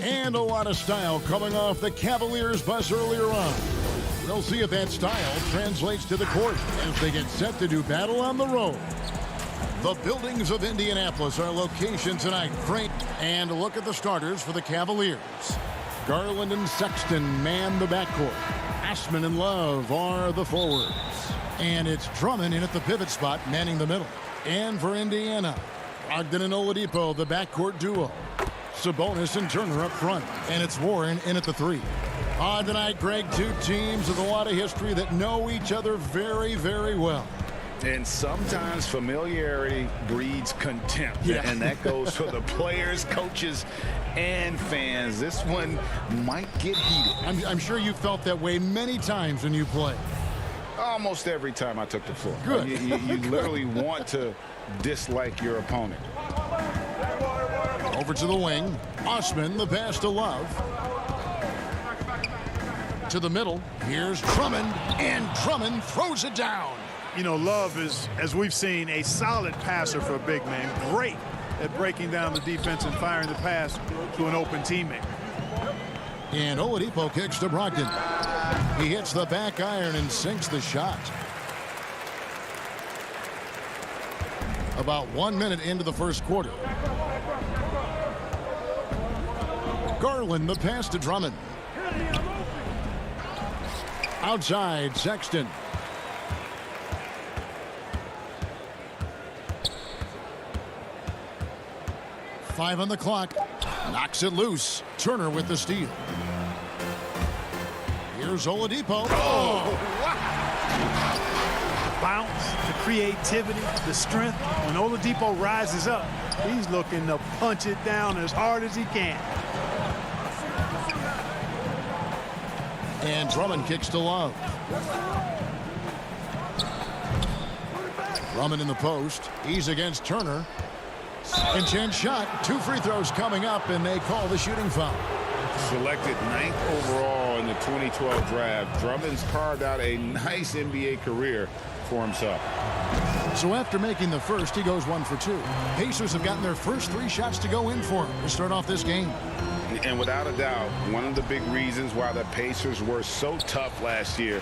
And a lot of style coming off the Cavaliers bus earlier on. We'll see if that style translates to the court as they get set to do battle on the road. The buildings of Indianapolis are location tonight. And look at the starters for the Cavaliers. Garland and Sexton man the backcourt. Ashman and Love are the forwards. And it's Drummond in at the pivot spot, manning the middle. And for Indiana, Brogdon and Oladipo, the backcourt duo. Sabonis and Turner up front. And it's Warren in at the 3. On tonight, Greg, two teams with a lot of history that know each other very, very well. And sometimes familiarity breeds contempt. Yeah. And that goes for the players, coaches, and fans. This one might get heated. I'm sure you felt that way many times when you play. Almost every time I took the floor. Good. You literally want to dislike your opponent. Over to the wing. Osman, the pass to Love. To the middle. Here's Drummond. And Drummond throws it down. You know, Love is, as we've seen, a solid passer for a big man. Great at breaking down the defense and firing the pass to an open teammate. And Oladipo kicks to Brogdon. He hits the back iron and sinks the shot. About 1 minute into the first quarter. Garland, the pass to Drummond. Outside, Sexton. Five on the clock. Knocks it loose. Turner with the steal. Here's Oladipo. Oh, wow. The bounce, the creativity, the strength. When Oladipo rises up, he's looking to punch it down as hard as he can. And Drummond kicks to Love. Drummond in the post. He's against Turner. And chance shot. 2 free throws coming up, and they call the shooting foul. Selected 9th overall in the 2012 draft, Drummond's carved out a nice NBA career for himself. So after making the first, he goes 1 for 2. Pacers have gotten their first 3 shots to go in for him to start off this game. And without a doubt, one of the big reasons why the Pacers were so tough last year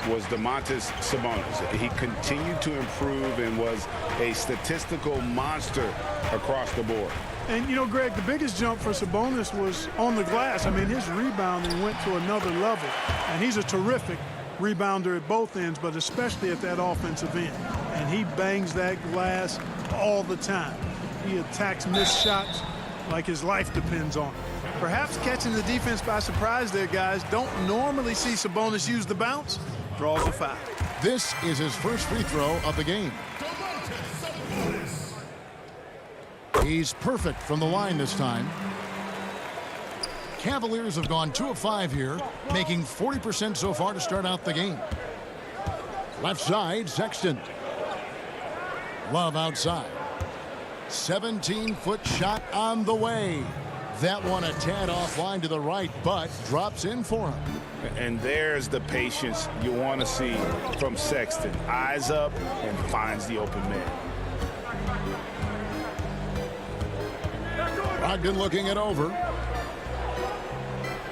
was Domantas Sabonis. He continued to improve and was a statistical monster across the board. And, you know, Greg, the biggest jump for Sabonis was on the glass. I mean, his rebounding went to another level. And he's a terrific rebounder at both ends, but especially at that offensive end. And he bangs that glass all the time. He attacks missed shots like his life depends on it. Perhaps catching the defense by surprise there, guys. Don't normally see Sabonis use the bounce. Draws a foul. This is his first free throw of the game. He's perfect from the line this time. Cavaliers have gone 2 of 5 here, making 40% so far to start out the game. Left side, Sexton. Love outside. 17-foot shot on the way. That one a tad offline to the right, but drops in for him. And there's the patience you want to see from Sexton. Eyes up and finds the open man. Brogdon looking it over.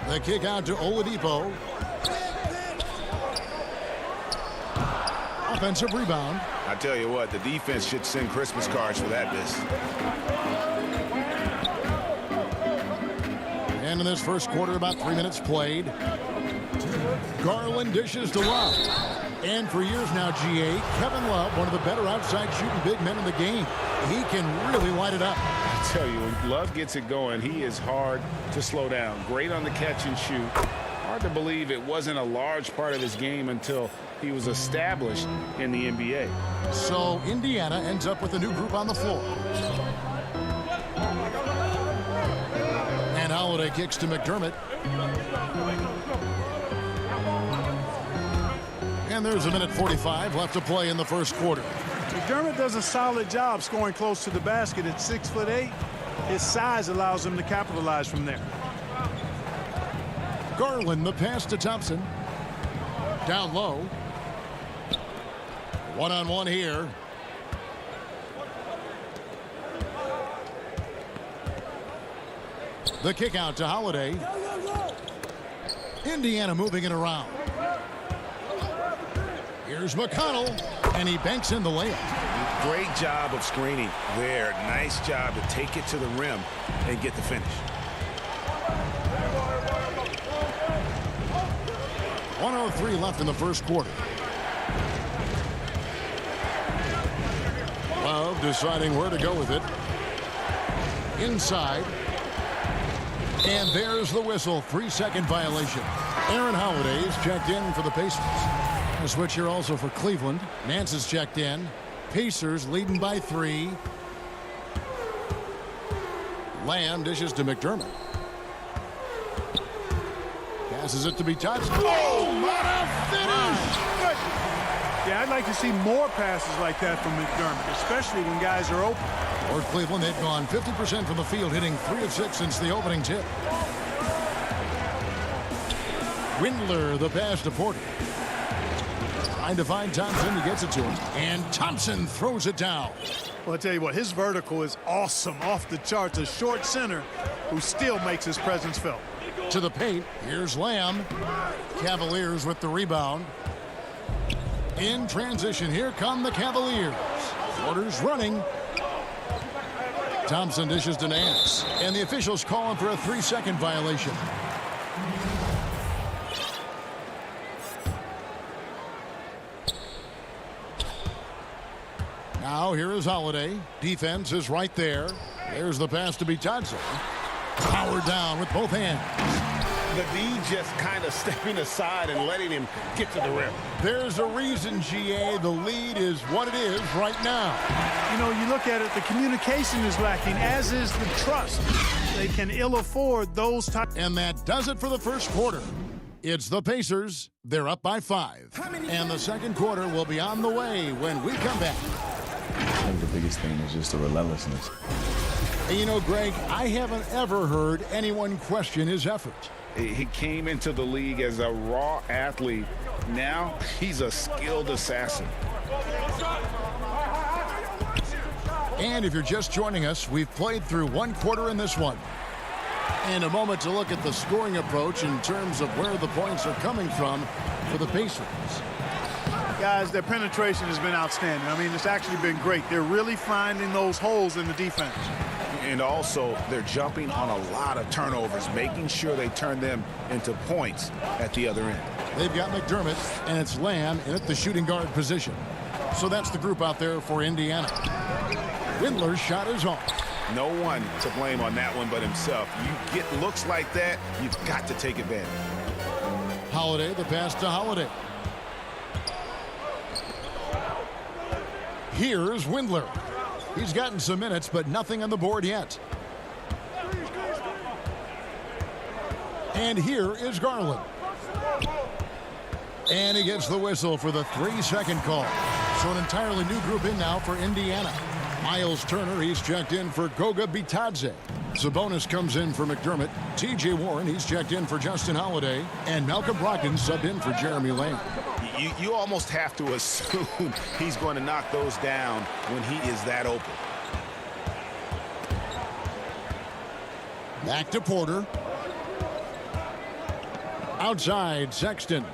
The kick out to Oladipo. Offensive rebound. I tell you what, the defense should send Christmas cards for that miss. And in this first quarter, about 3 minutes played. Garland dishes to Love. And for years now, GA, Kevin Love, one of the better outside shooting big men in the game. He can really light it up. I tell you, when Love gets it going, he is hard to slow down. Great on the catch and shoot. Hard to believe it wasn't a large part of his game until he was established in the NBA. So Indiana ends up with a new group on the floor. And Holiday kicks to McDermott. And there's a minute 45 left to play in the first quarter. McDermott does a solid job scoring close to the basket at 6'8". His size allows him to capitalize from there. Garland, the pass to Thompson. Down low. One-on-one here. The kick out to Holiday. Indiana moving it around. Here's McConnell, and he banks in the layup. Great job of screening there. Nice job to take it to the rim and get the finish. 1:03 left in the first quarter. Love deciding where to go with it. Inside. And there's the whistle. 3-second violation. Aaron Holiday is checked in for the Pacers. A switch here also for Cleveland. Nance is checked in. Pacers leading by 3. Lamb dishes to McDermott. Passes it to Bitadze. Oh, what a finish! Yeah, I'd like to see more passes like that from McDermott, especially when guys are open. For Cleveland, they've gone 50% from the field, hitting 3 of 6 since the opening tip. Windler, the pass to Porter. Trying to find Thompson. He gets it to him. And Thompson throws it down. Well, I tell you what, his vertical is awesome, off the charts. A short center who still makes his presence felt. To the paint. Here's Lamb. Cavaliers with the rebound. In transition, here come the Cavaliers. Porter's running. Thompson dishes to Nance. And the officials calling for a 3-second violation. Now here is Holiday. Defense is right there. There's the pass to Bitadze. Powered down with both hands. The D just kind of stepping aside and letting him get to the rim. There's a reason, GA, the lead is what it is right now. You know, you look at it, the communication is lacking, as is the trust. They can ill afford those types. And that does it for the first quarter. It's the Pacers. They're up by 5. And the second quarter will be on the way when we come back. I think the biggest thing is just the relentlessness. And you know, Greg, I haven't ever heard anyone question his effort. He came into the league as a raw athlete. Now he's a skilled assassin. And if you're just joining us, we've played through 1 quarter in this one. And a moment to look at the scoring approach in terms of where the points are coming from for the Pacers. Guys, their penetration has been outstanding. I mean, it's actually been great. They're really finding those holes in the defense. And also, they're jumping on a lot of turnovers, making sure they turn them into points at the other end. They've got McDermott, and it's Lamb in at the shooting guard position. So that's the group out there for Indiana. Windler's shot is off. No one to blame on that one but himself. You get looks like that, you've got to take advantage. Holiday, the pass to Holiday. Here's Windler. He's gotten some minutes, but nothing on the board yet. And here is Garland. And he gets the whistle for the 3-second call. So an entirely new group in now for Indiana. Miles Turner, he's checked in for Goga Bitadze. Sabonis comes in for McDermott. T.J. Warren, he's checked in for Justin Holiday. And Malcolm Brogdon subbed in for Jeremy Lamb. You almost have to assume he's going to knock those down when he is that open. Back to Porter. Outside, Sexton.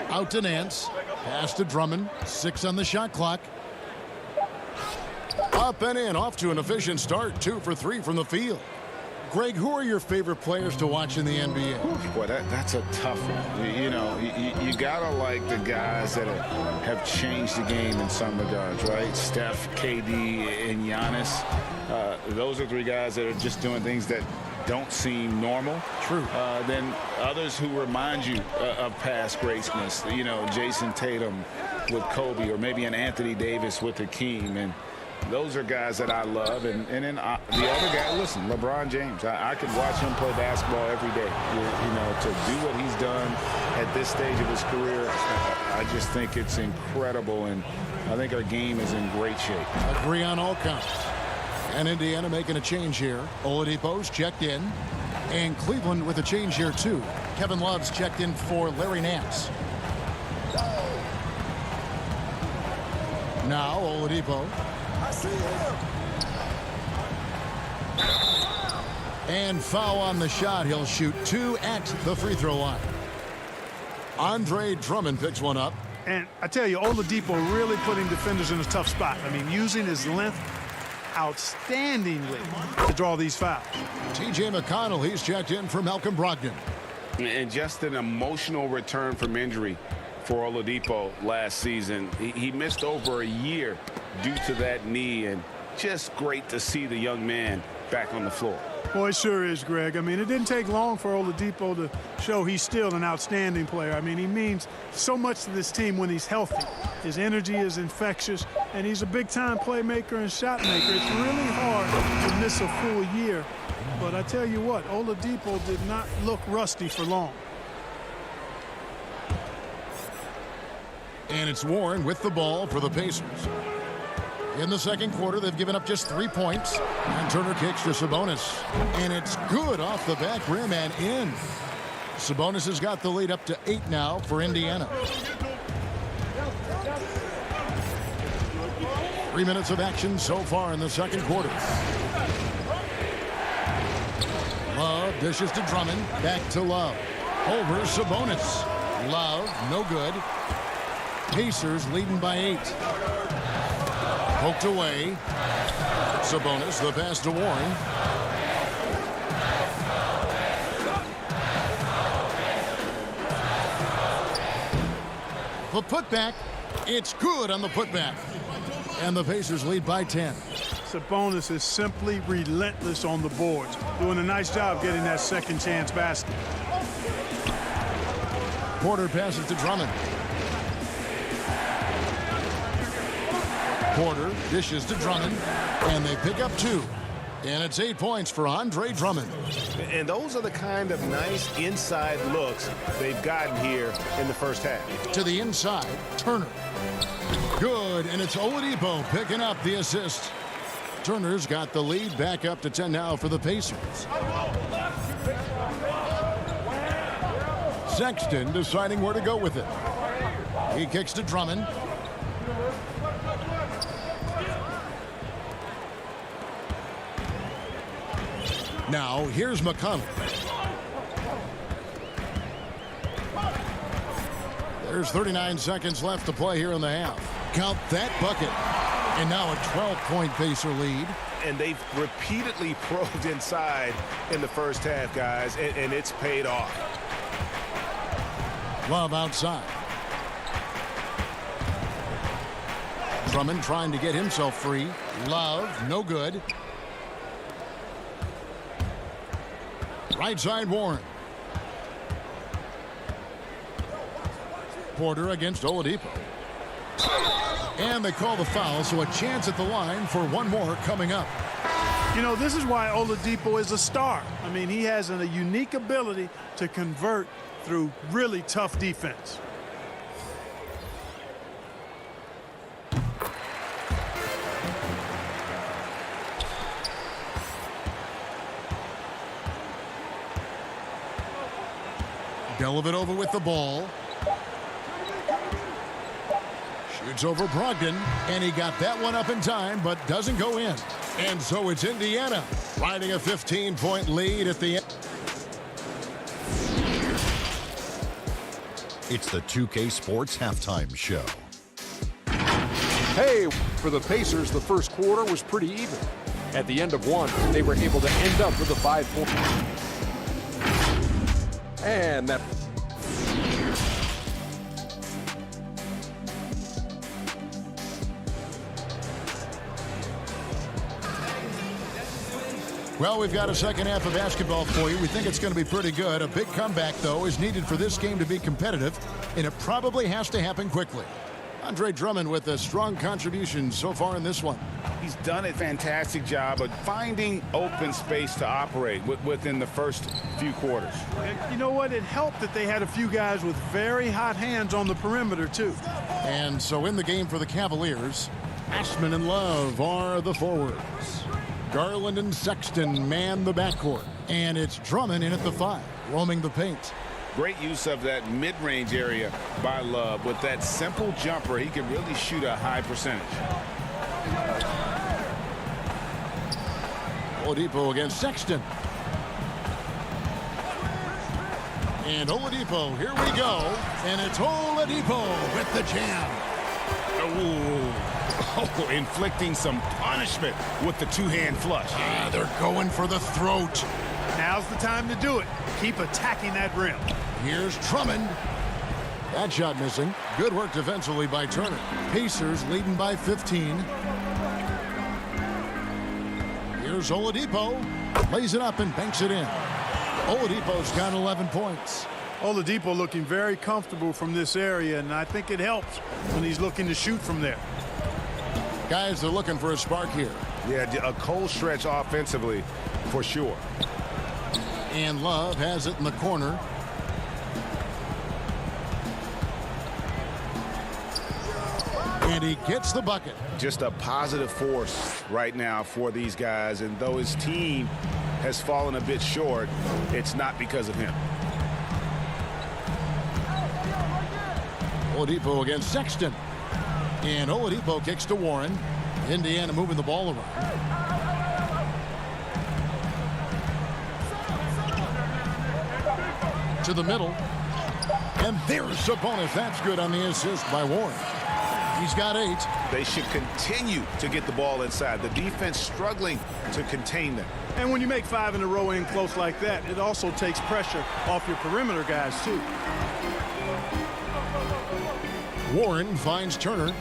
Out to Nance. Pass to Drummond. 6 on the shot clock. Up and in, off to an efficient start. 2 for 3 from the field. Greg, who are your favorite players to watch in the NBA? Boy, that's a tough one. You know, you gotta like the guys that have changed the game in some regards, right? Steph, KD, and Giannis. Those are 3 guys that are just doing things that don't seem normal. True. Then others who remind you of past greatness. You know, Jason Tatum with Kobe, or maybe an Anthony Davis with Hakeem. And those are guys that I love. And then the other guy, listen, LeBron James. I could watch him play basketball every day. You know, to do what he's done at this stage of his career, I just think it's incredible. And I think our game is in great shape. Agree on all counts. And Indiana making a change here. Oladipo's checked in. And Cleveland with a change here, too. Kevin Love's checked in for Larry Nance. Now Oladipo. And foul on the shot. He'll shoot 2 at the free throw line. Andre Drummond picks one up. And I tell you, Oladipo really putting defenders in a tough spot. I mean, using his length outstandingly to draw these fouls. T.J. McConnell, he's checked in for Malcolm Brogdon. And just an emotional return from injury for Oladipo last season. He missed over a year due to that knee, and just great to see the young man back on the floor. Boy, it sure is, Greg. I mean, it didn't take long for Oladipo to show he's still an outstanding player. I mean, he means so much to this team when he's healthy. His energy is infectious, and he's a big-time playmaker and shot maker. It's really hard to miss a full year. But I tell you what, Oladipo did not look rusty for long. And it's Warren with the ball for the Pacers. In the second quarter, they've given up just 3 points. And Turner kicks to Sabonis. And it's good off the back rim and in. Sabonis has got the lead up to 8 now for Indiana. 3 minutes of action so far in the second quarter. Love dishes to Drummond. Back to Love. Over Sabonis. Love, no good. Pacers leading by 8. Poked away. Sabonis, the pass to Warren. The putback. It's good on the putback. And the Pacers lead by 10. Sabonis is simply relentless on the boards, doing a nice job getting that second chance basket. Porter passes to Drummond. Porter dishes to Drummond, and they pick up 2. And it's 8 points for Andre Drummond. And those are the kind of nice inside looks they've gotten here in the first half. To the inside, Turner. Good, and it's Oladipo picking up the assist. Turner's got the lead back up to 10 now for the Pacers. Sexton deciding where to go with it. He kicks to Drummond. Now, here's McConnell. There's 39 seconds left to play here in the half. Count that bucket. And now a 12-point Pacer lead. And they've repeatedly probed inside in the first half, guys, and it's paid off. Love outside. Drummond trying to get himself free. Love, no good. Right side, Warren. Porter against Oladipo. And they call the foul, so a chance at the line for one more coming up. You know, this is why Oladipo is a star. I mean, he has a unique ability to convert through really tough defense. Dellavedova with the ball. Shoots over Brogdon, and he got that one up in time, but doesn't go in. And so it's Indiana riding a 15-point lead at the end. It's the 2K Sports Halftime Show. Hey, for the Pacers, the first quarter was pretty even. At the end of one, they were able to end up with a 5-point. And that. Well, we've got a second half of basketball for you. We think it's going to be pretty good. A big comeback, though, is needed for this game to be competitive, and it probably has to happen quickly. Andre Drummond with a strong contribution so far in this one. He's done a fantastic job of finding open space to operate within the first few quarters. You know what? It helped that they had a few guys with very hot hands on the perimeter, too. And so in the game for the Cavaliers, Ashman and Love are the forwards. Garland and Sexton man the backcourt. And it's Drummond in at the 5, roaming the paint. Great use of that mid-range area by Love. With that simple jumper, he can really shoot a high percentage. Oladipo against Sexton. And Oladipo, here we go. And it's Oladipo with the jam. Oh, inflicting some punishment with the two-hand flush. They're going for the throat. Now's the time to do it. Keep attacking that rim. Here's Drummond. That shot missing. Good work defensively by Turner. Pacers leading by 15. Here's Oladipo. Lays it up and banks it in. Oladipo's got 11 points. Oladipo looking very comfortable from this area, and I think it helps when he's looking to shoot from there. Guys, they're looking for a spark here. Yeah, a cold stretch offensively for sure. And Love has it in the corner. And he gets the bucket. Just a positive force right now for these guys. And though his team has fallen a bit short, it's not because of him. Oladipo against Sexton. And Oladipo kicks to Warren. Indiana moving the ball around. To the middle. And there's Sabonis. That's good on the assist by Warren. He's got 8. They should continue to get the ball inside. The defense struggling to contain them. And when you make 5 in a row in close like that, it also takes pressure off your perimeter guys, too. Warren finds Turner.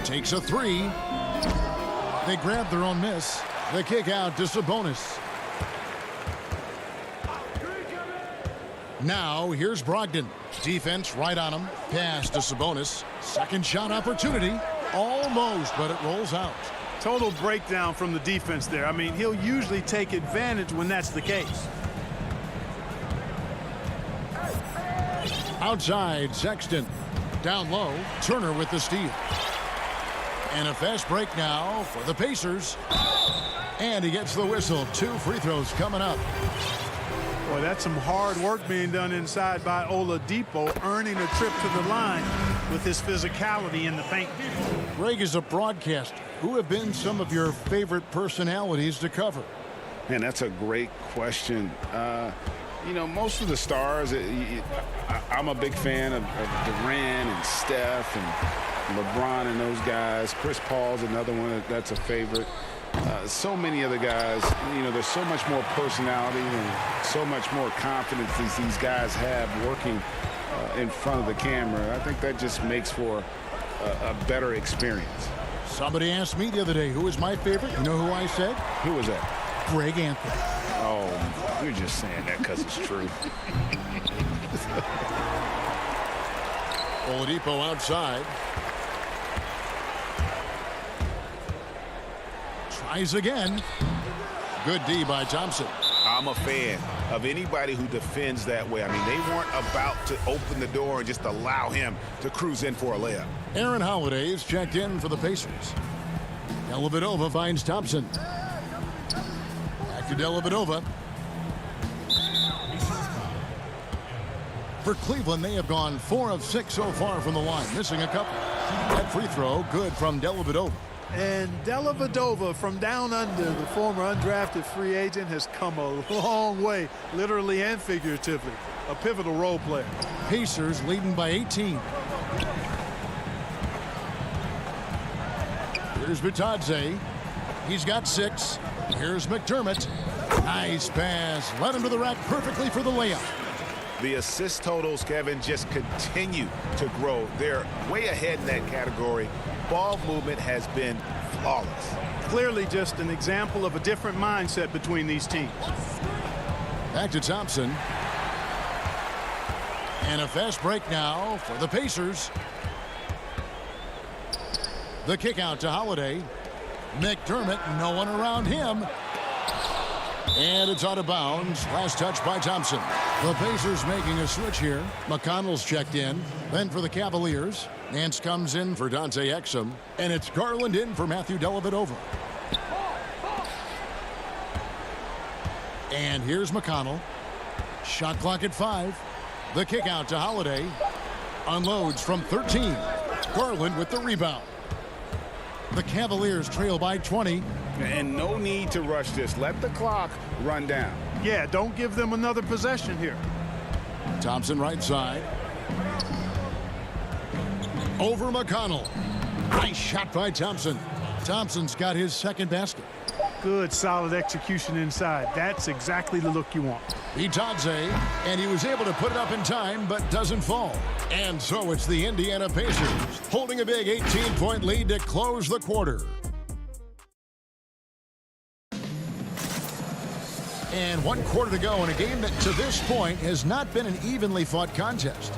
Takes a 3. They grab their own miss. The kick out to Sabonis. Now here's Brogdon. Defense right on him. Pass to Sabonis. Second shot opportunity. Almost, but it rolls out. Total breakdown from the defense there. I mean, he'll usually take advantage when that's the case. Outside, Sexton. Down low, Turner with the steal. And a fast break now for the Pacers. And he gets the whistle. 2 free throws coming up. Boy, that's some hard work being done inside by Oladipo, earning a trip to the line with his physicality in the paint. Greg is a broadcaster. Who have been some of your favorite personalities to cover? Man, that's a great question. You know, most of the stars, I'm a big fan of Durant and Steph and LeBron and those guys. Chris Paul's another one that's a favorite. So many other guys, you know, there's so much more personality and so much more confidence as these guys have working in front of the camera. I think that just makes for a better experience. Somebody asked me the other day, who is my favorite? You know who I said? Who was that? Greg Anthony. Oh, you're just saying that because it's true. Oladipo outside. Tries again. Good D by Thompson. I'm a fan of anybody who defends that way. I mean, they weren't about to open the door and just allow him to cruise in for a layup. Aaron Holiday is checked in for the Pacers. Dellavedova finds Thompson. Back to Dellavedova. For Cleveland, they have gone 4 of 6 so far from the line, missing a couple. That free throw good from Dellavedova. And Dellavedova from down under, the former undrafted free agent, has come a long way, literally and figuratively. A pivotal role player. Pacers leading by 18. Here's Bitadze. He's got 6. Here's McDermott. Nice pass. Led him to the rack perfectly for the layup. The assist totals, Kevin, just continue to grow. They're way ahead in that category. Ball movement has been flawless. Clearly just an example of a different mindset between these teams. Back to Thompson. And a fast break now for the Pacers. The kick out to Holiday. McDermott, no one around him. And it's out of bounds. Last touch by Thompson. The Pacers making a switch here. McConnell's checked in. Then for the Cavaliers, Nance comes in for Dante Exum. And it's Garland in for Matthew Dellavedova. And here's McConnell. Shot clock at 5. The kick out to Holiday. Unloads from 13. Garland with the rebound. The Cavaliers trail by 20. And no need to rush this. Let the clock run down. Yeah, don't give them another possession here. Thompson right side. Over McConnell. Nice shot by Thompson. Thompson's got his second basket. Good, solid execution inside. That's exactly the look you want. Itadze, and he was able to put it up in time, but doesn't fall. And so it's the Indiana Pacers holding a big 18-point lead to close the quarter. And 1 quarter to go in a game that to this point has not been an evenly fought contest.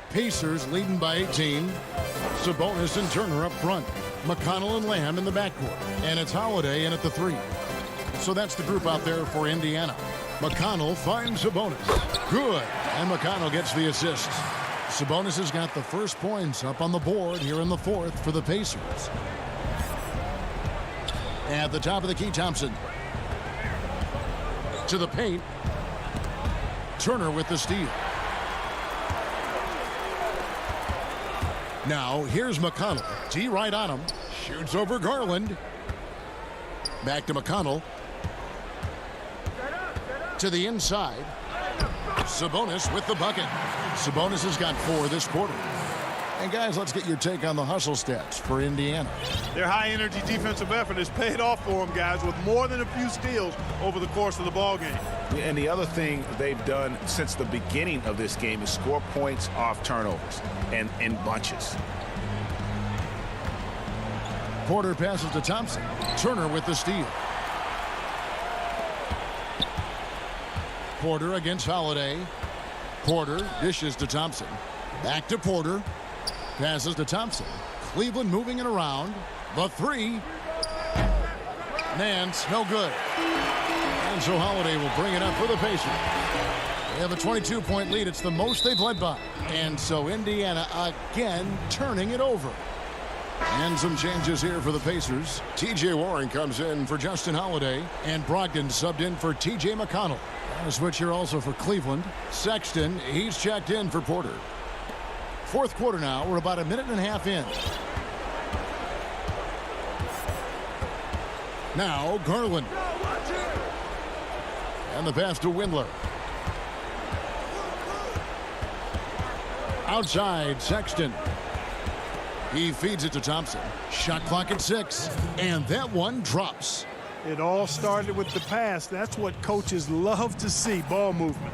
Pacers leading by 18. Sabonis and Turner up front. McConnell and Lamb in the backcourt. And it's Holiday in at the 3. So that's the group out there for Indiana. McConnell finds Sabonis. Good. And McConnell gets the assist. Sabonis has got the first points up on the board here in the 4th for the Pacers. At the top of the key, Thompson. To the paint. Turner with the steal. Now, here's McConnell. T right on him. Shoots over Garland. Back to McConnell. To the inside. Sabonis with the bucket. Sabonis has got 4 this quarter. And guys, let's get your take on the hustle stats for Indiana. Their high-energy defensive effort has paid off for them, guys, with more than a few steals over the course of the ballgame. And the other thing they've done since the beginning of this game is score points off turnovers and in bunches. Porter passes to Thompson. Turner with the steal. Porter against Holiday. Porter dishes to Thompson. Back to Porter. Passes to Thompson. Cleveland moving it around. The 3. Nance, no good. And so Holiday will bring it up for the Pacers. They have a 22-point lead. It's the most they've led by. And so Indiana again turning it over. And some changes here for the Pacers. T.J. Warren comes in for Justin Holiday. And Brogdon subbed in for T.J. McConnell. And a switch here also for Cleveland. Sexton, he's checked in for Porter. 4th quarter now. We're about a minute and a half in. Now Garland. And the pass to Windler. Outside, Sexton. He feeds it to Thompson. Shot clock at 6. And that one drops. It all started with the pass. That's what coaches love to see, ball movement.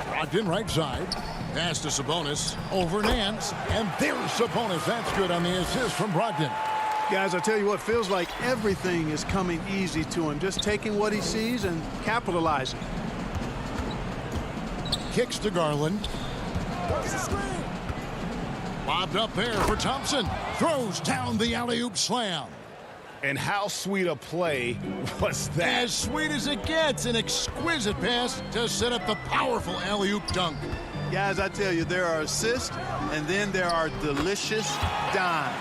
Brogdon right side. Pass to Sabonis. Over Nance. And there's Sabonis. That's good on the assist from Brogdon. Guys, I tell you what, feels like everything is coming easy to him. Just taking what he sees and capitalizing. Kicks to Garland. Bobbed up there for Thompson. Throws down the alley-oop slam. And how sweet a play was that? As sweet as it gets. An exquisite pass to set up the powerful alley-oop dunk. Guys, I tell you, there are assists, and then there are delicious dimes.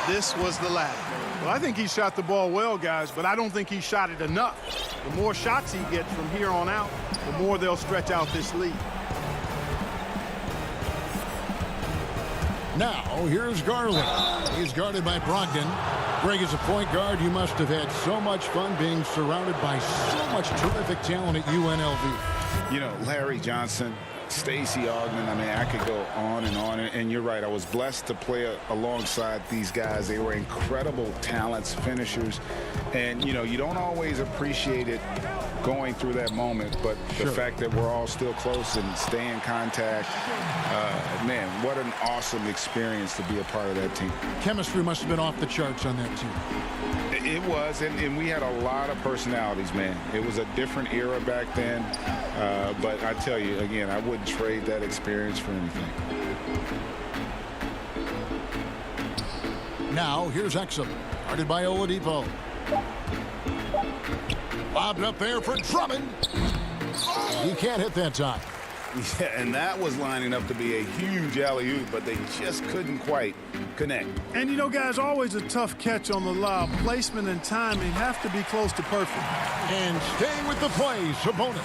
This was the latter. Well, I think he shot the ball well, guys, but I don't think he shot it enough. The more shots he gets from here on out, the more they'll stretch out this lead. Now, here's Garland. He's guarded by Brogdon. Greg, as a point guard, you must have had so much fun being surrounded by so much terrific talent at UNLV. You know, Larry Johnson, Stacey Augmon, I mean, I could go on. And you're right, I was blessed to play alongside these guys. They were incredible talents, finishers. And, you know, you don't always appreciate it going through that moment, but the fact that we're all still close and stay in contact, man, what an awesome experience to be a part of that team. Chemistry must have been off the charts on that team. It was, and we had a lot of personalities, man. It was a different era back then, but I tell you, again, I wouldn't trade that experience for anything. Now, here's Exum, guarded by Oladipo. Bobbed up there for Drummond. He can't hit that time. Yeah, and that was lining up to be a huge alley-oop, but they just couldn't quite connect. And, you know, guys, always a tough catch on the lob. Placement and timing have to be close to perfect. And staying with the play, Sabonis.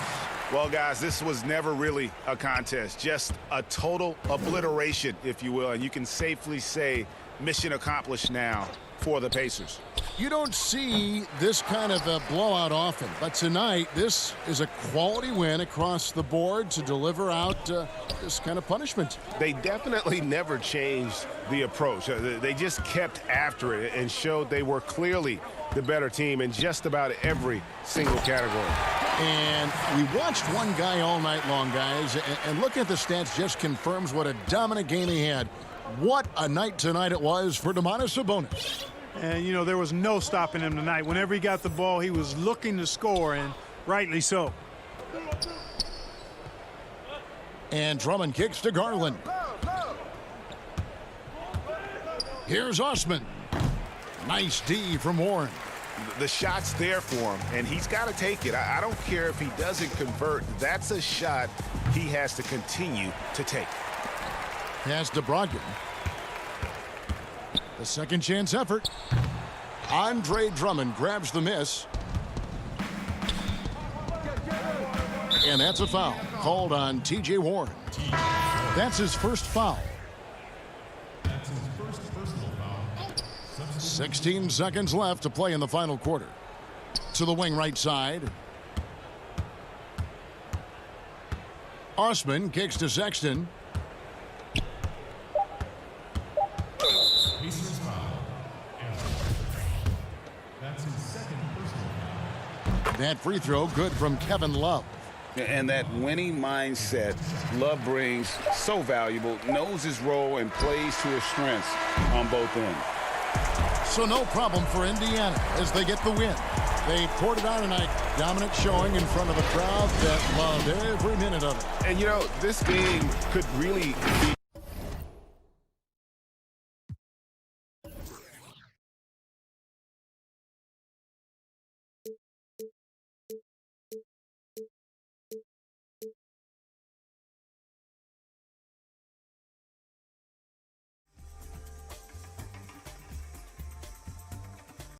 Well, guys, this was never really a contest, just a total obliteration, if you will. And you can safely say mission accomplished now for the Pacers. You don't see this kind of a blowout often, but tonight this is a quality win across the board to deliver out this kind of punishment. They definitely never changed the approach. They just kept after it and showed they were clearly the better team in just about every single category. And we watched one guy all night long, guys, and looking at the stats just confirms what a dominant game he had. What a night tonight it was for Domantas Sabonis. And, you know, there was no stopping him tonight. Whenever he got the ball, he was looking to score, and rightly so. And Drummond kicks to Garland. Here's Osman. Nice D from Warren. The shot's there for him, and he's got to take it. I don't care if he doesn't convert. That's a shot he has to continue to take. Pass to Brogdon. The second chance effort. Andre Drummond grabs the miss. And that's a foul called on T.J. Warren. That's his first foul. 16 seconds left to play in the final quarter. To the wing right side. Osman kicks to Sexton. That free throw good from Kevin Love. And that winning mindset Love brings, so valuable, knows his role and plays to his strengths on both ends. So no problem for Indiana as they get the win. They poured it on tonight. Dominant showing in front of a crowd that loved every minute of it. And, you know, this game could really be